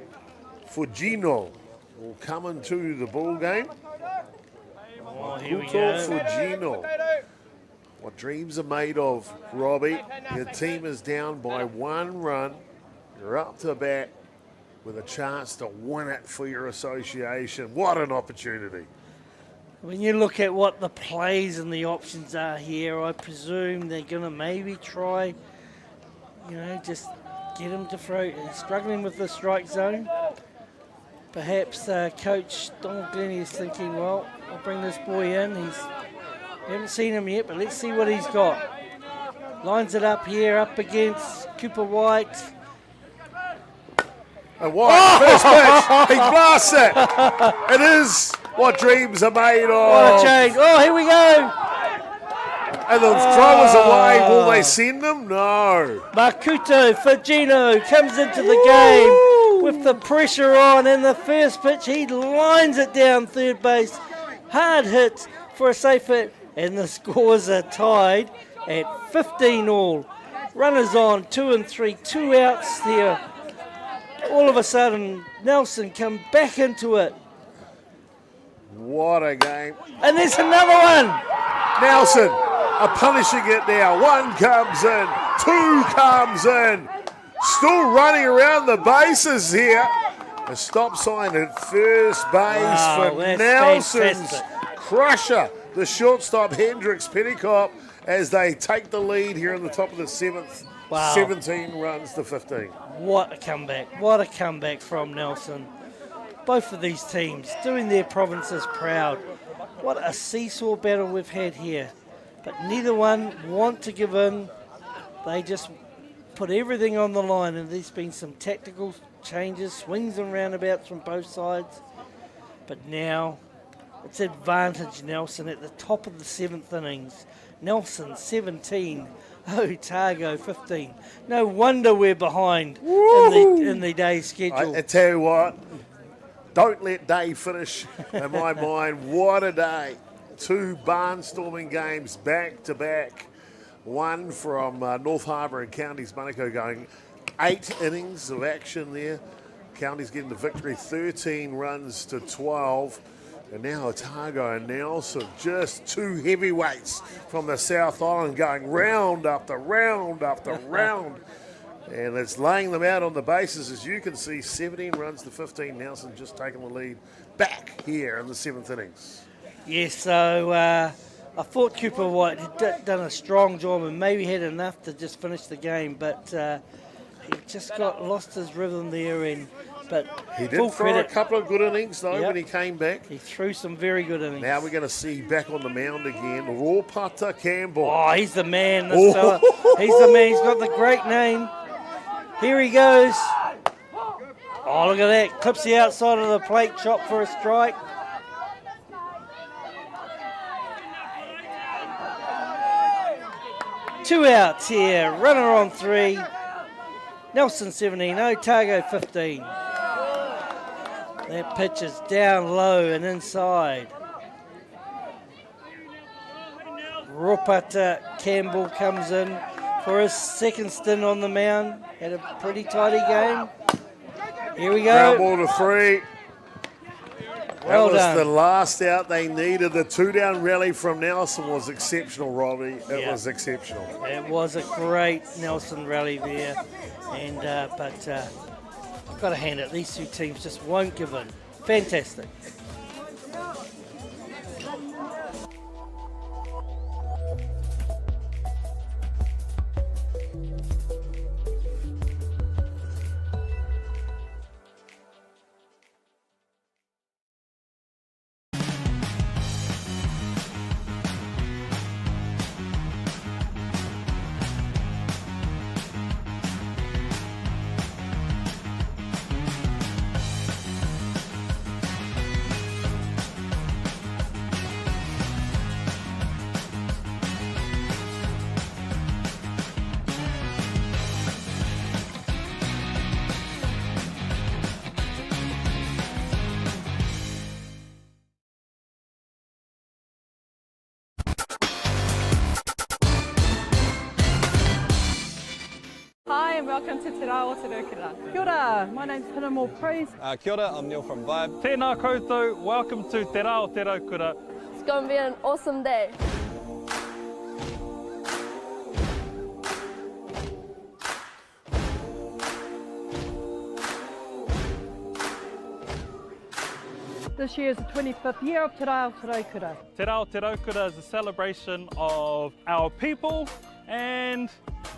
Fujino will come into the ball game. Makoto Fujino. What dreams are made of, Robbie. Your team is down by 1 run. You're up to bat with a chance to win it for your association. What an opportunity. When you look at what the plays and the options are here, I presume they're going to maybe try, just get him to throw. Struggling with the strike zone. Perhaps Coach Donald Glennie is thinking, well, I'll bring this boy in. We haven't seen him yet, but let's see what he's got. Lines it up here, up against Cooper White. And White, first pitch, he blasts it. It is what dreams are made of. What a change. Oh, here we go. And the throwers away. Will they send them? No. Makoto Fujino comes into the game with the pressure on. And the first pitch, he lines it down third base. Hard hit for a safe hit. And the scores are tied at 15 all. Runners on, 2 and 3, 2 outs there. All of a sudden, Nelson come back into it. What a game. And there's another one. Nelson are punishing it now. 1 comes in, 2 comes in. Still running around the bases here. A stop sign at first base for Nelson's crusher. The shortstop, Hendricks Petticoat, as they take the lead here in the top of the 7th. Wow. 17 runs to 15. What a comeback. What a comeback from Nelson. Both of these teams doing their provinces proud. What a seesaw battle we've had here. But neither one want to give in. They just put everything on the line, and there's been some tactical changes, swings and roundabouts from both sides. But now it's advantage Nelson at the top of the 7th innings. Nelson 17, Otago 15. No wonder we're behind in the day's schedule. I tell you what, don't let day finish in my mind. What a day. 2 barnstorming games back to back. One from North Harbour and Counties Manukau going 8 innings of action there. Counties getting the victory, 13 runs to 12. And now Otago and Nelson, just 2 heavyweights from the South Island going round after round after round. And it's laying them out on the bases, as you can see, 17 runs to 15. Nelson just taking the lead back here in the 7th innings. Yes, so I thought Cooper White had done a strong job and maybe had enough to just finish the game, but he just got lost his rhythm there. But he did throw a couple of good innings, though, when he came back. He threw some very good innings. Now we're going to see back on the mound again, Ropata Campbell. Oh, he's the man, this fella. He's the man. He's got the great name. Here he goes. Oh, look at that. Clips the outside of the plate, chop for a strike. Two outs here. Runner on 3. Nelson 17, Otago 15. That pitch is down low and inside. Ropata Campbell comes in for his second stint on the mound. Had a pretty tidy game. Here we go. Ground ball to 3. Well that was done. the last out they needed. The 2-down rally from Nelson was exceptional, Robbie. It was exceptional. It was a great Nelson rally there, and but I've got to hand it. These two teams just won't give in. Fantastic. Hi and welcome to Te Rao Toa. Kia ora, my name's Pinamo Praise. Kia ora, I'm Neil from Vibe. Tēnā koutou, welcome to Te Rao Kura. It's going to be an awesome day. This year is the 25th year of Te Rao Kura. Te Rao Kura is a celebration of our people and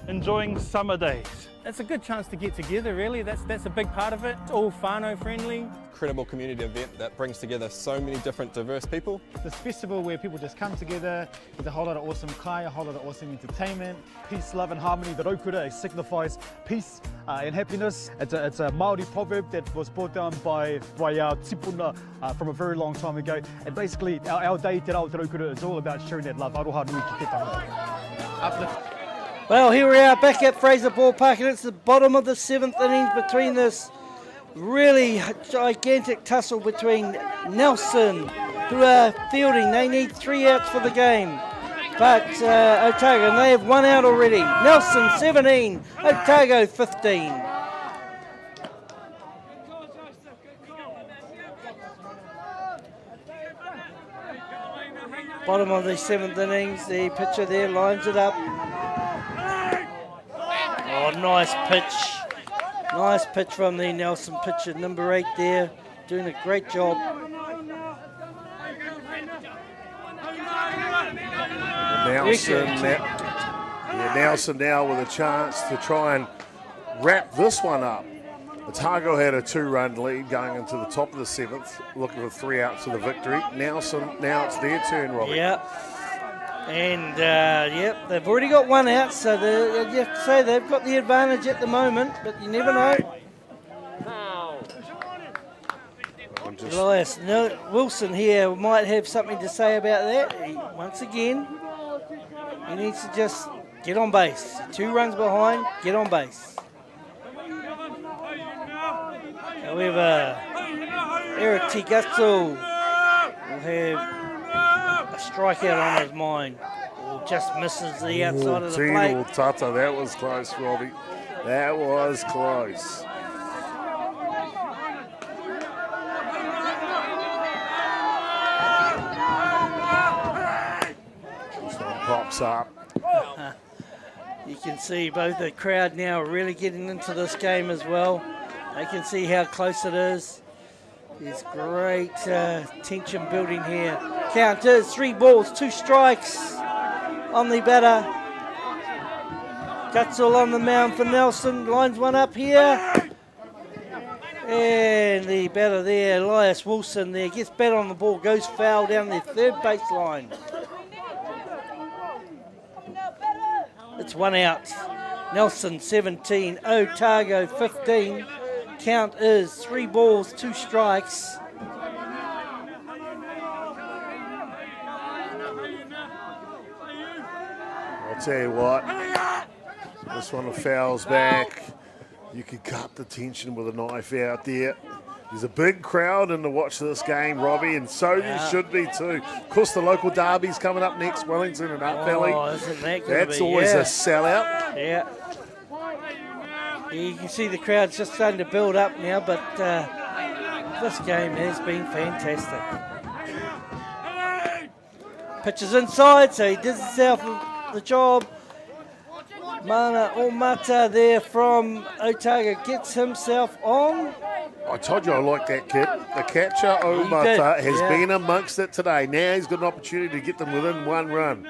enjoying summer days. It's a good chance to get together, really. That's a big part of it. It's all whānau friendly. Incredible community event that brings together so many different diverse people. This festival where people just come together, there's a whole lot of awesome kai, a whole lot of awesome entertainment. Peace, love and harmony. The Raukura signifies peace and happiness. It's a Māori proverb that was brought down by our tipuna from a very long time ago. And basically our day, Te Rao Kura, is all about sharing that love. Aroha nui ki te tanga. Uplift. Well, here we are back at Fraser Ballpark, and it's the bottom of the 7th innings between this really gigantic tussle between Nelson, who are fielding. They need 3 outs for the game. But Otago, and they have 1 out already. Nelson 17, Otago 15. Bottom of the 7th innings, the pitcher there lines it up. Oh, nice pitch. Nice pitch from the Nelson pitcher, number 8 there, doing a great job. Nelson now with a chance to try and wrap this one up. Otago had a 2-run lead going into the top of the 7th, looking for 3 outs to the victory. Nelson, now it's their turn, Robbie. Yeah. And, they've already got 1 out, so you have to say they've got the advantage at the moment, but you never know. Elias Wilson here might have something to say about that. Once again, he needs to just get on base. 2 runs behind, get on base. However, Eric Tigazzo will have a strikeout on his mind, or just misses the outside of the plate. Tata, that was close, Robbie. That was close. This one pops up. You can see both the crowd now really getting into this game as well. They can see how close it is. There's great tension building here. Count is 3 balls, 2 strikes on the batter. Gutzel on the mound for Nelson. Lines one up here. And the batter there, Elias Wilson there, gets bat on the ball, goes foul down the 3rd baseline. It's 1 out. Nelson 17, Otago 15. Count is 3 balls, 2 strikes. I'll tell you what, this one fouls back. You could cut the tension with a knife out there. There's a big crowd in to watch this game, Robbie, and so you should be too. Of course, the local derby's coming up next, Wellington and Hutt Valley. Isn't that That's always a sellout. Yeah. You can see the crowd's just starting to build up now, but This game has been fantastic. Pitches inside, so he does himself the job. Mana Omata there from Otago gets himself on. I told you I like that kid. The catcher, Omata, has been amongst it today. Now he's got an opportunity to get them within one run.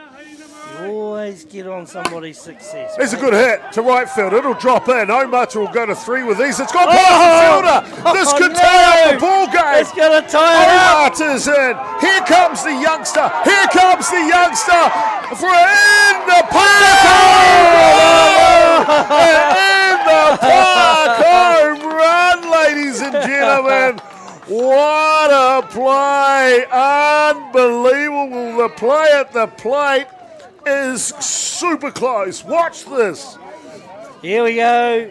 You always get on somebody's success. There's a good hit to right field. It'll drop in. Omata will go to 3 with these. It's gone past the fielder. This could tie up the ball game. It's going to tie it up. Omata's in. Here comes the youngster. Here comes the youngster. For in the park. In the park. Home run, ladies and gentlemen. What a play. Unbelievable. The play at the plate is super close. Watch this. Here we go.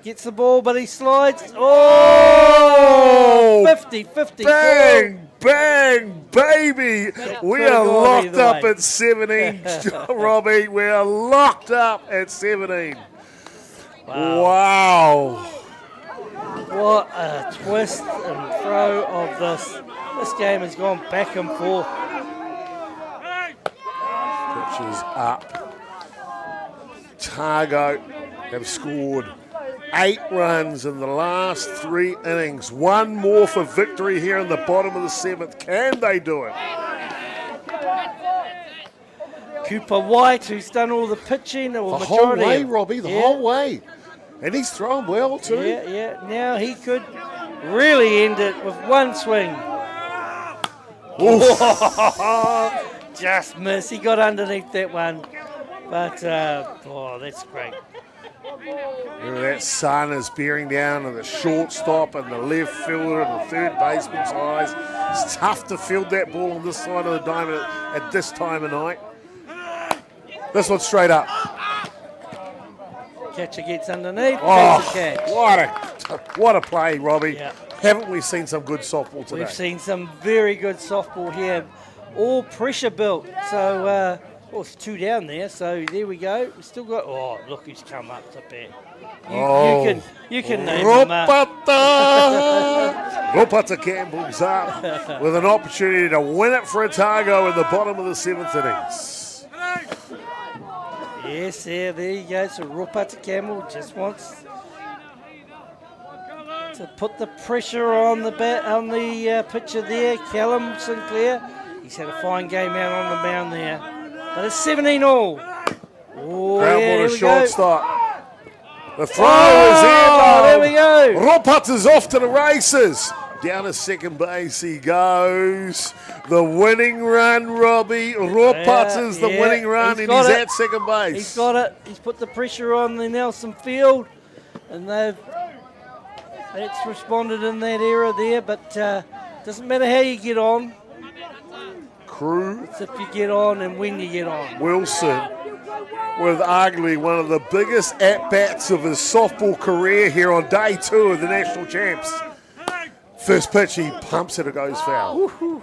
Gets the ball, but he slides. Oh! 50-50. Bang, bang, baby. We are locked up at 17, Robbie. We are locked up at 17. Wow. What a twist and throw of this. This game has gone back and forth. Pitches up. Otago have scored 8 runs in the last 3 innings. One more for victory here in the bottom of the 7th. Can they do it? Cooper White, who's done all the pitching. Or The whole majority way, of, Robbie, the whole way. And he's thrown well too. Yeah. Now he could really end it with one swing. Just missed. He got underneath that one. But, that's great. Remember that sun is bearing down on the shortstop and the left fielder and the third baseman's eyes. It's tough to field that ball on this side of the diamond at this time of night. This one's straight up. Catcher gets underneath. Oh, catch. what a play, Robbie. Yeah. Haven't we seen some good softball today? We've seen some very good softball here. All pressure built. So, it's 2 down there. So there we go. We still got. Oh, look who's come up to bat. You can name him. Ropata Campbell's up with an opportunity to win it for Otago in the bottom of the 7th innings. Yes, there you go. So Ropata Campbell just wants to put the pressure on the pitcher there. Callum Sinclair, he's had a fine game out on the mound there. But it's 17 all. Oh, Ground ball to shortstop. The throw is in. There we go. Ropata's off to the races. Down to second base he goes. The winning run, Robbie. Ropata's the winning run, and he's at second base. He's got it. He's put the pressure on the Nelson field, and that's responded in that era there. But doesn't matter how you get on. Crew. It's if you get on and when you get on. Wilson with arguably one of the biggest at-bats of his softball career here on day 2 of the national champs. First pitch, he pumps it, it goes foul. Woo-hoo.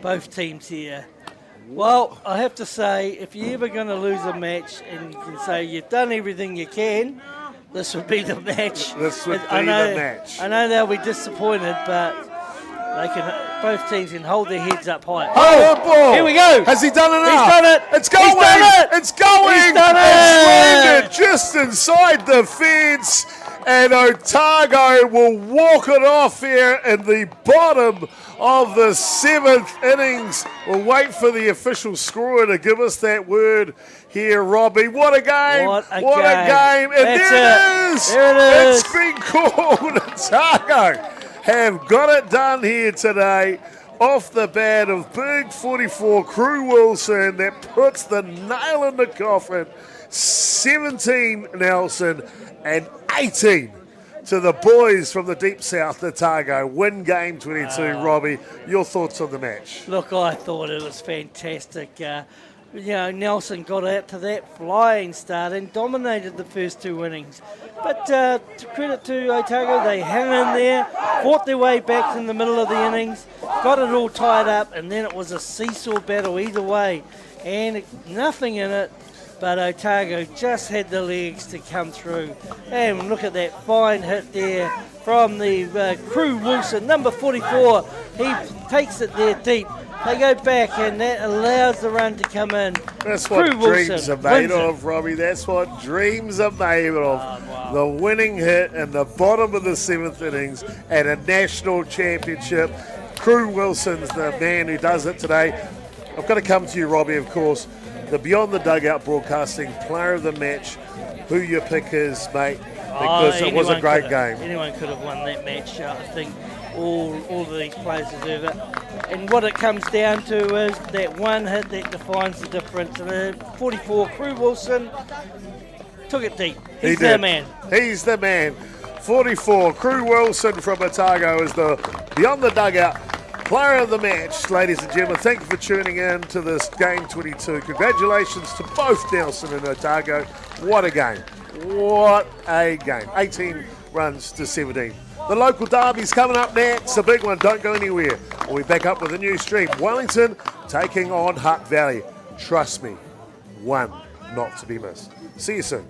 Both teams here. Well, I have to say, if you're ever going to lose a match and you can say you've done everything you can, this would be the match. This would be the match. I know they'll be disappointed, but both teams can hold their heads up high. Oh, ball. Here we go. Has he done enough? He's done it. It's going. He's done it. It's going. He's done it. It's landed just inside the fence. And Otago will walk it off here in the bottom of the 7th innings. We'll wait for the official scorer to give us that word here, Robbie. What a game. What a game. And there it is. There it is. It's been called. Otago have got it done here today. Off the bat of big 44 Crew Wilson that puts the nail in the coffin. 17 Nelson and 18 to the boys from the deep south, Otago. Win game 22. Robbie, your thoughts on the match? Look, I thought it was fantastic. Nelson got out to that flying start and dominated the first 2 innings. But to credit to Otago, they hung in there, fought their way back in the middle of the innings, got it all tied up, and then it was a seesaw battle either way. And nothing in it. but Otago just had the legs to come through. And look at that fine hit there from the Crew Wilson, number 44. He takes it there deep. They go back, and that allows the run to come in. That's what Crew dreams Wilson are made wins it. of, Robbie. That's what dreams are made of. Wow. The winning hit in the bottom of the 7th innings at a national championship. Crew Wilson's the man who does it today. I've got to come to you, Robbie, of course. The Beyond the Dugout Broadcasting Player of the Match. Who your pick is, mate? Because it was a great game. Anyone could have won that match. I think all of these players deserve it. And what it comes down to is that one hit that defines the difference. 44, Crew Wilson took it deep. He's the man. He's the man. 44, Crew Wilson from Otago is the Beyond the Dugout Player of the Match. Ladies and gentlemen, thank you for tuning in to this Game 22. Congratulations to both Nelson and Otago. What a game. What a game. 18 runs to 17. The local derby's coming up next. A big one. Don't go anywhere. We'll be back up with a new stream. Wellington taking on Hutt Valley. Trust me, one not to be missed. See you soon.